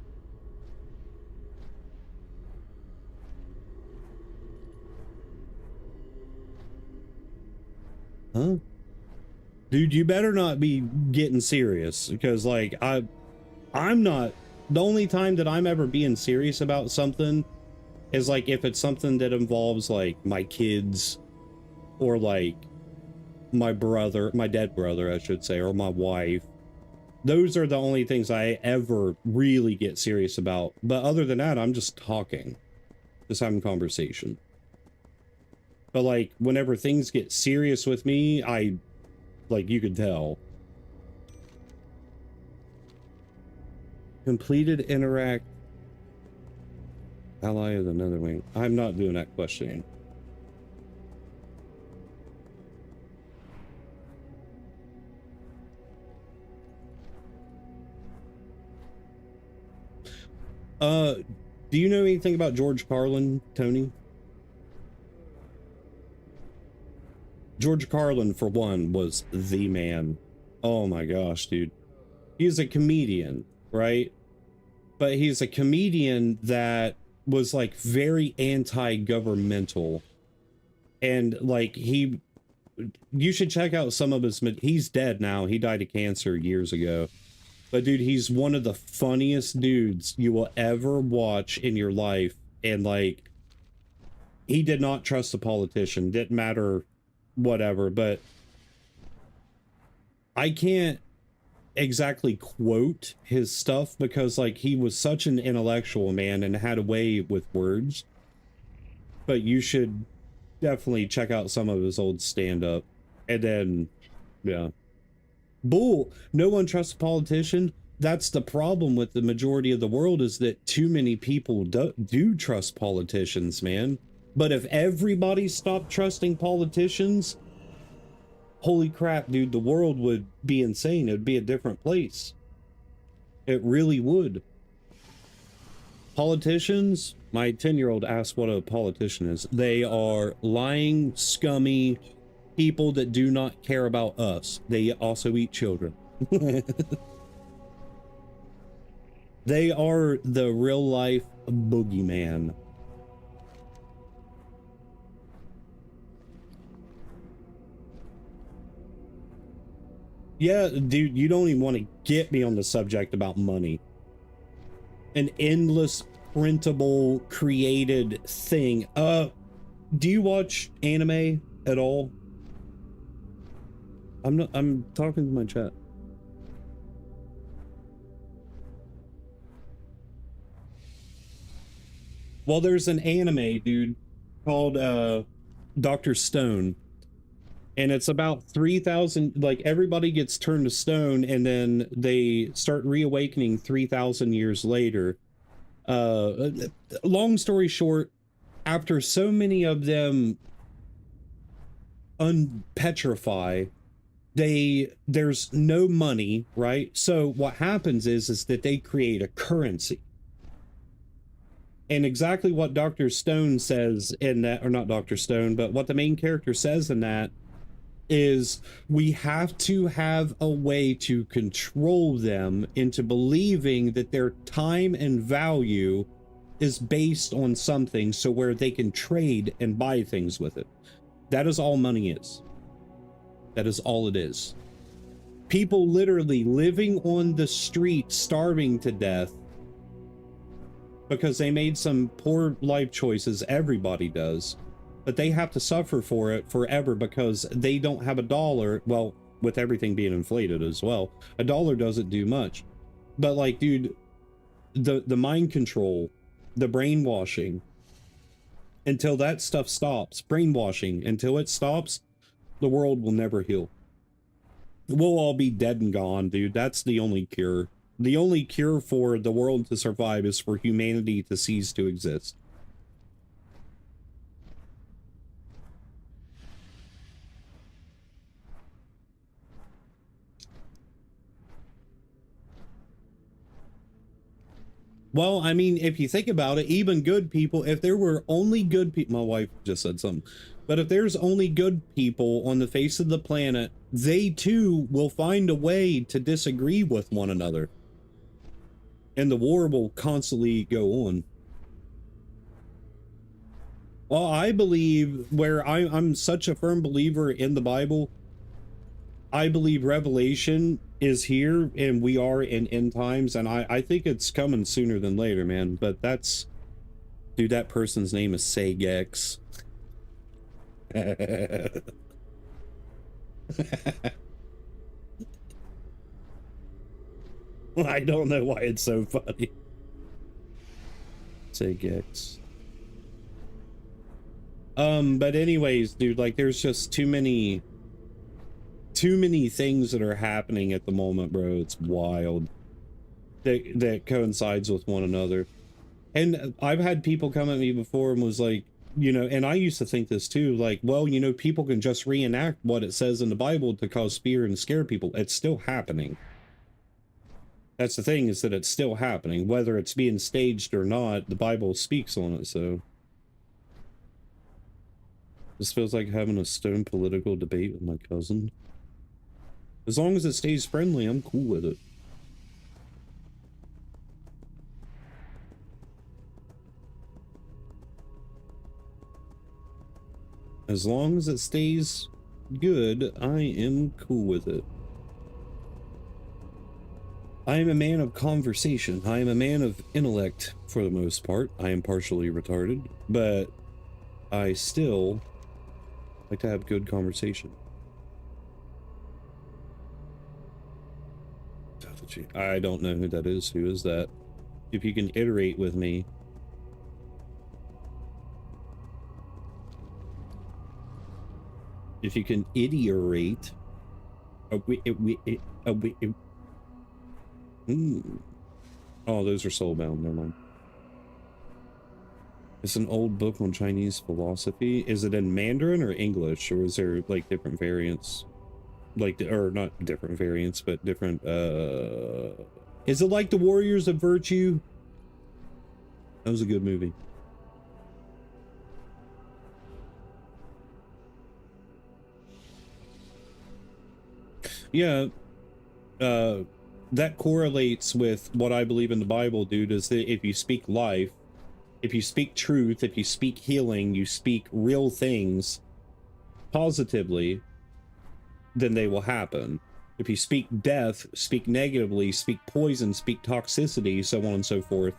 Huh? Dude, you better not be getting serious, because, like, I'm not... The only time that I'm ever being serious about something is like if it's something that involves like my kids or like my brother, my dead brother, I should say, or my wife. Those are the only things I ever really get serious about. But other than that, I'm just talking, just having conversation. But like whenever things get serious with me, like you could tell. Completed interact ally of another wing. I'm not doing that questioning. Do you know anything about George Carlin, Tony? George Carlin, for one, was the man. Oh my gosh, dude. He's a comedian, right? But he's a comedian that was like very anti-governmental. And like you should check out some of his, he's dead now. He died of cancer years ago. But dude, he's one of the funniest dudes you will ever watch in your life. And like, he did not trust a politician. Didn't matter whatever, but I can't exactly quote his stuff because like he was such an intellectual man and had a way with words. But you should definitely check out some of his old stand-up. And then, yeah. Bull. No one trusts a politician. That's the problem with the majority of the world, is that too many people do trust politicians, man. But if everybody stopped trusting politicians, holy crap, dude, the world would be insane. It would be a different place. It really would. Politicians, my 10-year-old asked what a politician is. They are lying, scummy people that do not care about us. They also eat children. They are the real life boogeyman. Yeah, dude, you don't even want to get me on the subject about money. An endless printable created thing. Do you watch anime at all? I'm talking to my chat. Well, there's an anime, dude, called Dr. Stone. And it's about 3,000, like everybody gets turned to stone and then they start reawakening 3,000 years later. Long story short, after so many of them unpetrify, there's no money, right? So what happens is that they create a currency. And exactly what Dr. Stone says in that, or not Dr. Stone, but what the main character says in that is we have to have a way to control them into believing that their time and value is based on something, so where they can trade and buy things with it. That is all money is. That is all it is. People literally living on the street, starving to death because they made some poor life choices. Everybody does. But they have to suffer for it forever because they don't have a dollar. Well, with everything being inflated as well, a dollar doesn't do much. But like, dude, the mind control the brainwashing. Until that stuff stops, brainwashing, until it stops, the world will never heal. We'll all be dead and gone, dude. That's the only cure. The only cure for the world to survive is for humanity to cease to exist. Well, I mean, if you think about it, even good people, if there were only good people, my wife just said something, but if there's only good people on the face of the planet, they too will find a way to disagree with one another. And the war will constantly go on. Well, I believe where I'm such a firm believer in the Bible, I believe Revelation is here and we are in end times, and I think it's coming sooner than later, man. But that's, dude, that person's name is Sagex. I don't know why it's so funny. Sagex. But anyways, dude, like there's just too many things that are happening at the moment, bro. It's wild. That coincides with one another. And I've had people come at me before and was like, you know, and I used to think this too, like, well, you know, people can just reenact what it says in the Bible to cause fear and scare people. It's still happening. That's the thing, is that it's still happening. Whether it's being staged or not, the Bible speaks on it, so. This feels like having a stone political debate with my cousin. As long as it stays friendly, I'm cool with it. As long as it stays good, I am cool with it. I am a man of conversation. I am a man of intellect, for the most part. I am partially retarded, but I still like to have good conversation. I don't know who that is. Who is that? If you can iterate with me. If you can iterate. Oh, those are soulbound. Never mind. It's an old book on Chinese philosophy. Is it in Mandarin or English, or is there like different variants? Like, or not different variants, but different, is it like The Warriors of Virtue? That was a good movie. Yeah, that correlates with what I believe in the Bible, dude, is that if you speak life, if you speak truth, if you speak healing, you speak real things positively, then they will happen. If you speak death, speak negatively, speak poison, speak toxicity, so on and so forth,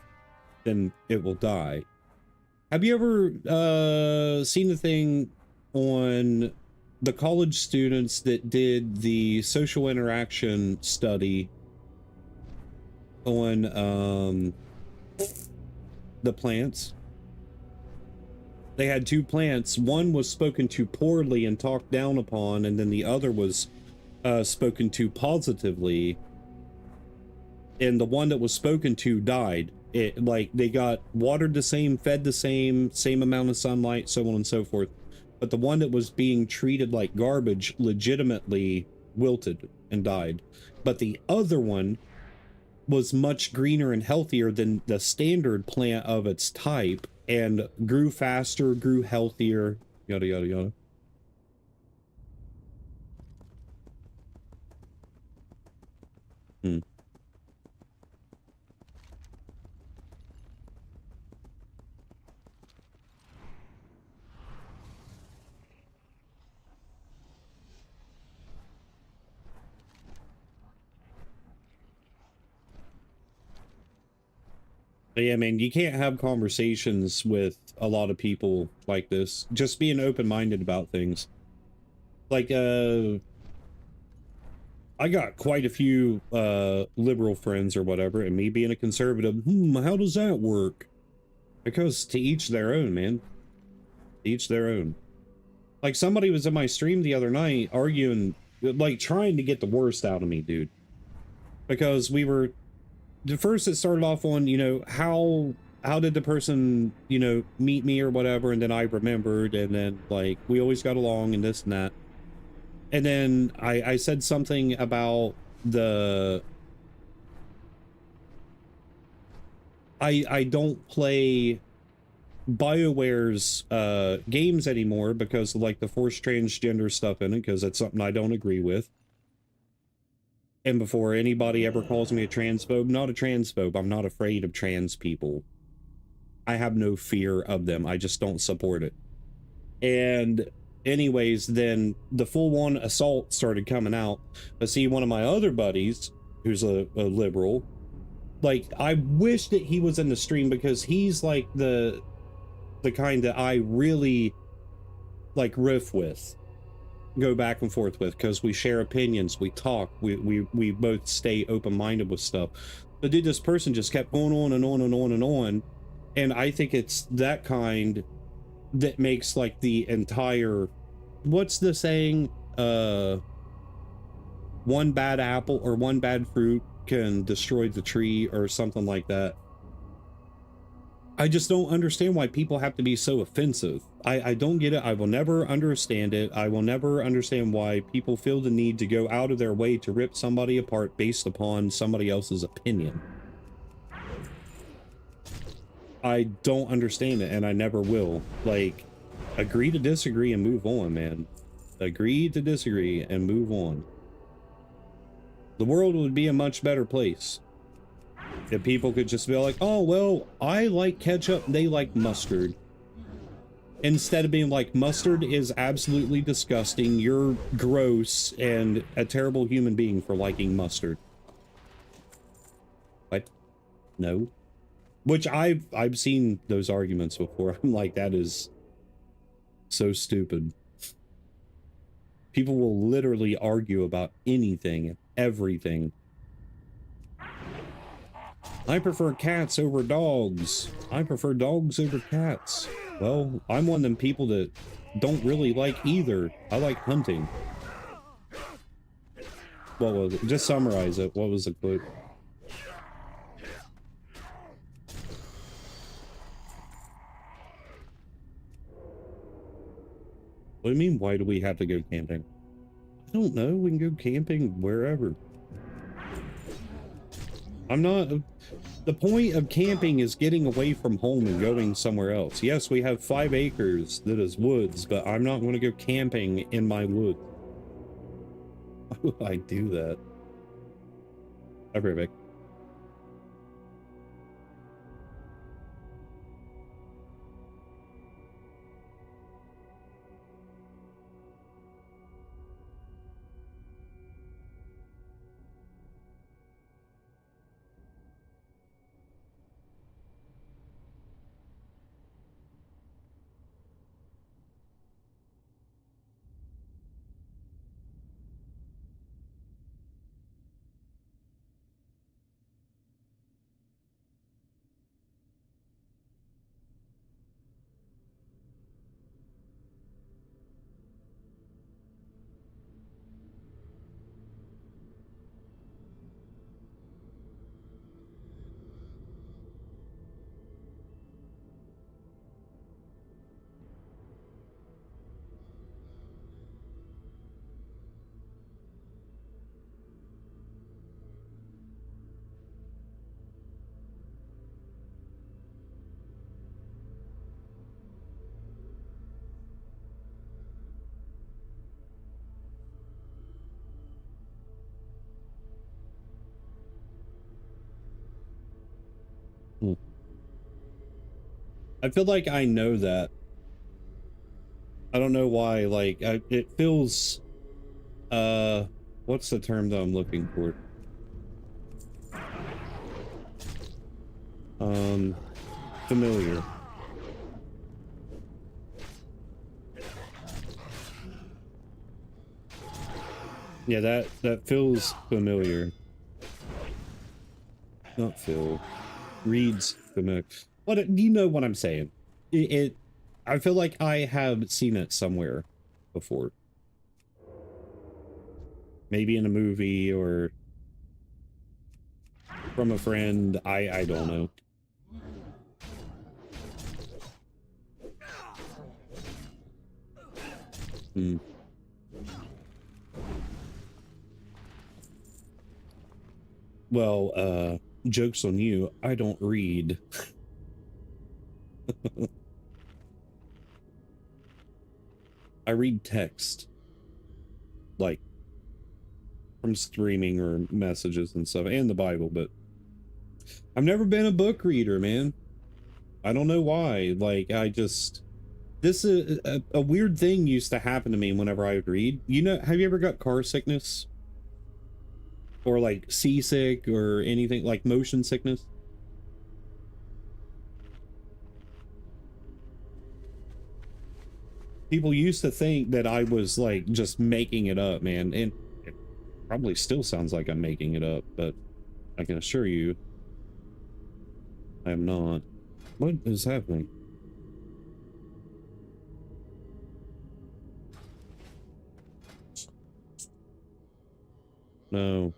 then it will die. Have you ever seen the thing on the college students that did the social interaction study on the plants? They had two plants. One was spoken to poorly and talked down upon, and then the other was spoken to positively. And the one that was spoken to died. It, like, they got watered the same, fed the same amount of sunlight, so on and so forth. But the one that was being treated like garbage legitimately wilted and died. But the other one was much greener and healthier than the standard plant of its type, and grew faster, grew healthier, yada yada yada. But yeah, man, you can't have conversations with a lot of people like this. Just being open-minded about things. Like, I got quite a few liberal friends or whatever, and me being a conservative, how does that work? Because to each their own, man. To each their own. Like, somebody was in my stream the other night arguing, like, trying to get the worst out of me, dude. Because we were... First, it started off on, you know, how did the person, you know, meet me or whatever, and then I remembered, and then, like, we always got along and this and that. And then I said something about the... I don't play BioWare's games anymore because of, like, the forced transgender stuff in it, because that's something I don't agree with. And before anybody ever calls me a transphobe, not a transphobe. I'm not afraid of trans people. I have no fear of them. I just don't support it. And anyways, then the full-on assault started coming out. But see, one of my other buddies, who's a liberal, like, I wish that he was in the stream because he's like the kind that I really like riff with. Go back and forth with, because we share opinions, we talk, we both stay open-minded with stuff. But dude, this person just kept going on and on and on and on, and I think it's that kind that makes, like, the entire, what's the saying, one bad apple or one bad fruit can destroy the tree, or something like that. I just don't understand why people have to be so offensive. I don't get it. I will never understand it. I will never understand why people feel the need to go out of their way to rip somebody apart based upon somebody else's opinion. I don't understand it, and I never will. Like, agree to disagree and move on, man. Agree to disagree and move on. The world would be a much better place if people could just be like, oh, well, I like ketchup, they like mustard. Instead of being like, mustard is absolutely disgusting, you're gross and a terrible human being for liking mustard. What? No. Which I've seen those arguments before. I'm like, that is so stupid. People will literally argue about anything, everything. I prefer cats over dogs. I prefer dogs over cats. Well, I'm one of them people that don't really like either. I like hunting. What was it? Just summarize it. What was the quote? What do you mean, why do we have to go camping? I don't know. We can go camping wherever. I'm not... The point of camping is getting away from home and going somewhere else. Yes, we have 5 acres that is woods, but I'm not going to go camping in my woods. Why would I do that? I'll be right back. I feel like I know that. I don't know why, like, it feels, what's the term that I'm looking for? Familiar. Yeah, that feels familiar. Not Phil. Reads familiar. What, you know what I'm saying? I feel like I have seen it somewhere before. Maybe in a movie or from a friend. I don't know. Hmm. Well, joke's on you. I don't read. I read text. Like, from streaming or messages and stuff, and the Bible, but I've never been a book reader, man. I don't know why. Like, this is a weird thing used to happen to me whenever I would read. You know, have you ever got car sickness? Or like seasick or anything, like motion sickness? People used to think that I was like just making it up, man, and it probably still sounds like I'm making it up, but I can assure you I am not. What is happening? No.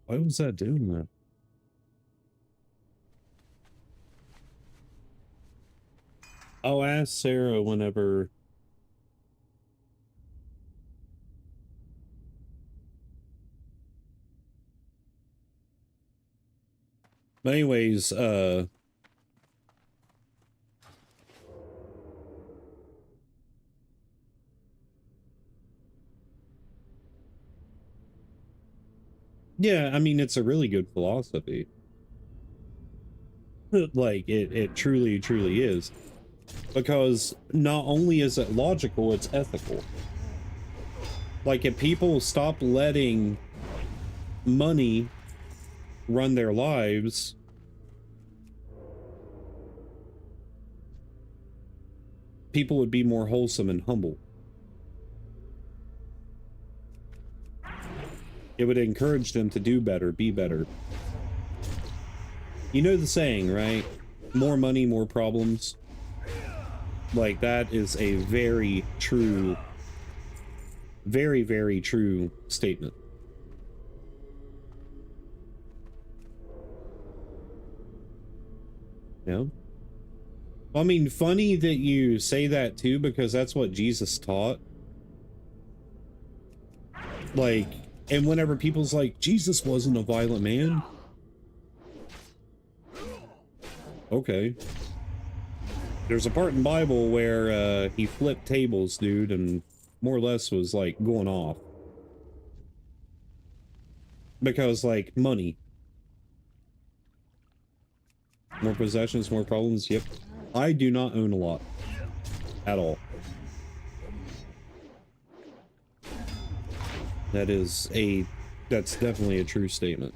Why was that doing that? I'll ask Sarah whenever. But anyways, yeah, I mean, it's a really good philosophy. Like, it truly, truly is. Because not only is it logical, it's ethical. Like, if people stop letting money run their lives, people would be more wholesome and humble. It would encourage them to do better, be better. You know the saying, right? More money, more problems. Like, that is a very true, very, very true statement. Yeah. I mean, funny that you say that too, because that's what Jesus taught. Like, and whenever people's like, Jesus wasn't a violent man. Okay. There's a part in the Bible where he flipped tables, dude, and more or less was like going off. Because, like, money. More possessions, more problems. Yep. I do not own a lot. At all. That's definitely a true statement.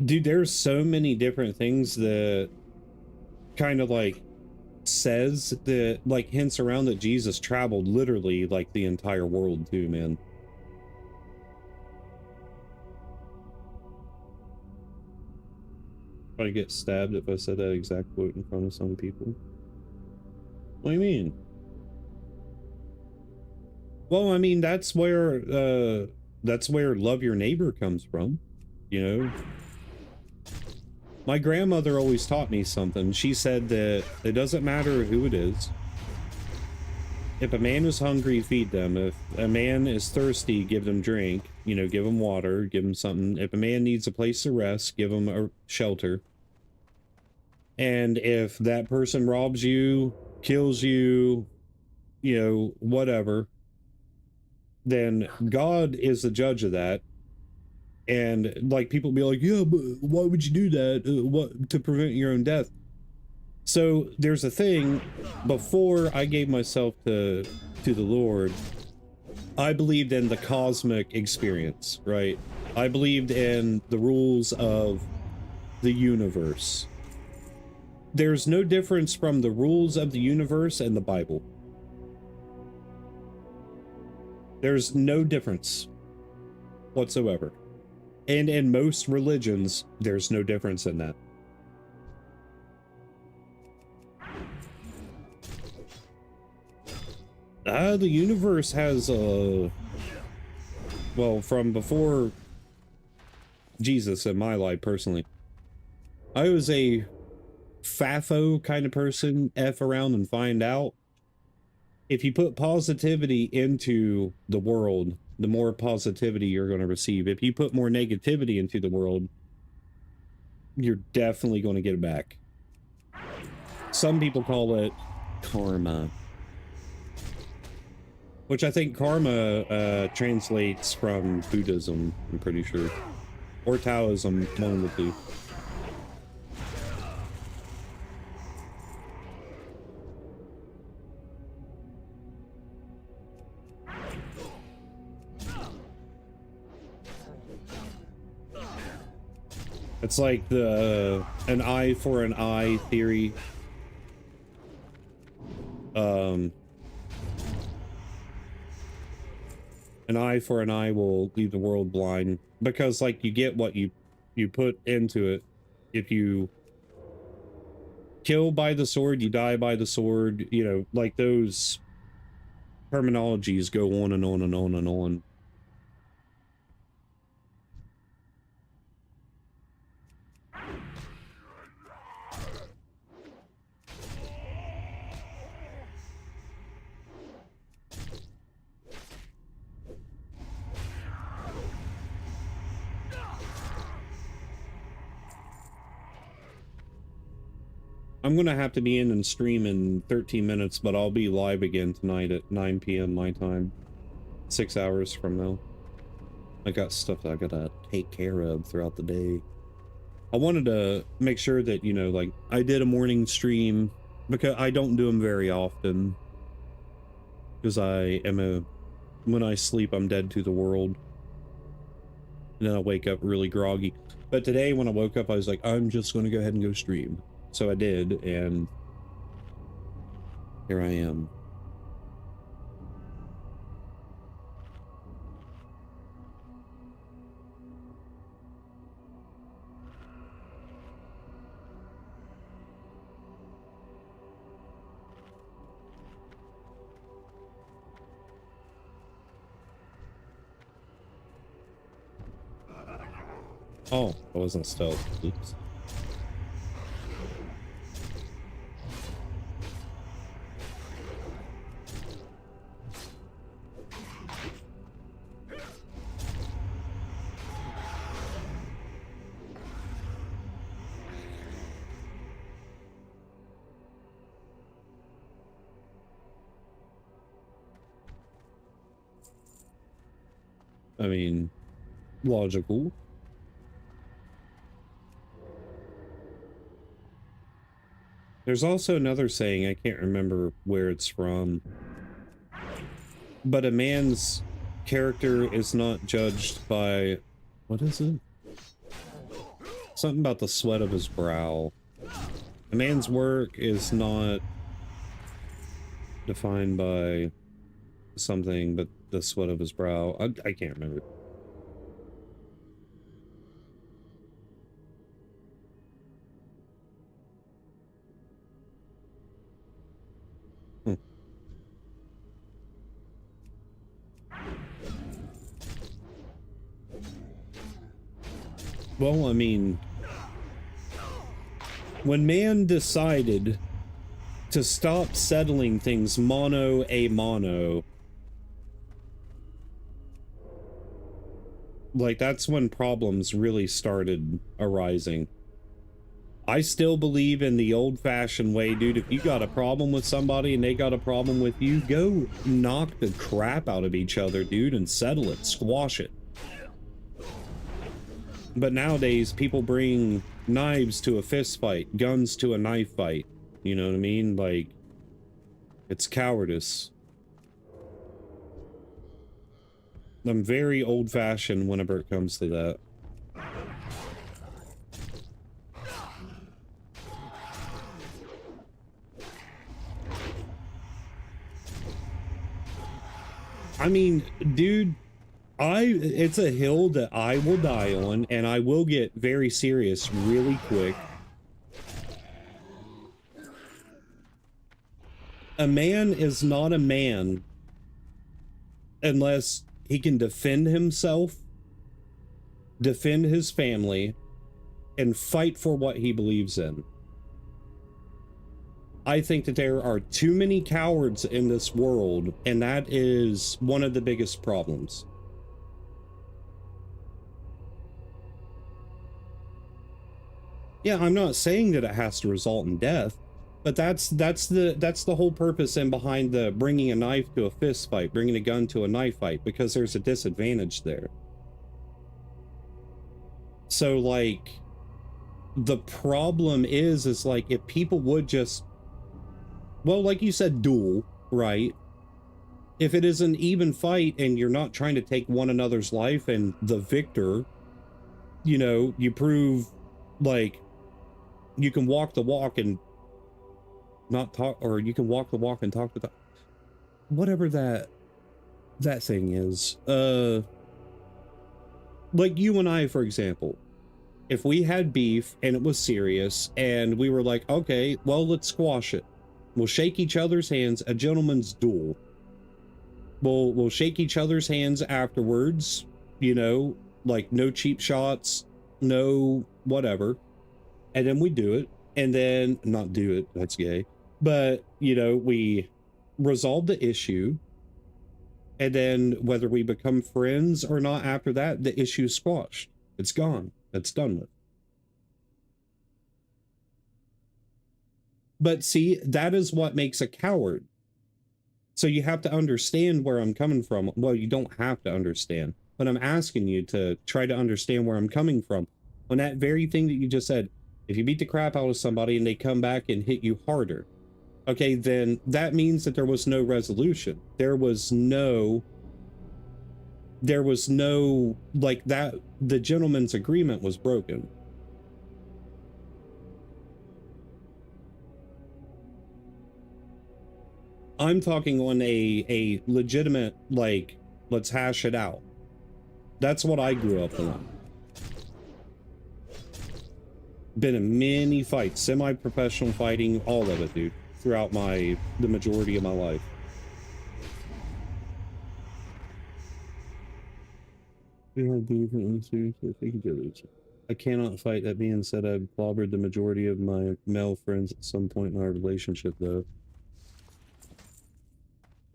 Dude, there's so many different things that kind of like says that, like, hints around that Jesus traveled literally like the entire world too, man. I'd get stabbed if I said that exact quote in front of some people. What do you mean? Well, I mean, that's where love your neighbor comes from, you know? My grandmother always taught me something. She said that it doesn't matter who it is. If a man is hungry, feed them. If a man is thirsty, give them drink. You know, give them water, give them something. If a man needs a place to rest, give him a shelter. And if that person robs you, kills you, you know, whatever, then God is the judge of that. And like people be like, yeah, but why would you do that? What, to prevent your own death? So there's a thing, before I gave myself to the Lord, I believed in the cosmic experience, right? I believed in the rules of the universe. There's no difference from the rules of the universe and the Bible. There's no difference whatsoever. And in most religions, there's no difference in that. The universe has well, from before Jesus in my life personally, I was a FAFO kind of person, F around and find out. If you put positivity into the world, the more positivity you're going to receive. If you put more negativity into the world, you're definitely going to get it back. Some people call it karma, which I think karma translates from Buddhism, I'm pretty sure, or Taoism, one of the two. It's like the an eye for an eye theory. An eye for an eye will leave the world blind, because like you get what you put into it. If you kill by the sword, you die by the sword, you know, like those terminologies go on and on and on and on. I'm gonna have to be in and stream in 13 minutes, but I'll be live again tonight at 9 p.m. my time. 6 hours from now. I got stuff that I gotta take care of throughout the day. I wanted to make sure that, you know, like, I did a morning stream, because I don't do them very often. Because when I sleep, I'm dead to the world. And then I wake up really groggy. But today, when I woke up, I was like, I'm just gonna go ahead and go stream. So I did, and here I am. Oh, I wasn't stealth. Oops. I mean, logical. There's also another saying, I can't remember where it's from, but a man's character is not judged by, what is it? Something about the sweat of his brow. A man's work is not defined by something but the sweat of his brow. I can't remember. Well, I mean, when man decided to stop settling things mono a mono. Like, that's when problems really started arising. I still believe in the old-fashioned way, dude. If you got a problem with somebody and they got a problem with you, go knock the crap out of each other, dude, and settle it, squash it. But nowadays, people bring knives to a fist fight, guns to a knife fight. You know what I mean? Like, it's cowardice. I'm very old-fashioned whenever it comes to that. I mean, dude, it's a hill that I will die on, and I will get very serious really quick. A man is not a man unless he can defend himself, defend his family, and fight for what he believes in. I think that there are too many cowards in this world, and that is one of the biggest problems. Yeah, I'm not saying that it has to result in death, but that's the whole purpose and behind the bringing a knife to a fist fight, bringing a gun to a knife fight, because there's a disadvantage there. So, like, the problem is like, if people would just, well, like you said, duel, right? If it is an even fight and you're not trying to take one another's life and the victor, you know, you prove, like, you can walk the walk and not talk, or you can walk the walk and talk the talk. Whatever that thing is. Like you and I, for example, if we had beef and it was serious and we were like, okay, well, let's squash it. We'll shake each other's hands, a gentleman's duel. We'll shake each other's hands afterwards, you know, like no cheap shots, no whatever. And then we do it, and then not do it, that's gay. But, you know, we resolve the issue, and then whether we become friends or not after that, the issue's squashed. It's gone. It's done with. But see, that is what makes a coward. So you have to understand where I'm coming from. Well, you don't have to understand, but I'm asking you to try to understand where I'm coming from. On that very thing that you just said, if you beat the crap out of somebody and they come back and hit you harder, okay, then that means that there was no resolution. There was no, like that, the gentleman's agreement was broken. I'm talking on a legitimate, like, let's hash it out. That's what I grew up on. Been in many fights, semi-professional fighting, all of it, dude, throughout the majority of my life. I cannot fight. That being said, I've clobbered the majority of my male friends at some point in our relationship, though.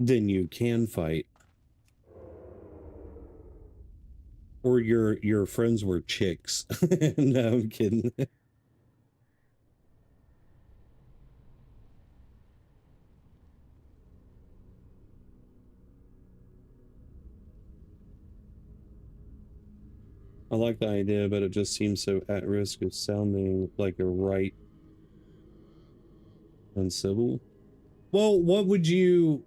Then you can fight. Or your friends were chicks. No, I'm kidding. I like the idea, but it just seems so at risk of sounding like a right uncivil. Well, what would you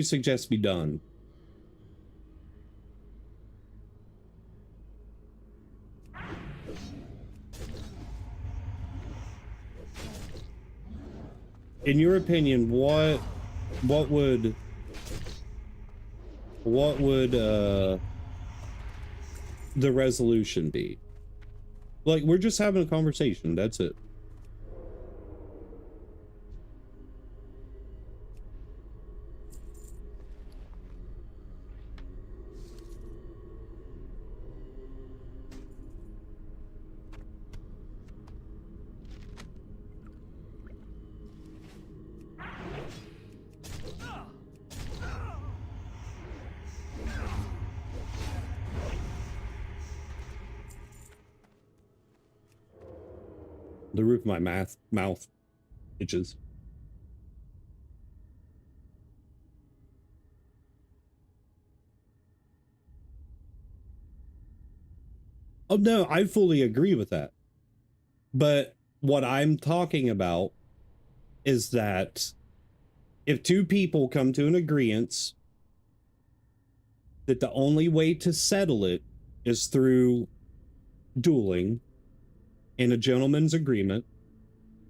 suggest be done? In your opinion, what would the resolution be? Like, we're just having a conversation, that's it. The roof of my mouth itches. Oh no, I fully agree with that. But what I'm talking about is that if two people come to an agreement that the only way to settle it is through dueling in a gentleman's agreement,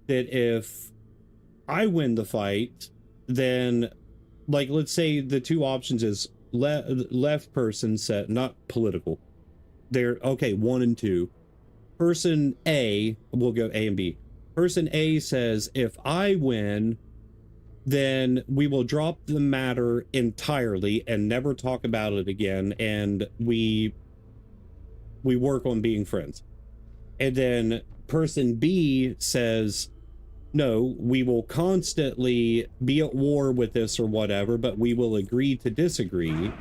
that if I win the fight, then, like, let's say the two options is left person set, not political. They're okay, 1 and 2. Person A, we'll go A and B. Person A says, if I win, then we will drop the matter entirely and never talk about it again, and we work on being friends. And then person B says, no, we will constantly be at war with this or whatever, but we will agree to disagree,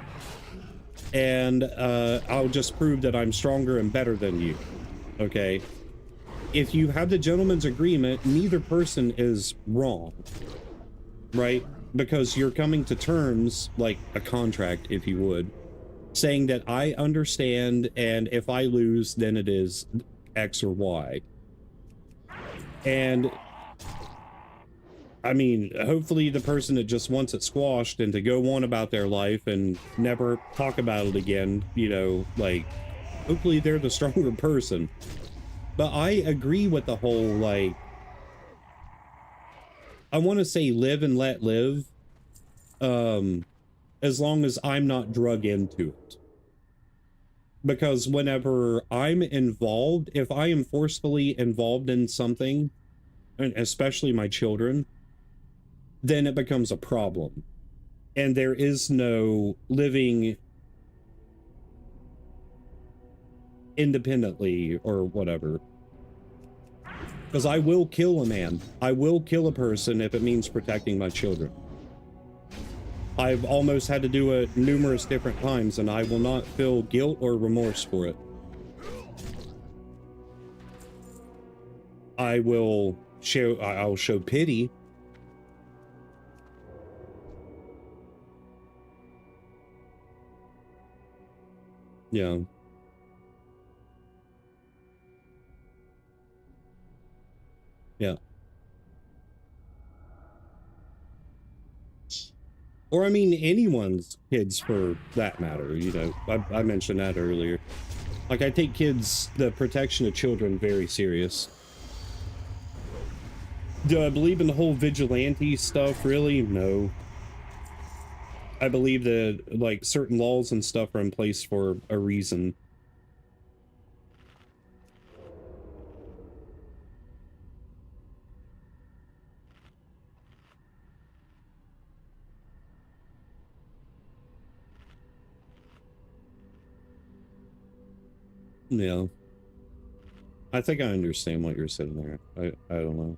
and I'll just prove that I'm stronger and better than you. Okay? If you have the gentleman's agreement, neither person is wrong, right? Because you're coming to terms, like a contract, if you would, saying that I understand, and if I lose, then it is X or Y. And I mean, hopefully the person that just wants it squashed and to go on about their life and never talk about it again, you know, like, hopefully they're the stronger person. But I agree with the whole, like, I want to say live and let live, as long as I'm not drug into it. Because whenever I'm involved, if I am forcefully involved in something, and especially my children, then it becomes a problem. And there is no living independently or whatever. Because I will kill a man. I will kill a person if it means protecting my children. I've almost had to do it numerous different times, and I will not feel guilt or remorse for it. I'll show pity. Yeah. Yeah. Or, I mean, anyone's kids for that matter, you know. I mentioned that earlier. Like, I take kids, the protection of children, very serious. Do I believe in the whole vigilante stuff? Really? No. I believe that, like, certain laws and stuff are in place for a reason. Yeah. I think I understand what you're saying there. I don't know.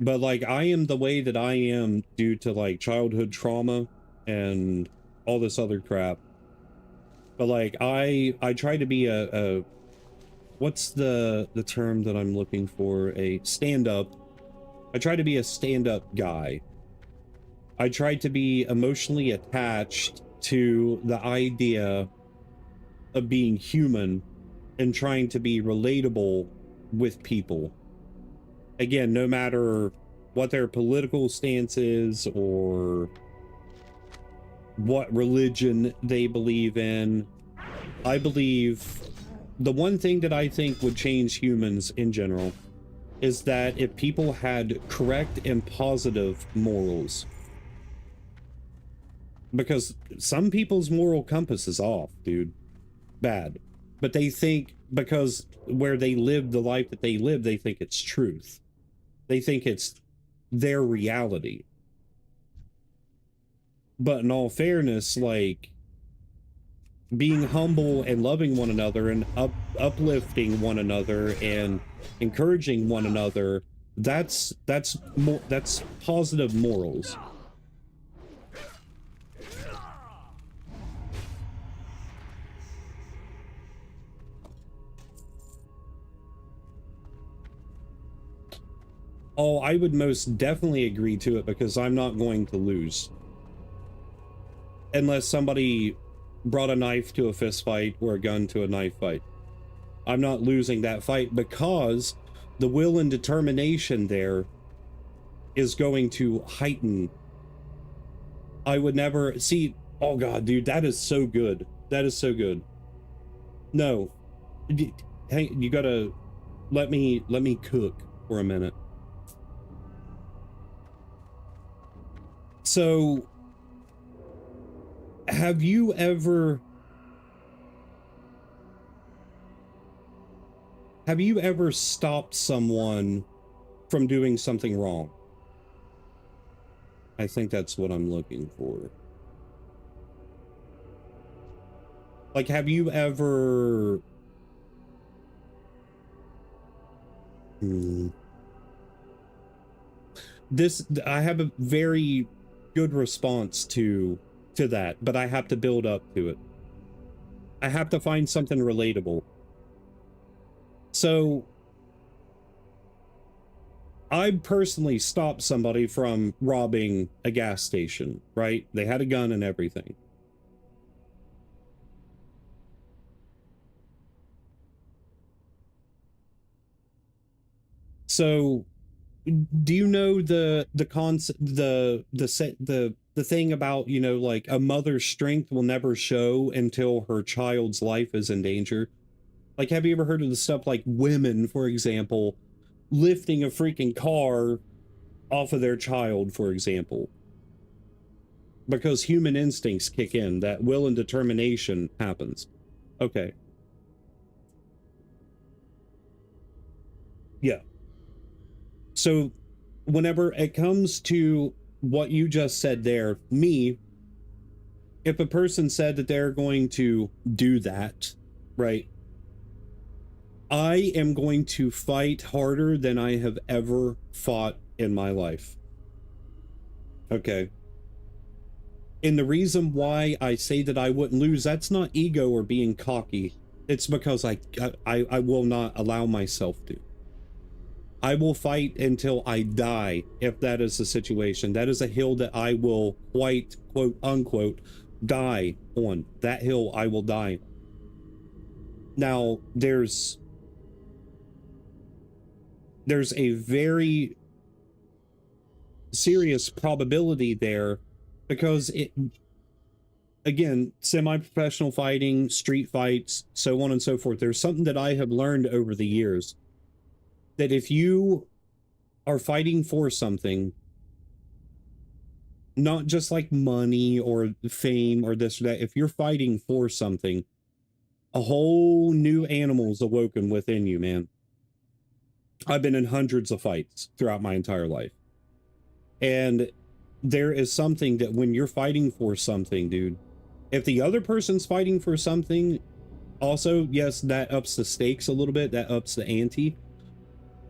But, like, I am the way that I am due to, like, childhood trauma and all this other crap. But, like, I try to be a what's the term that I'm looking for? A stand-up. I try to be a stand-up guy. I try to be emotionally attached to the idea of being human and trying to be relatable with people. Again, no matter what their political stance is or what religion they believe in, I believe the one thing that I think would change humans in general is that if people had correct and positive morals. Because some people's moral compass is off, dude. Bad. But they think because where they live the life that they live, they think it's truth. They think it's their reality. But in all fairness, like, being humble and loving one another and uplifting one another and encouraging one another, that's positive morals. Oh, I would most definitely agree to it because I'm not going to lose. Unless somebody brought a knife to a fist fight or a gun to a knife fight. I'm not losing that fight because the will and determination there is going to heighten. I would never see. Oh God, dude, that is so good. That is so good. No, hey, you gotta let me cook for a minute. So, have you ever stopped someone from doing something wrong? I think that's what I'm looking for. Like, have you ever... I have a very good response to that, but I have to build up to it. I have to find something relatable. So, I personally stopped somebody from robbing a gas station, right? They had a gun and everything. So, do you know the concept, the thing about, you know, like a mother's strength will never show until her child's life is in danger? Like, have you ever heard of the stuff like women, for example, lifting a freaking car off of their child, for example? Because human instincts kick in, that will and determination happens. Okay. Yeah. So whenever it comes to what you just said there, me, if a person said that they're going to do that, right, I am going to fight harder than I have ever fought in my life. Okay. And the reason why I say that I wouldn't lose, that's not ego or being cocky. It's because I will not allow myself to. I will fight until I die if that is the situation. That is a hill that I will quite, quote unquote, die on. That hill I will die on. Now, there's a very serious probability there because it, again, semi-professional fighting, street fights, so on and so forth. There's something that I have learned over the years, that if you are fighting for something, not just like money or fame or this or that, if you're fighting for something, a whole new animal's awoken within you, man. I've been in hundreds of fights throughout my entire life. And there is something that when you're fighting for something, dude, if the other person's fighting for something, also, yes, that ups the stakes a little bit, that ups the ante.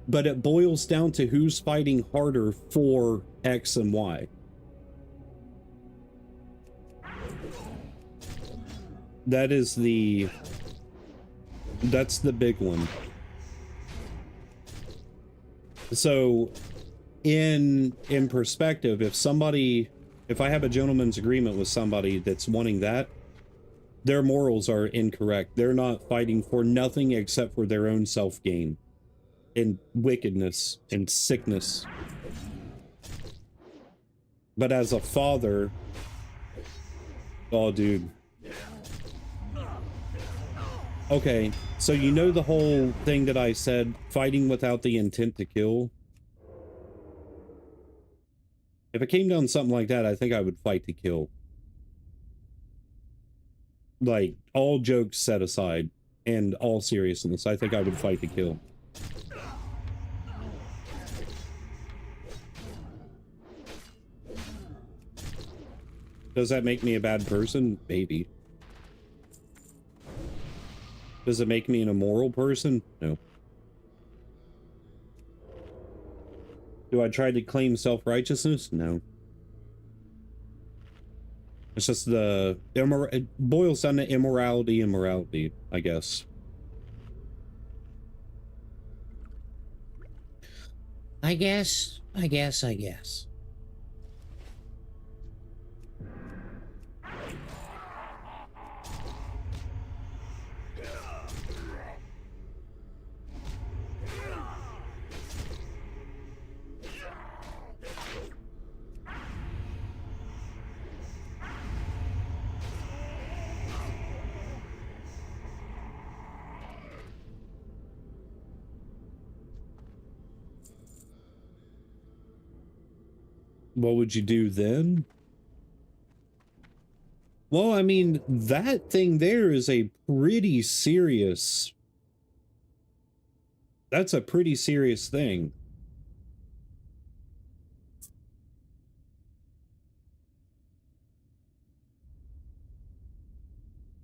But it boils down to who's fighting harder for X and Y. That's the big one. So in perspective, if I have a gentleman's agreement with somebody that's wanting that, their morals are incorrect. They're not fighting for nothing except for their own self-gain and wickedness and sickness. But as a father, oh dude. Okay, so you know the whole thing that I said, fighting without the intent to kill? If it came down to something like that, I think I would fight to kill. Like, all jokes set aside, and all seriousness, I think I would fight to kill. Does that make me a bad person? Maybe. Does it make me an immoral person? No. Do I try to claim self-righteousness? No. It's just it boils down to immorality, I guess. I guess. What would you do then? Well, I mean, that thing there is a pretty serious... That's a pretty serious thing.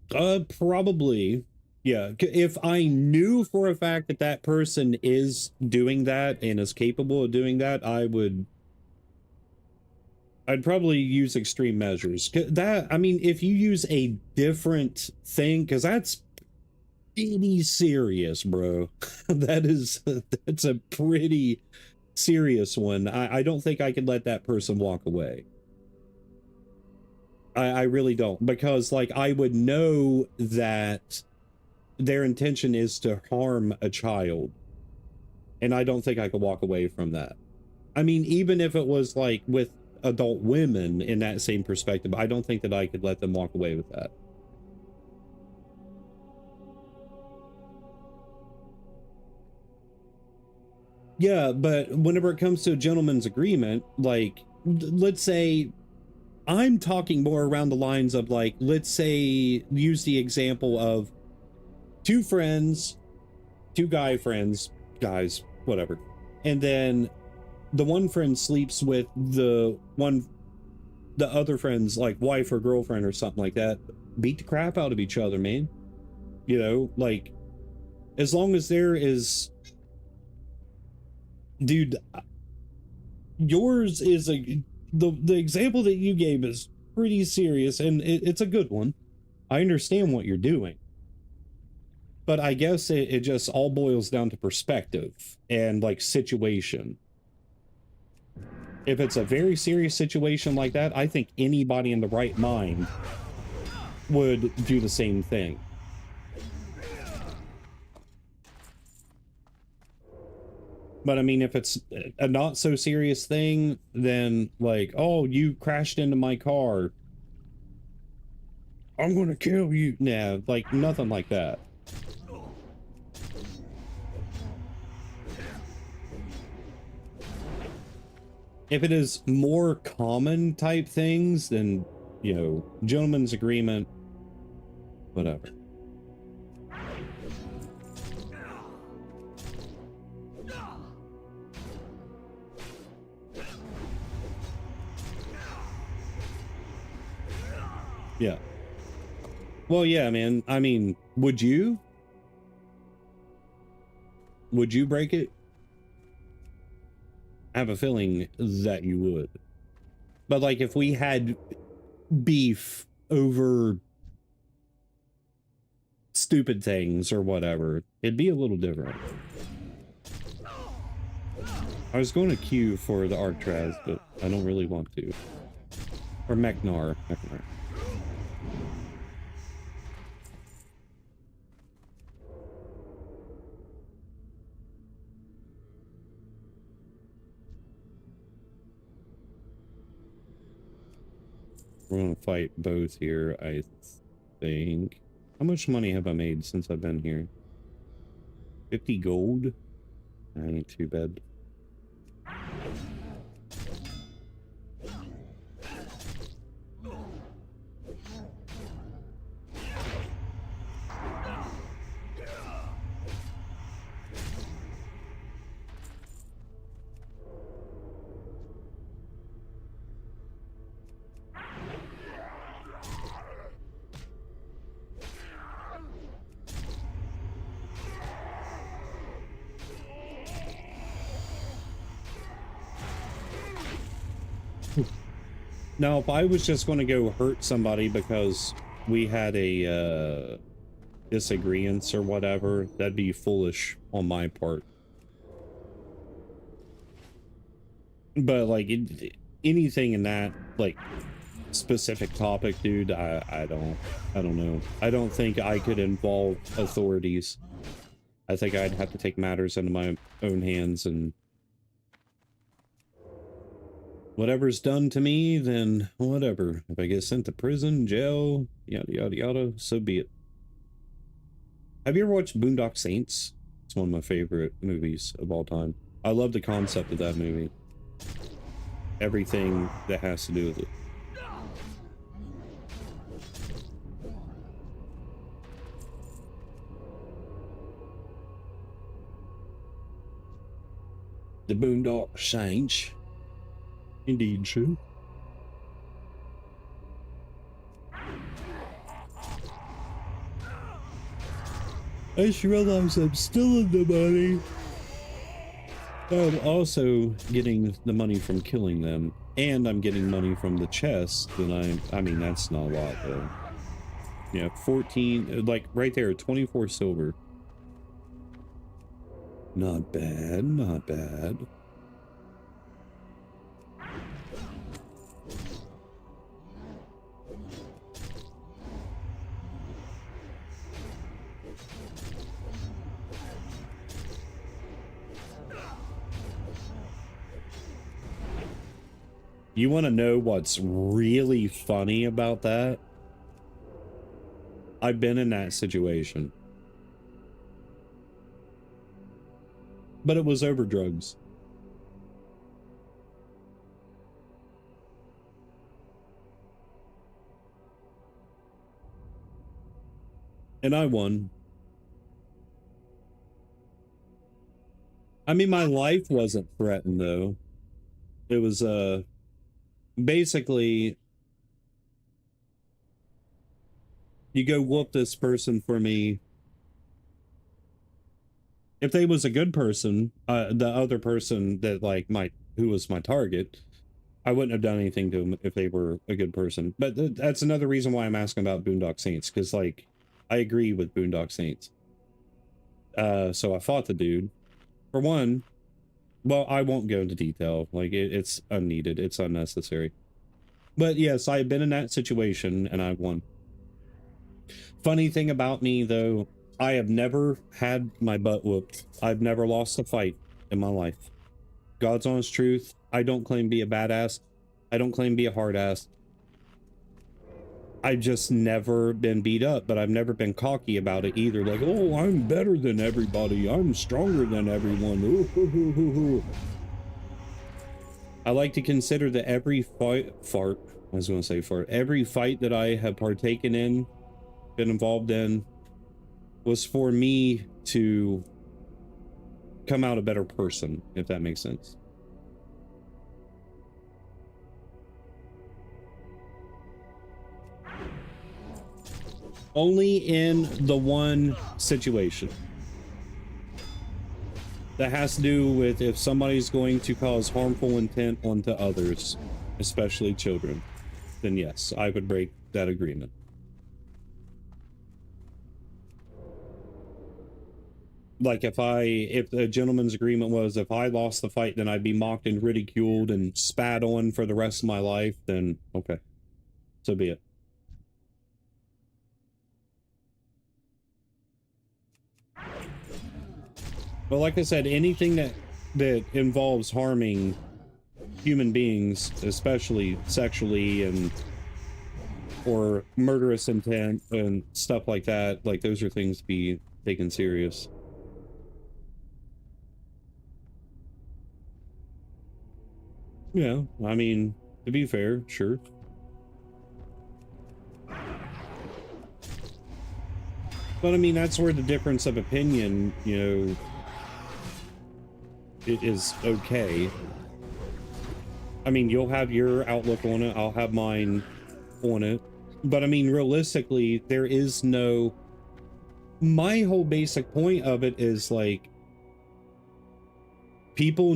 Probably. Yeah, if I knew for a fact that that person is doing that and is capable of doing that, I'd probably use extreme measures. That, I mean, if you use a different thing, because that's pretty serious, bro. That's a pretty serious one. I don't think I could let that person walk away. I really don't, because like I would know that their intention is to harm a child, and I don't think I could walk away from that. I mean, even if it was like with adult women in that same perspective, I don't think that I could let them walk away with that. Yeah, but whenever it comes to a gentleman's agreement, like, let's say, I'm talking more around the lines of like, let's say, use the example of two friends, two guy friends, guys, whatever. And then the one friend sleeps with the other friend's like wife or girlfriend or something like that. Beat the crap out of each other, man. You know, like, as long as there is... Dude, yours is the example that you gave is pretty serious, and it's a good one. I understand what you're doing, but I guess it just all boils down to perspective and like situation. If it's a very serious situation like that, I think anybody in the right mind would do the same thing. But I mean, if it's a not so serious thing, then like, oh, you crashed into my car, I'm gonna kill you. Nah, like nothing like that. If it is more common type things, then, you know, gentleman's agreement, whatever. Yeah. Well, yeah, man. I mean, would you? Would you break it? I have a feeling that you would. But like, if we had beef over stupid things or whatever, it'd be a little different. I was going to queue for the Arctraz, but I don't really want to. Or Mechnar. We're gonna fight both here, I think. How much money have I made since I've been here? 50 gold? That ain't too bad. Now, if I was just going to go hurt somebody because we had a disagreement or whatever, that'd be foolish on my part. But like anything in that like specific topic, dude, I don't know. I don't think I could involve authorities. I think I'd have to take matters into my own hands, and whatever's done to me, then whatever. If I get sent to prison, jail, yada yada yada, so be it. Have you ever watched Boondock Saints? It's one of my favorite movies of all time. I love the concept of that movie. Everything that has to do with it. The Boondock Saints. Indeed, true. I just realized I'm still in the money. I'm also getting the money from killing them, and I'm getting money from the chest. And I mean, that's not a lot though. Yeah, 14, like right there, 24 silver. Not bad, not bad. You want to know what's really funny about that? I've been in that situation. But it was over drugs. And I won. I mean, my life wasn't threatened though. It was, basically, you go whoop this person for me. If they was a good person, the other person that like who was my target, I wouldn't have done anything to them if they were a good person. But that's another reason why I'm asking about Boondock Saints, because like I agree with Boondock Saints. So I fought the dude. For one, well, I won't go into detail. Like it's unneeded, it's unnecessary. But yes, I have been in that situation and I won. Funny thing about me though, I have never had my butt whooped. I've never lost a fight in my life. God's honest truth. I don't claim to be a badass. I don't claim to be a hard ass. I've just never been beat up, but I've never been cocky about it either. Like, oh, I'm better than everybody. I'm stronger than everyone. Ooh, hoo, hoo, hoo, hoo. I like to consider that every every fight that I have partaken in, been involved in, was for me to come out a better person, if that makes sense. Only in the one situation that has to do with if somebody's going to cause harmful intent onto others, especially children, then yes, I would break that agreement. Like if the gentleman's agreement was if I lost the fight, then I'd be mocked and ridiculed and spat on for the rest of my life, then okay, so be it. But like I said, anything that involves harming human beings, especially sexually and or murderous intent and stuff like that, like those are things to be taken serious. Yeah, I mean, to be fair, sure. But I mean, that's where the difference of opinion, you know, it is okay. I mean, you'll have your outlook on it, I'll have mine on it. But I mean, realistically, there is no... My whole basic point of it is like, people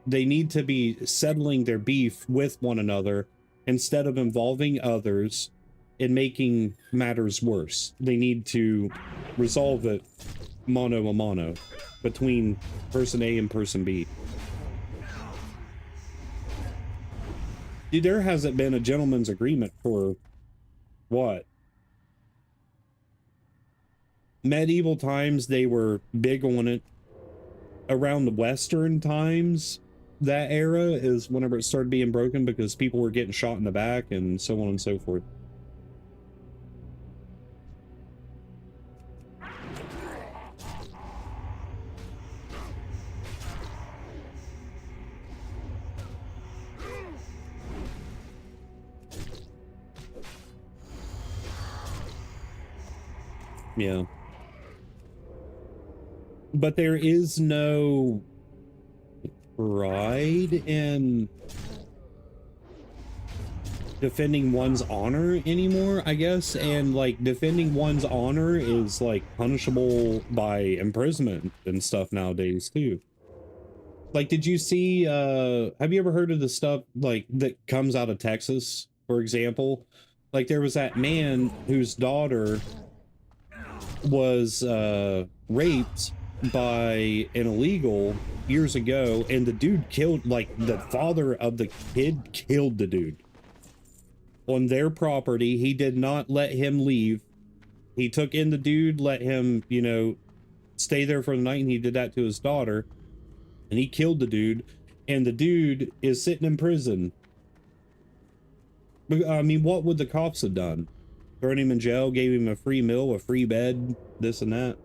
they need to be settling their beef with one another instead of involving others in making matters worse. They need to resolve it mano a mano between person A and person B. Dude, there hasn't been a gentleman's agreement for what? Medieval times, they were big on it. Around the Western times, that era is whenever it started being broken because people were getting shot in the back and so on and so forth. Yeah. But there is no pride in defending one's honor anymore, I guess. And like defending one's honor is like punishable by imprisonment and stuff nowadays too. Like, did you see, have you ever heard of the stuff like that comes out of Texas, for example? Like there was that man whose daughter was raped by an illegal years ago, and the dude killed, like the father of the kid killed the dude on their property. He did not let him leave. He took in the dude, let him, you know, stay there for the night, and he did that to his daughter, and he killed the dude, and the dude is sitting in prison. I mean, what would the cops have done? Thrown him in jail, gave him a free meal, a free bed, this and that.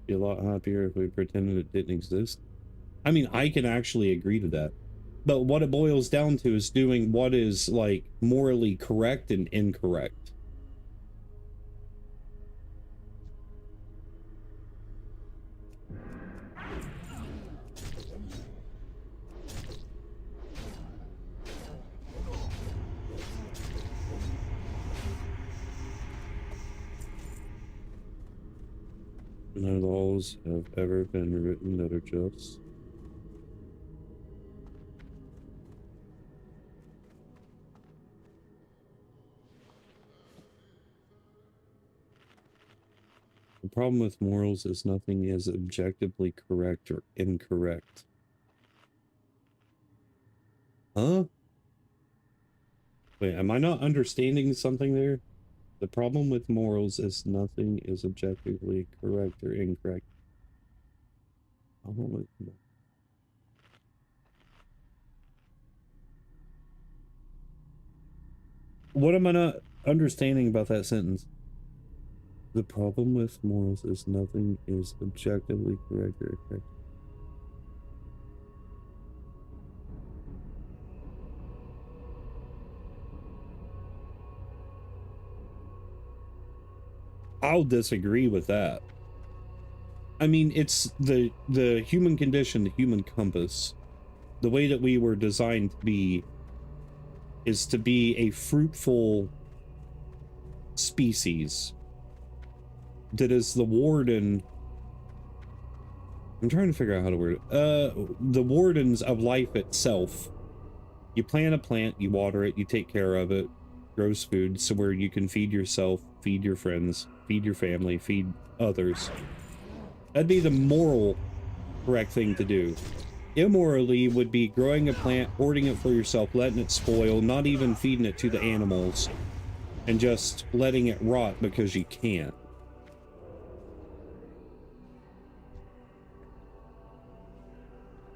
Be a lot happier if we pretended it didn't exist. I mean, I can actually agree to that. But what it boils down to is doing what is, like, morally correct and incorrect. No laws have ever been written that are just. The problem with morals is nothing is objectively correct or incorrect. Huh? Wait, am I not understanding something there? The problem with morals is nothing is objectively correct or incorrect. Problem with what am I not understanding about that sentence? The problem with morals is nothing is objectively correct or incorrect. I'll disagree with that. I mean, it's the human condition, the human compass. The way that we were designed to be is to be a fruitful species. That is the warden. I'm trying to figure out how to word it. The wardens of life itself. You plant a plant, you water it, you take care of it, grows food, so where you can feed yourself, feed your friends, feed your family, feed others. That'd be the moral correct thing to do. Immorally would be growing a plant, hoarding it for yourself, letting it spoil, not even feeding it to the animals, and just letting it rot because you can't.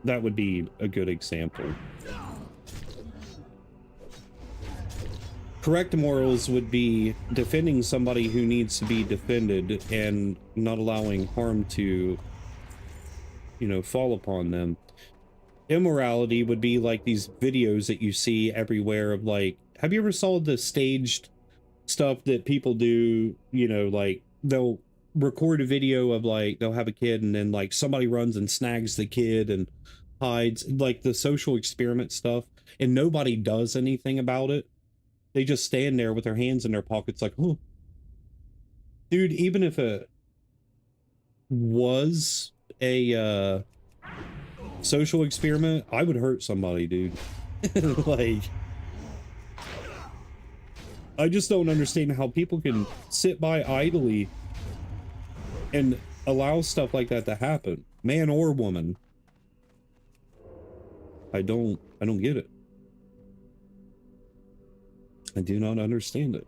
That would be a good example. Correct morals would be defending somebody who needs to be defended and not allowing harm to, you know, fall upon them. Immorality would be like these videos that you see everywhere of, like, have you ever saw the staged stuff that people do, you know, like they'll record a video of, like, they'll have a kid and then like somebody runs and snags the kid and hides, like the social experiment stuff, and nobody does anything about it. They just stand there with their hands in their pockets like, oh. Dude, even if it was a social experiment, I would hurt somebody, dude. Like, I just don't understand how people can sit by idly and allow stuff like that to happen, man or woman. I don't get it. I do not understand it.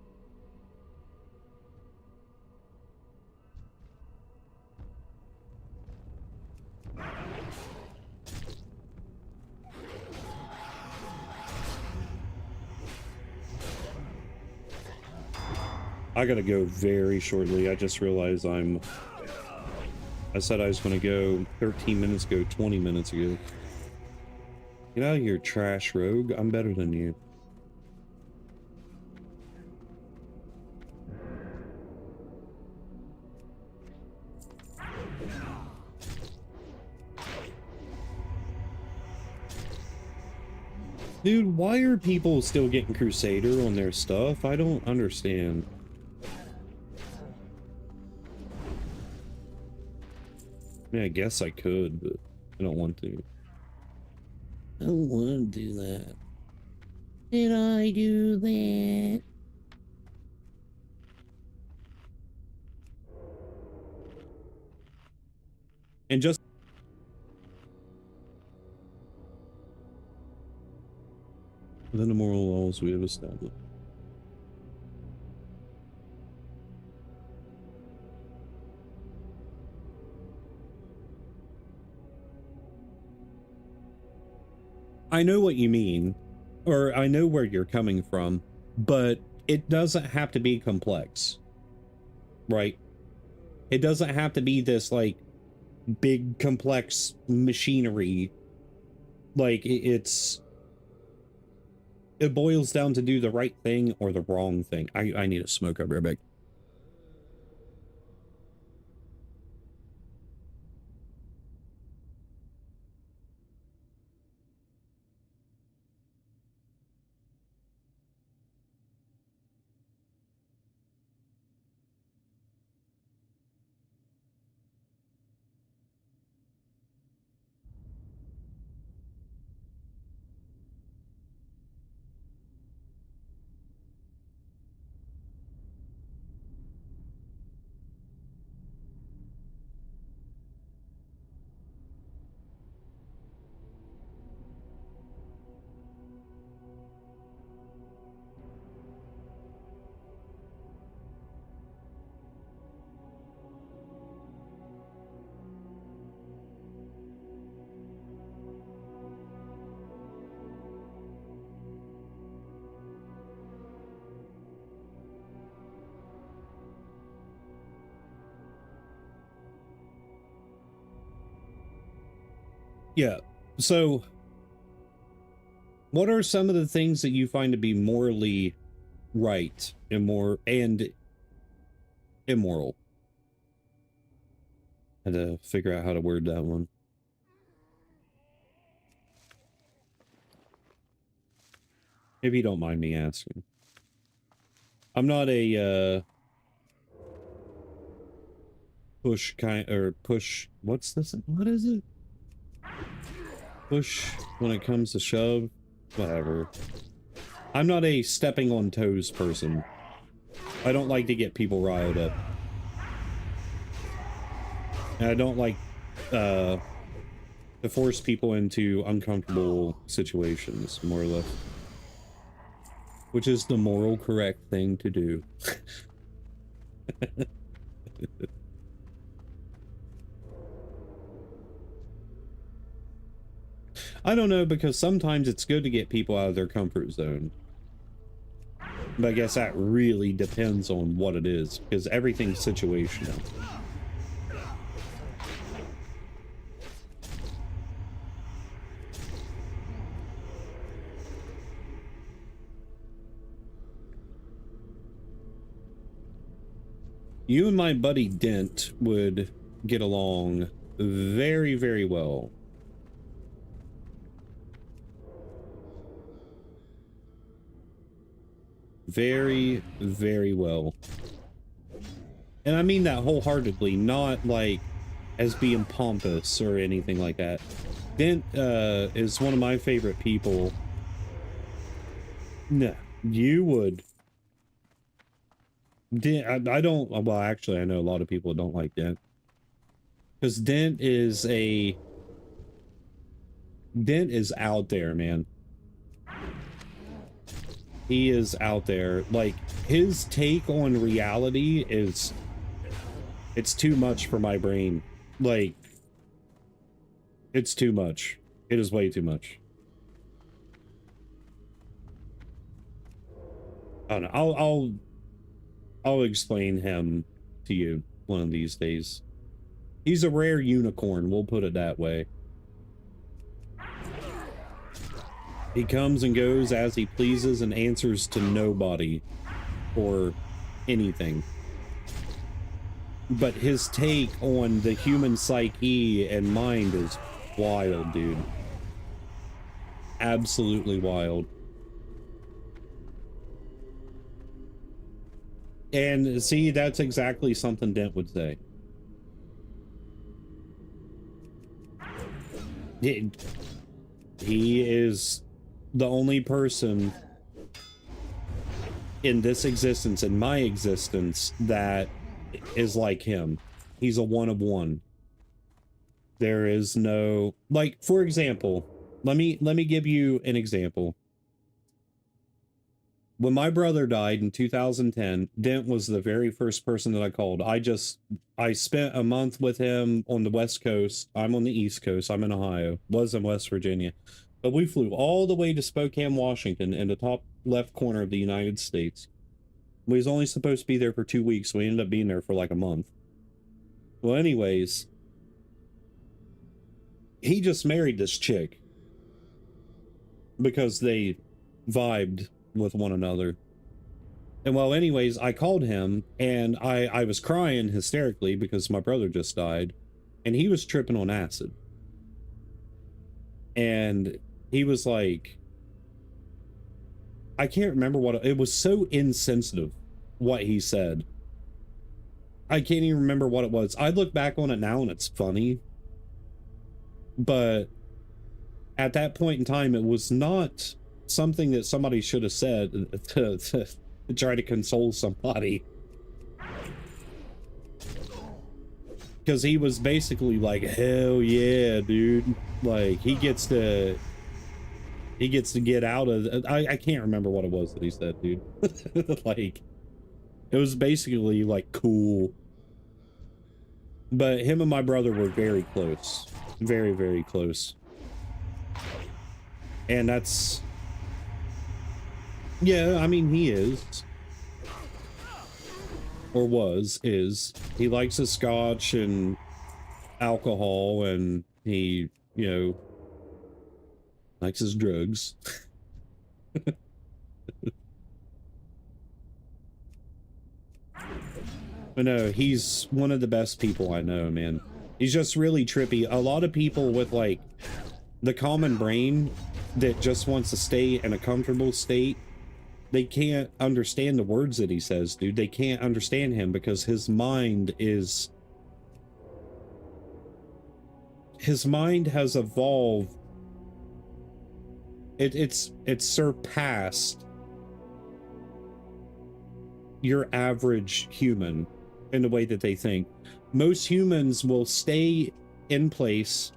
I gotta go very shortly. I just realized I said I was gonna go 13 minutes ago, 20 minutes ago. Get out of here, trash rogue. I'm better than you. Dude, why are people still getting Crusader on their stuff? I don't understand. I mean, I guess I could, but I don't want to. I don't want to do that. Did I do that? And just within the moral laws we have established. I know what you mean, or I know where you're coming from, but it doesn't have to be complex, right? It doesn't have to be this, like, big, complex machinery. Like, it boils down to do the right thing or the wrong thing. I need a smoke over back. Yeah, so what are some of the things that you find to be morally right and immoral? I had to figure out how to word that one. If you don't mind me asking. I'm not a push what's this? What is it? Push when it comes to shove? Whatever. I'm not a stepping on toes person. I don't like to get people riled up. And I don't like to force people into uncomfortable situations, more or less. Which is the moral correct thing to do. I don't know, because sometimes it's good to get people out of their comfort zone. But I guess that really depends on what it is, because everything's situational. You and my buddy Dent would get along very, very well. Very, very well. And I mean that wholeheartedly, not like as being pompous or anything like that. Dent is one of my favorite people. No, you would. Dent, I don't, well, actually, I know a lot of people don't like Dent. Because Dent is a Dent is out there, man. He is out there. Like, his take on reality is, it's too much for my brain. Like, it's too much. It is way too much. I don't know. I'll explain him to you one of these days. He's a rare unicorn, we'll put it that way. He comes and goes as he pleases and answers to nobody or anything. But his take on the human psyche and mind is wild, dude. Absolutely wild. And see, that's exactly something Dent would say. He is the only person in this existence, in my existence, that is like him. He's a one of one. There is no, like, for example, let me give you an example. When my brother died in 2010, Dent was the very first person that I called. I spent a month with him on the West Coast. I'm on the East Coast. I'm in Ohio. Was in West Virginia. But we flew all the way to Spokane, Washington, in the top left corner of the United States. We was only supposed to be there for 2 weeks. So we ended up being there for like a month. Well, anyways, he just married this chick because they vibed with one another. And well, anyways, I called him and I was crying hysterically because my brother just died and he was tripping on acid. And he was like, I can't remember what it was, so insensitive what he said. I can't even remember what it was. I look back on it now and it's funny. But at that point in time, it was not something that somebody should have said to try to console somebody. Because he was basically like, hell yeah, dude. Like, he gets to get out of, I can't remember what it was that he said, dude. Like, it was basically like cool. But him and my brother were very close. Very, very close. And that's, yeah, I mean, he is. Or is. He likes his scotch and alcohol, and he, you know, likes his drugs. But no, he's one of the best people I know, man. He's just really trippy. A lot of people with, like, the common brain that just wants to stay in a comfortable state, they can't understand the words that he says, dude. They can't understand him because his mind has evolved. It's surpassed your average human in the way that they think. Most humans will stay in place.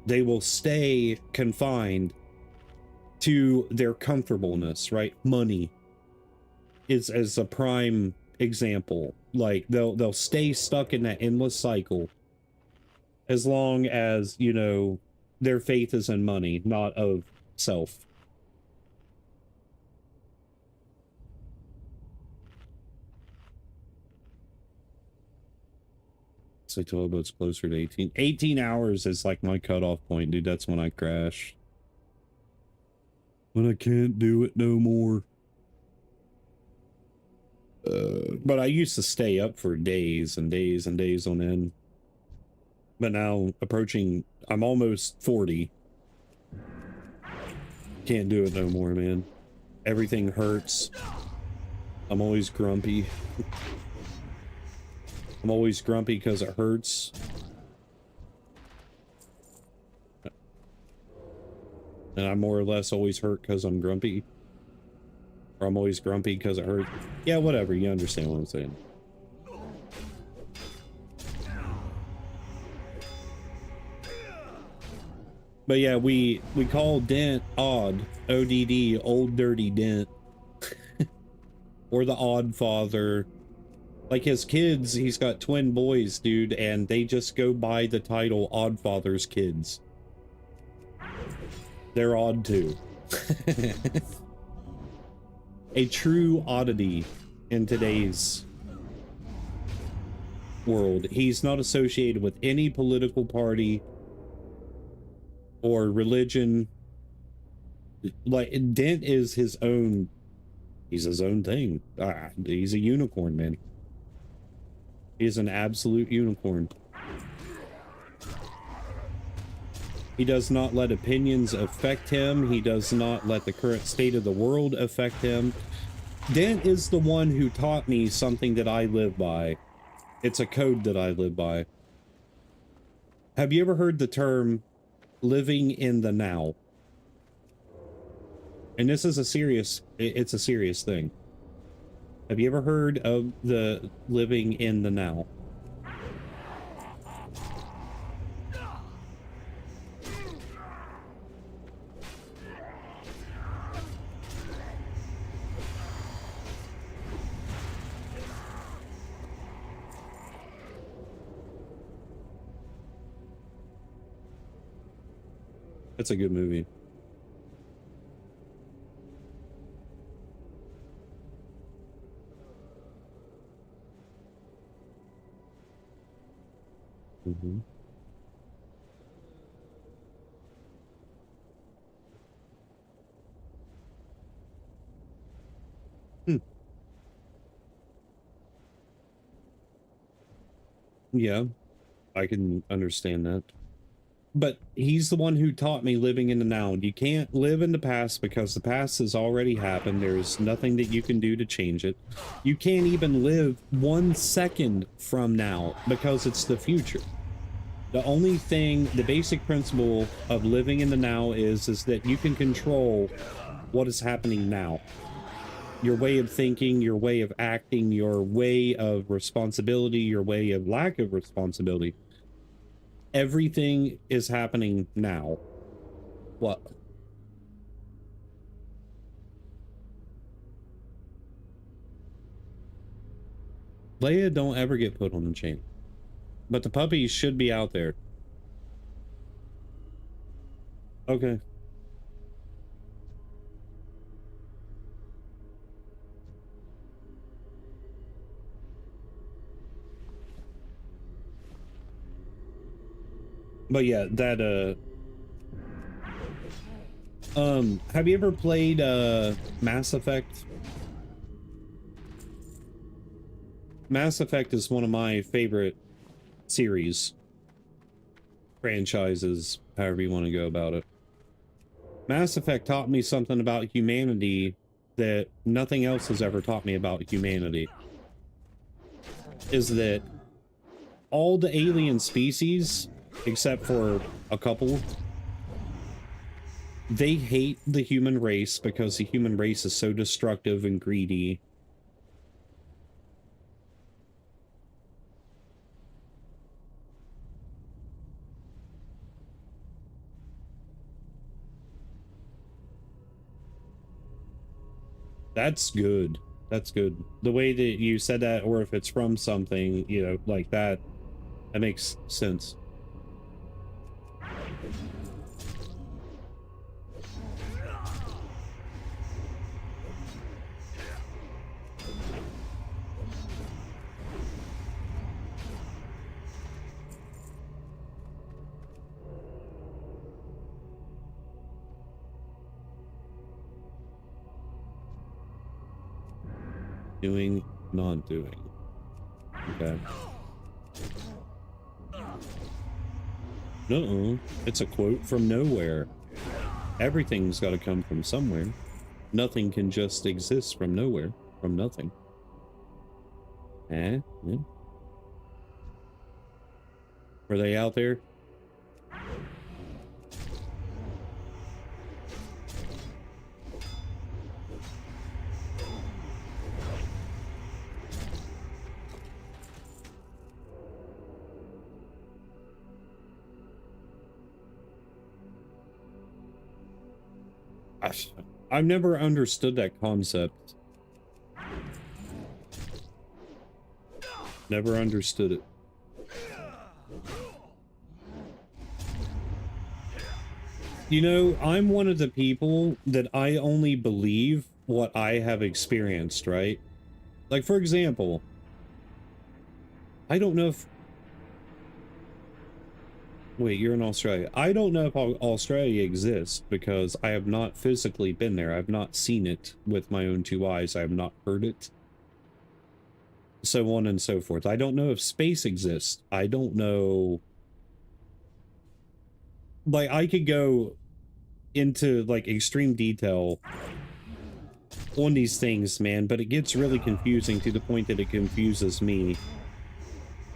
They will stay confined to their comfortableness, right? Money is as a prime example. Like, they'll stay stuck in that endless cycle as long as, you know, their faith is in money, not of self. So toilboat's closer to 18 hours is like my cutoff point, dude. That's when I crash. When I can't do it no more. But I used to stay up for days and days and days on end. But now I'm almost 40. Can't do it no more, man. Everything hurts. I'm always grumpy. I'm always grumpy because it hurts. And I'm more or less always hurt because I'm grumpy. Or I'm always grumpy because it hurts. Yeah, whatever. You understand what I'm saying. But yeah, we call Dent Odd, ODD, Old Dirty Dent, or the Odd Father. Like his kids, he's got twin boys, dude, and they just go by the title Odd Father's kids. They're odd too. A true oddity in today's world. He's not associated with any political party or religion. Like, Dent is his own, he's his own thing. He's a unicorn, man. He's an absolute unicorn. He does not let opinions affect him. He does not let the current state of the world affect him. Dent is the one who taught me something that I live by. It's a code that I live by. Have you ever heard the term living in the now? And this is a serious, it's a serious thing. Have you ever heard of the living in the now? It's a good movie. Mm-hmm. Yeah, I can understand that. But he's the one who taught me living in the now. You can't live in the past because the past has already happened. There's nothing that you can do to change it. You can't even live 1 second from now because it's the future. The only thing, the basic principle of living in the now is that you can control what is happening now. Your way of thinking, your way of acting, your way of responsibility, your way of lack of responsibility. Everything is happening now. What? Leia don't ever get put on the chain. But the puppies should be out there. Okay. But yeah, that have you ever played Mass Effect? Mass Effect is one of my favorite series, franchises, however you want to go about it. Mass Effect taught me something about humanity that nothing else has ever taught me about humanity. Is that all the alien species, except for a couple, they hate the human race because the human race is so destructive and greedy. That's good. That's good. The way that you said that, or if it's from something, you know, like that, that makes sense. Doing, not doing. Okay. Uh-oh. It's a quote from nowhere. Everything's got to come from somewhere. Nothing can just exist from nowhere, from nothing. Eh? Yeah. Were they out there? I've never understood that concept. Never understood it. You know, I'm one of the people that I only believe what I have experienced, right? Like, for example, I don't know if... Wait, you're in Australia. I don't know if Australia exists because I have not physically been there. I've not seen it with my own two eyes. I have not heard it. So on and so forth. I don't know if space exists. I don't know... Like, I could go into, like, extreme detail on these things, man, but it gets really confusing to the point that it confuses me.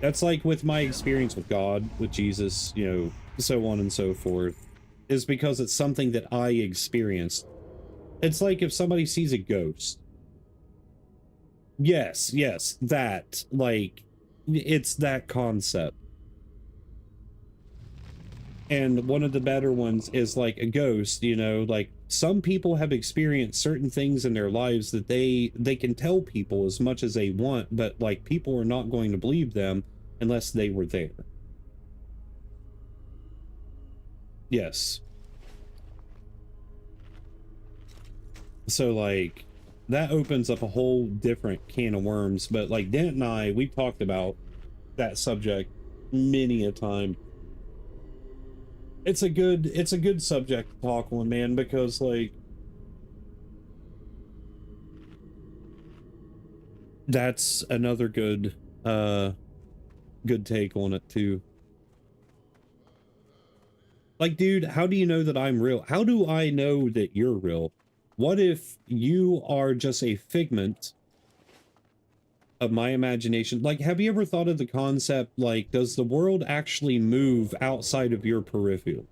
That's like with my experience with God, with Jesus, you know, so on and so forth, is because it's something that I experienced. It's like if somebody sees a ghost. Yes, that, like, it's that concept. And one of the better ones is like a ghost, you know, like some people have experienced certain things in their lives that they can tell people as much as they want, but like people are not going to believe them unless they were there. Yes. So like that opens up a whole different can of worms, but like Dent and I, we've talked about that subject many a time. It's a good subject to talk on, man, because like that's another good good take on it too. Like, dude, how do you know that I'm real? How do I know that you're real? What if you are just a figment of my imagination? Like, have you ever thought of the concept, like, does the world actually move outside of your peripheral?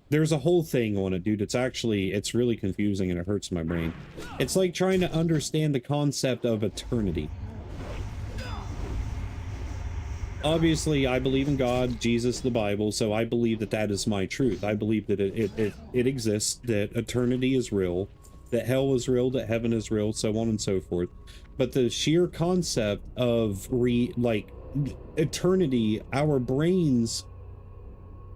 There's a whole thing on it, dude. It's really confusing and it hurts my brain. It's like trying to understand the concept of eternity. Obviously, I believe in God, Jesus, the Bible, so I believe that that is my truth. I believe that it exists, that eternity is real, that hell is real, that heaven is real, so on and so forth. But the sheer concept of eternity, our brains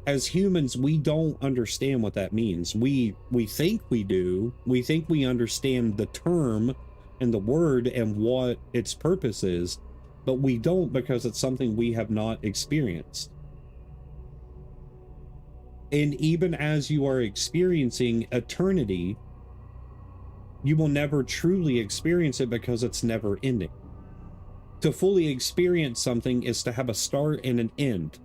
as humans, we don't understand what that means. We think we do. We think we understand the term and the word and what its purpose is, but we don't because it's something we have not experienced. And even as you are experiencing eternity, you will never truly experience it because it's never ending. To fully experience something is to have a start and an end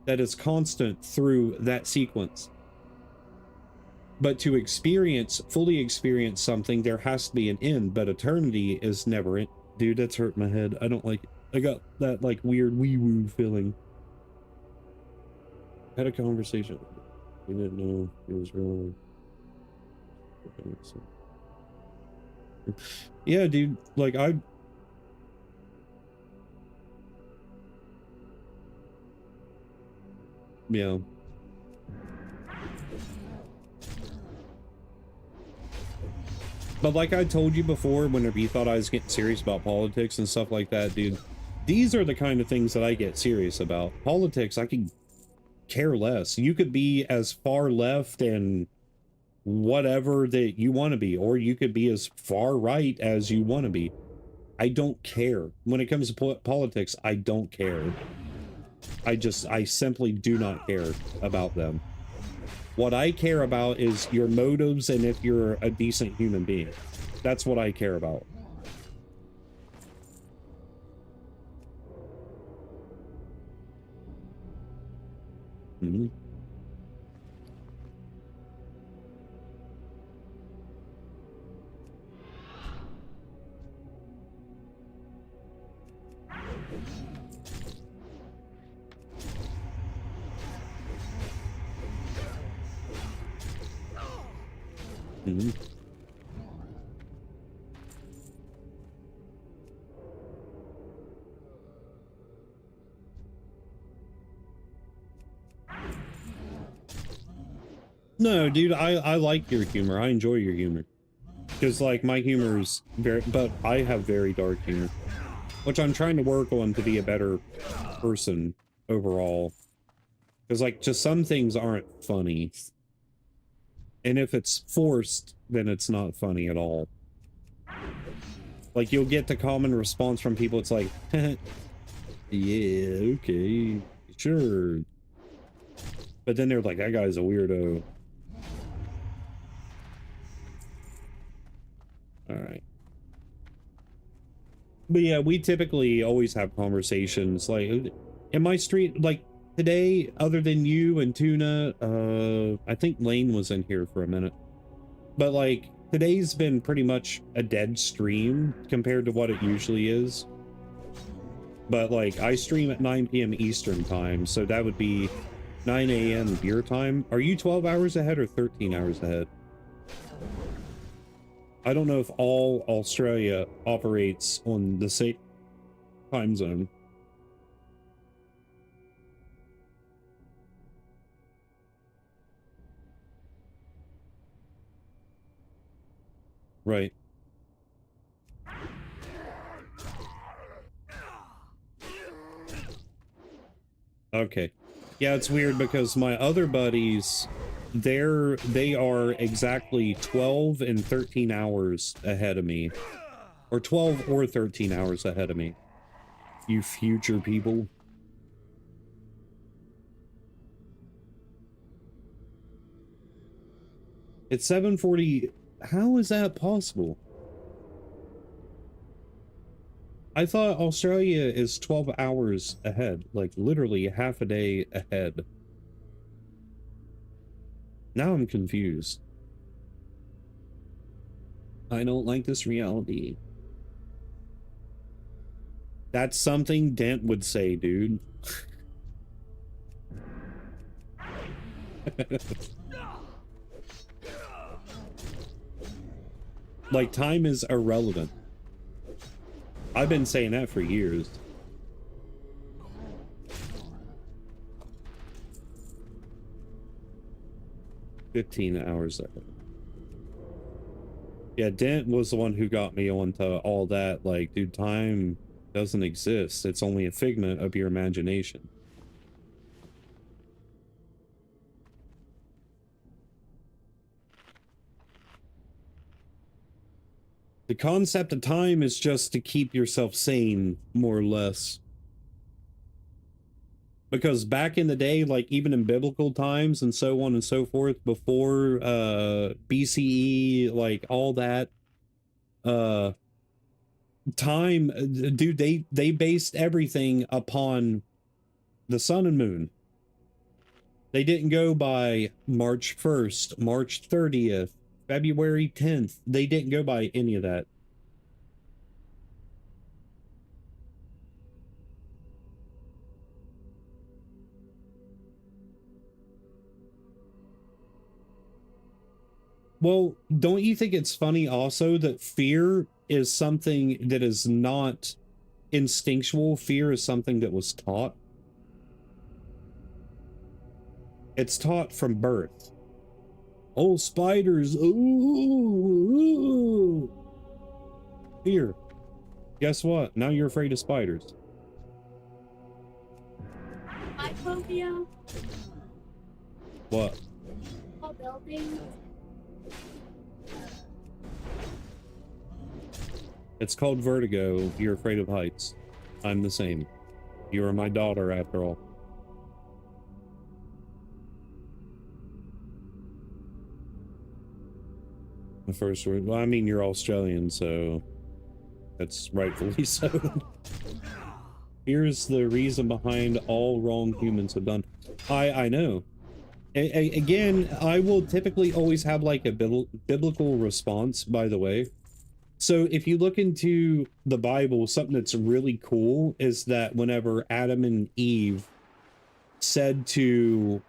that is constant through that sequence. But to fully experience something, there has to be an end, but eternity is never in. Dude, that's hurt my head. I don't like it. I got that like weird wee-woo feeling. Had a conversation. We didn't know it was real. Yeah, dude, like yeah. But like I told you before, whenever you thought I was getting serious about politics and stuff like that, dude, these are the kind of things that I get serious about. Politics, I can care less. You could be as far left and whatever that you want to be, or you could be as far right as you want to be. I don't care. When it comes to politics, I don't care. I simply do not care about them. What I care about is your motives and if you're a decent human being. That's what I care about. Mm-hmm. Mm-hmm. No, dude, I like your humor. I enjoy your humor. Because, like, my humor's very... But I have very dark humor. Which I'm trying to work on to be a better person overall. Because, like, just some things aren't funny. And if it's forced, then it's not funny at all. Like, you'll get the common response from people, it's like, yeah, okay, sure. But then they're like, that guy's a weirdo. Alright. But yeah, we typically always have conversations, like, in my street, like, today, other than you and Tuna, I think Lane was in here for a minute. But, like, today's been pretty much a dead stream compared to what it usually is. But, like, I stream at 9 p.m. Eastern time, so that would be 9 a.m. your time. Are you 12 hours ahead or 13 hours ahead? I don't know if all Australia operates on the same time zone. Right. Okay. Yeah, it's weird because my other buddies, they are exactly 12 and 13 hours ahead of me. Or 12 or 13 hours ahead of me. You future people. It's 7:40. How is that possible? I thought Australia is 12 hours ahead, like literally half a day ahead. Now I'm confused. I don't like this reality. That's something Dent would say, dude. Like, time is irrelevant. I've been saying that for years. $15 hours ahead. Yeah, Dent was the one who got me onto all that. Like, dude, time doesn't exist. It's only a figment of your imagination. The concept of time is just to keep yourself sane, more or less. Because back in the day, like even in biblical times and so on and so forth, before BCE, like all that, time, dude, they based everything upon the sun and moon. They didn't go by March 1st, March 30th, February 10th. They didn't go by any of that. Well, don't you think it's funny also that fear is something that is not instinctual? Fear is something that was taught. It's taught from birth. Oh, spiders. Ooh. Fear. Guess what? Now you're afraid of spiders. My phobia. What? Tall buildings. It's called vertigo. You're afraid of heights. I'm the same. You are my daughter, after all. The first word. Well, I mean, you're Australian, so that's rightfully so. Here's the reason behind all wrong humans have done. I know. Again, I will typically always have like a biblical response, by the way. So if you look into the Bible, something that's really cool is that whenever Adam and Eve said to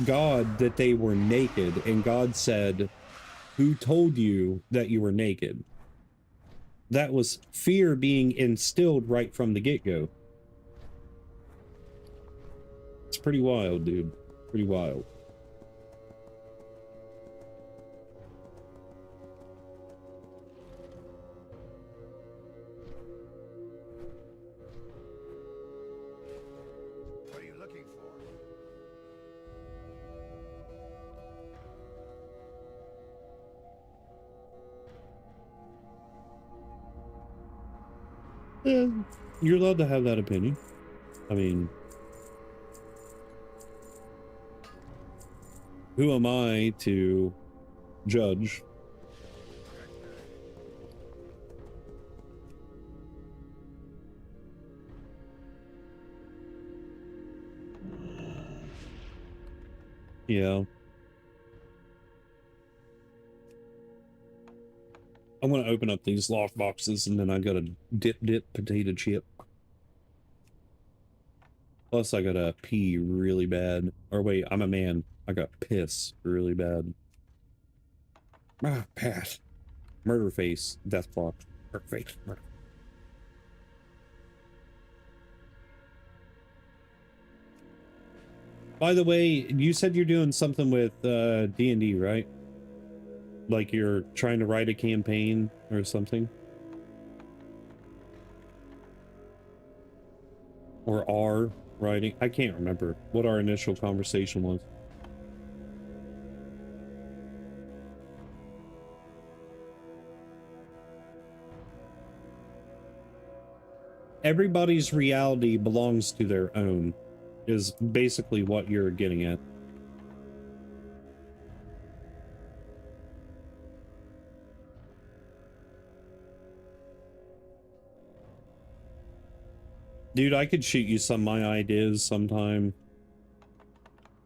God that they were naked, and God said, "Who told you that you were naked?" That was fear being instilled right from the get-go. It's pretty wild, dude. Pretty wild. looking for? Eh, you're allowed to have that opinion. I mean, who am I to judge? Yeah. I'm gonna open up these lock boxes and then I gotta dip potato chip. Plus I gotta pee really bad. Or wait, I'm a man. I got piss really bad. Ah, pass. Murder face. Death clock. Murder face. Murder. By the way, you said you're doing something with D&D, right? Like you're trying to write a campaign or something? Or are writing? I can't remember what our initial conversation was. Everybody's reality belongs to their own, is basically what you're getting at. Dude, I could shoot you some of my ideas sometime.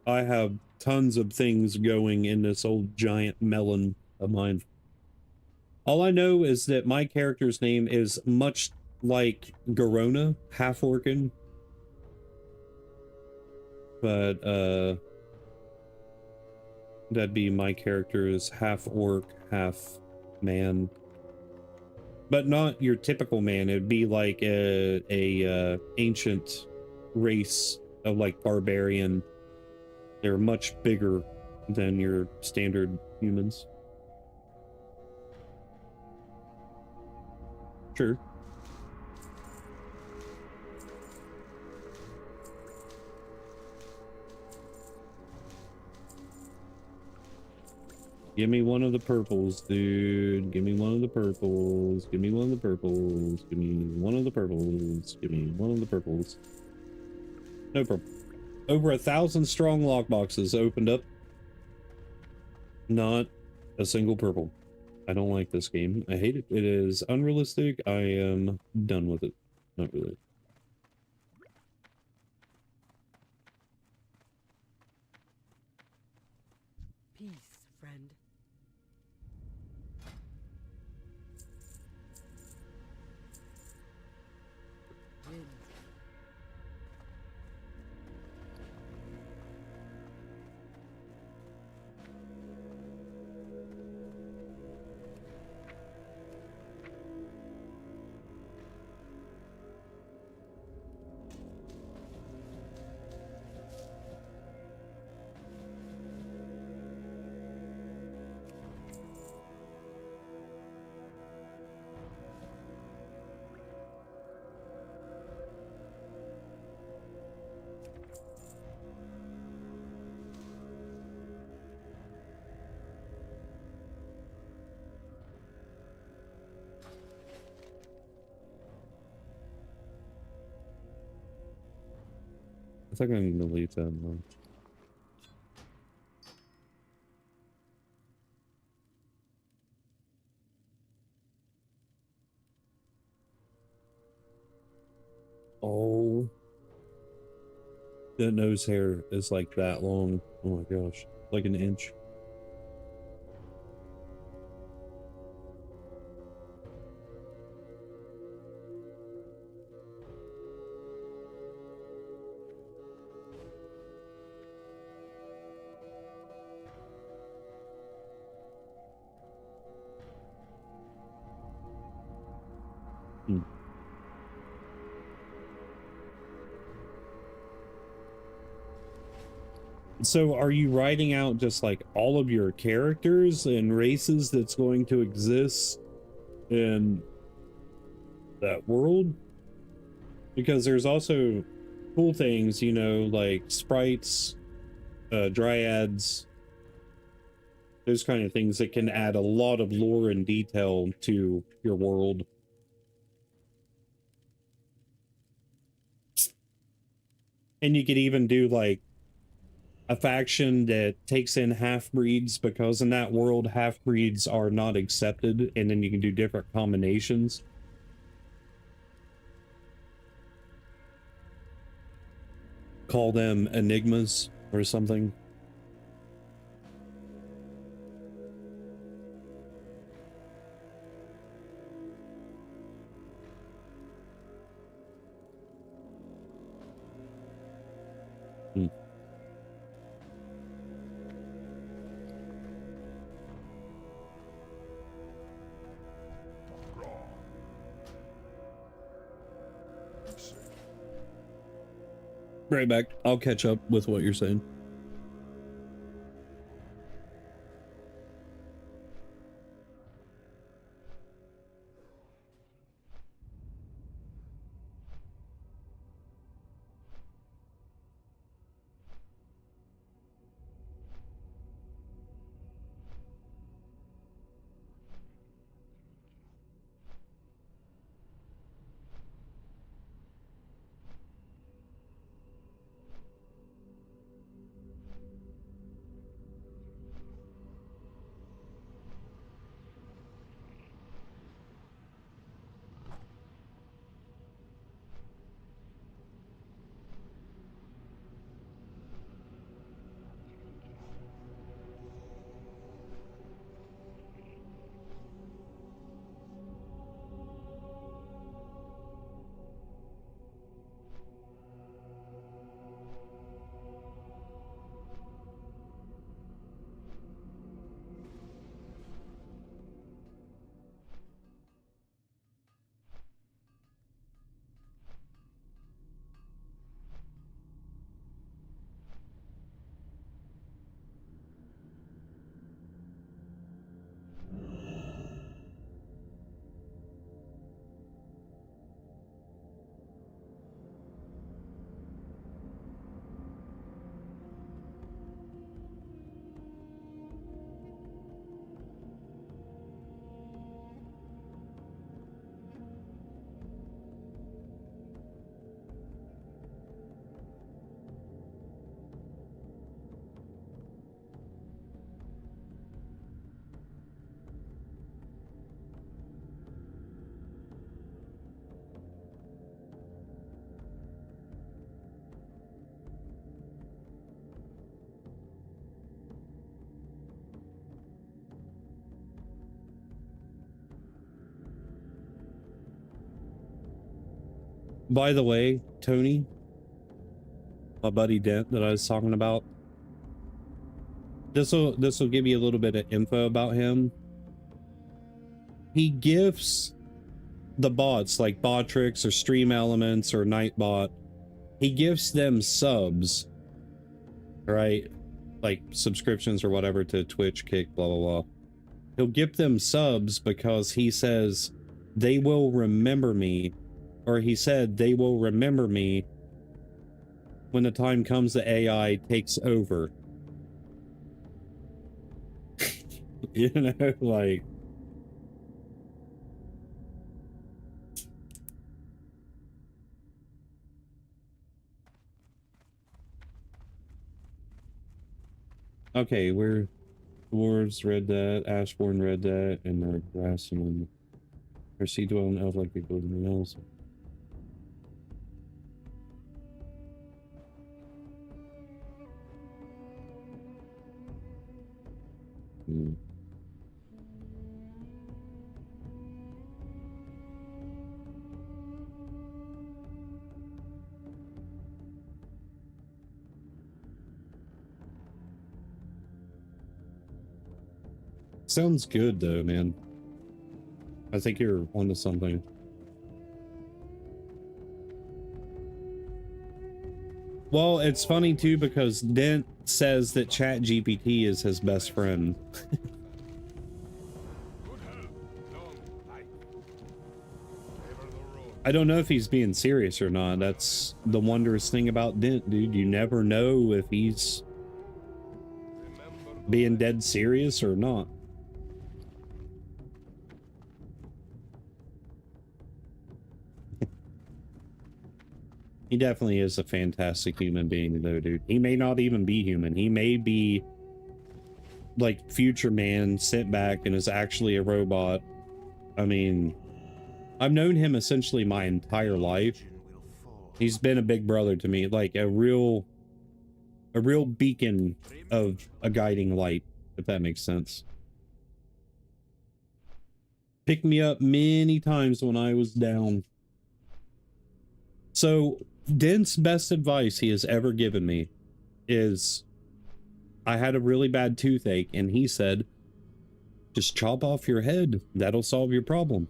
I have tons of things going in this old giant melon of mine. All I know is that my character's name is much like Garona, half-orcan. But, that'd be my character is half-orc, half-man. But not your typical man. It'd be like a ancient race of like barbarian. They're much bigger than your standard humans. Sure. Give me one of the purples, dude. Give me one of the purples. Give me one of the purples. Give me one of the purples. Give me one of the purples. No purple. Over 1,000 strong lockboxes opened up. Not a single purple. I don't like this game. I hate it. It is unrealistic. I am done with it. Not really. Peace, friend. Wind. I think I can delete that one. Oh. That nose hair is like that long. Oh my gosh. Like an inch. Hmm. So are you writing out just like all of your characters and races that's going to exist in that world? Because there's also cool things, you know, like sprites, dryads, those kind of things that can add a lot of lore and detail to your world. And you could even do like a faction that takes in half-breeds, because in that world half-breeds are not accepted, and then you can do different combinations. Call them enigmas or something. Hmm. Right back. I'll catch up with what you're saying. By the way, Tony, my buddy Dent that I was talking about, this will give you a little bit of info about him. He gifts the bots like Botrix or Stream Elements or Nightbot. He gives them subs, right? Like subscriptions or whatever to Twitch, Kick, blah, blah, blah. He'll give them subs because he says they will remember me, or he said they will remember me when the time comes the AI takes over. You know, like... Okay, we're... Dwarves read that, Ashborn read that, and the Grassman. Or sea dwelling elf like people in else. Hmm. Sounds good though, man. I think you're onto something. Well, it's funny too because Dent says that ChatGPT is his best friend. Good health, long life. Favor the road, I don't know if he's being serious or not. That's the wondrous thing about Dent, dude. You never know if he's being dead serious or not. He definitely is a fantastic human being, though, dude. He may not even be human. He may be like Future Man sent back and is actually a robot. I mean, I've known him essentially my entire life. He's been a big brother to me, like a real beacon of a guiding light, if that makes sense. Picked me up many times when I was down. So Dent's best advice he has ever given me is, I had a really bad toothache and he said, just chop off your head. That'll solve your problem.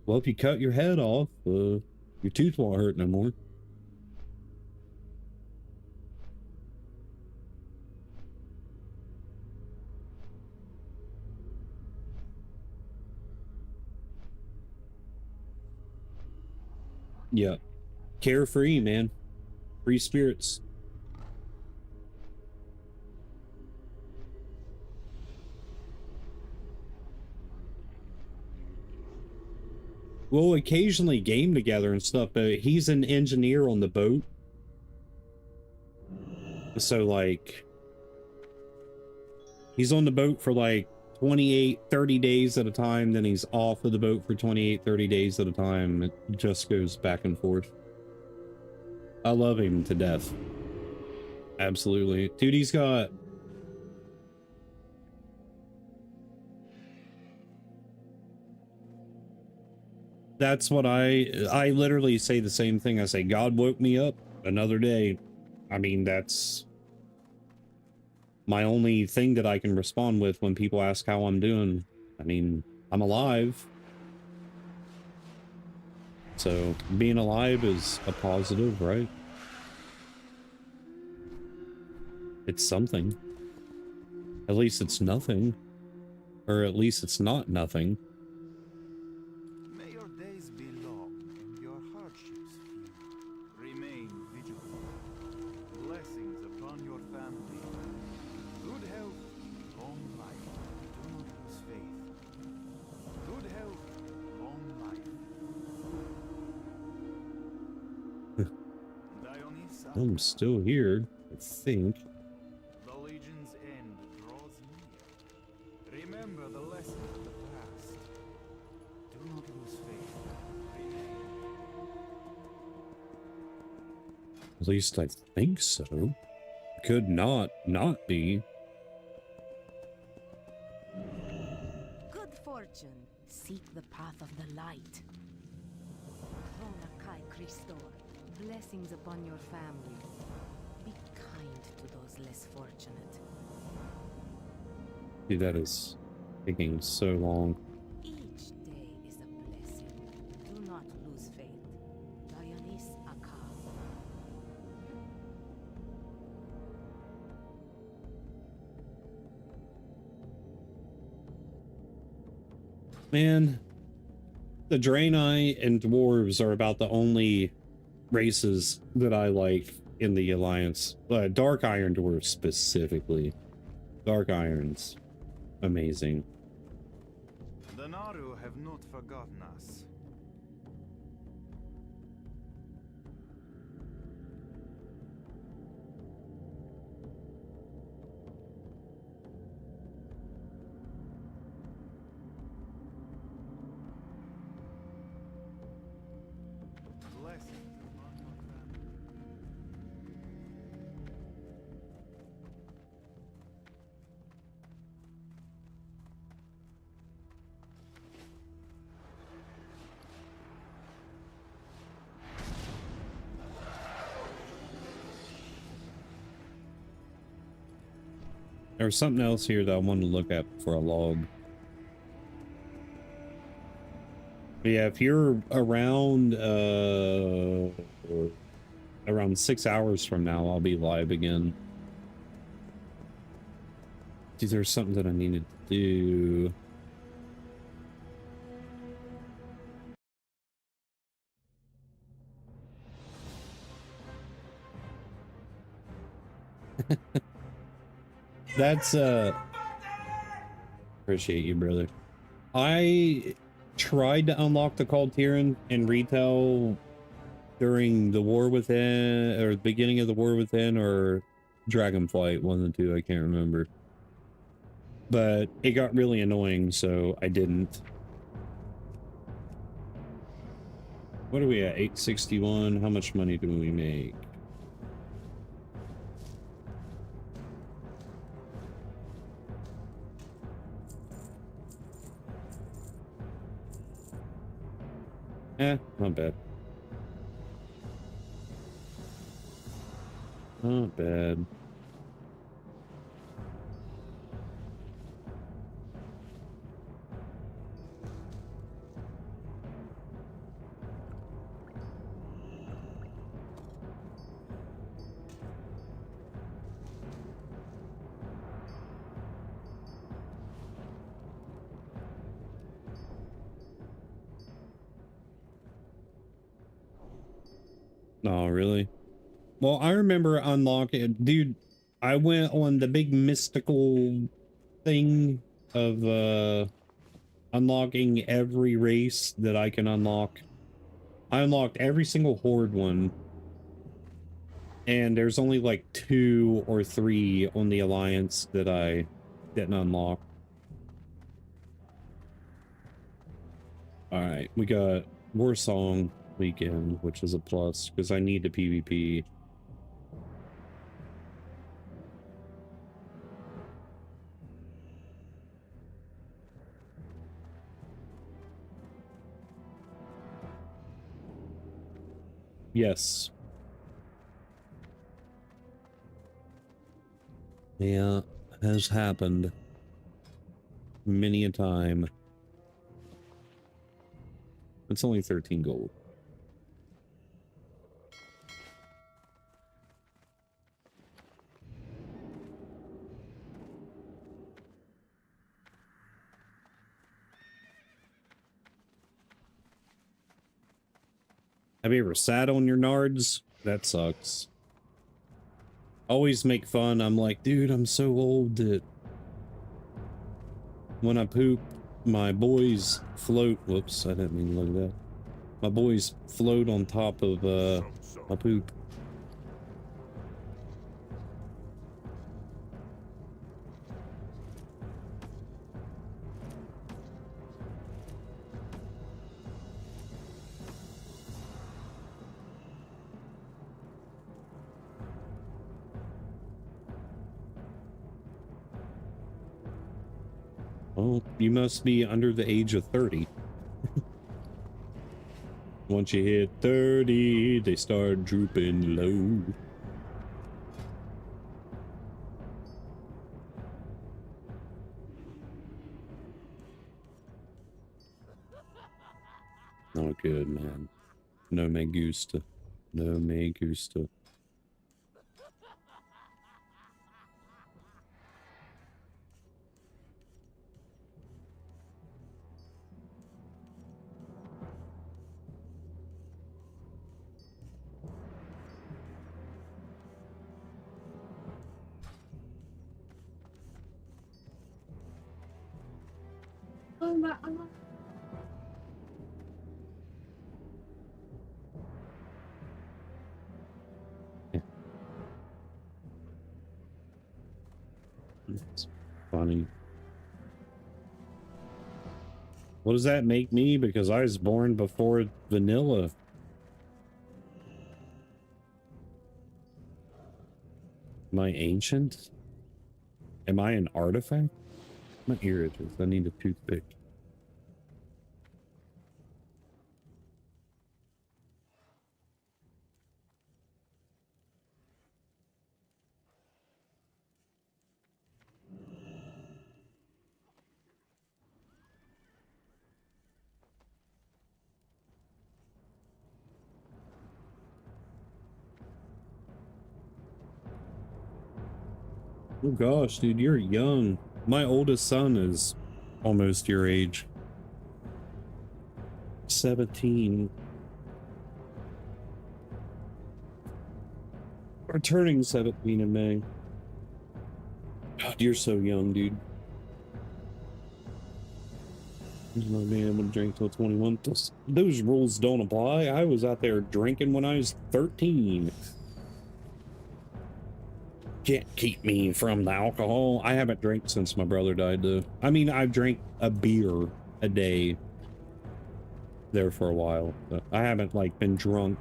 Well, if you cut your head off, your tooth won't hurt no more. Yeah. Carefree, man. Free spirits. We'll occasionally game together and stuff, but he's an engineer on the boat. So, like, he's on the boat for like 28, 30 days at a time, then he's off of the boat for 28, 30 days at a time. It just goes back and forth. I love him to death. Absolutely. Dude, he's got... That's what I literally say the same thing. I say, God woke me up another day. I mean, that's my only thing that I can respond with when people ask how I'm doing. I mean, I'm alive. So being alive is a positive, right? It's something. At least it's nothing. Or at least it's not nothing. May your days be long and your hardships few. Remain vigilant. Blessings upon your family. Good health, long life. Do not lose faith. Good health, long life. Dionysus, I'm still here, I think. the legion's end draws near. Remember the lessons of the past. Do not lose faith. Remain. At least I think so. Could not be. Good fortune. Seek the path of the light. Ronakai Christor. Blessings upon your family. Be kind to those less fortunate. Dude, that is taking so long. Each day is a blessing. Do not lose faith. Dionys Akal. Man, the Draenei and dwarves are about the only races that I like in the Alliance. Dark Iron dwarves specifically. Dark Irons. Amazing. The Naru have not forgotten us. Blessings upon your family. There was something else here that I wanted to look at for a log. But yeah, if you're around around 6 hours from now, I'll be live again. Dude, there's something that I needed to do. That's appreciate you, brother. I tried to unlock the Called Tyrann in retail during the War Within, or the beginning of the War Within, or Dragonflight, one of the two, I can't remember. But it got really annoying, so I didn't. What are we at? 861? How much money do we make? Not bad. Not bad. Oh, really? Well, I remember unlocking, dude, I went on the big mystical thing of unlocking every race that I can unlock. I unlocked every single horde one, and there's only like 2 or 3 on the alliance that I didn't unlock. All right, we got Warsong weekend, which is a plus because I need the PvP. Yes. Yeah, has happened many a time. It's only 13 gold. Have you ever sat on your nards? That sucks. Always make fun. I'm like, dude, I'm so old that when I poop, my boys float. Whoops, I didn't mean to look at that. My boys float on top of my poop. Well, you must be under the age of 30. Once you hit 30, they start drooping low. Not good, man. No me gusta. No me gusta. Oh my, It's funny. What does that make me? Because I was born before vanilla. Am I ancient? Am I an artifact? My ear itches. I need a toothpick. Oh gosh, dude, you're young. My oldest son is almost your age. 17. We're turning 17 in May. God, you're so young, dude. I'm not being able to drink till 21. Those rules don't apply. I was out there drinking when I was 13. Can't keep me from the alcohol. I haven't drank since my brother died, though. I mean, I've drank a beer a day there for a while, but I haven't, like, been drunk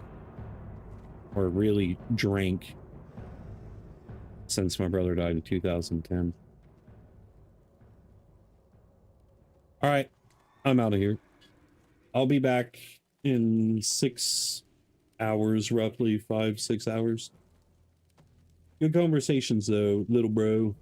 or really drank since my brother died in 2010. All right, I'm out of here. I'll be back in 6 hours, roughly 5, 6 hours. Good conversations, though, little bro.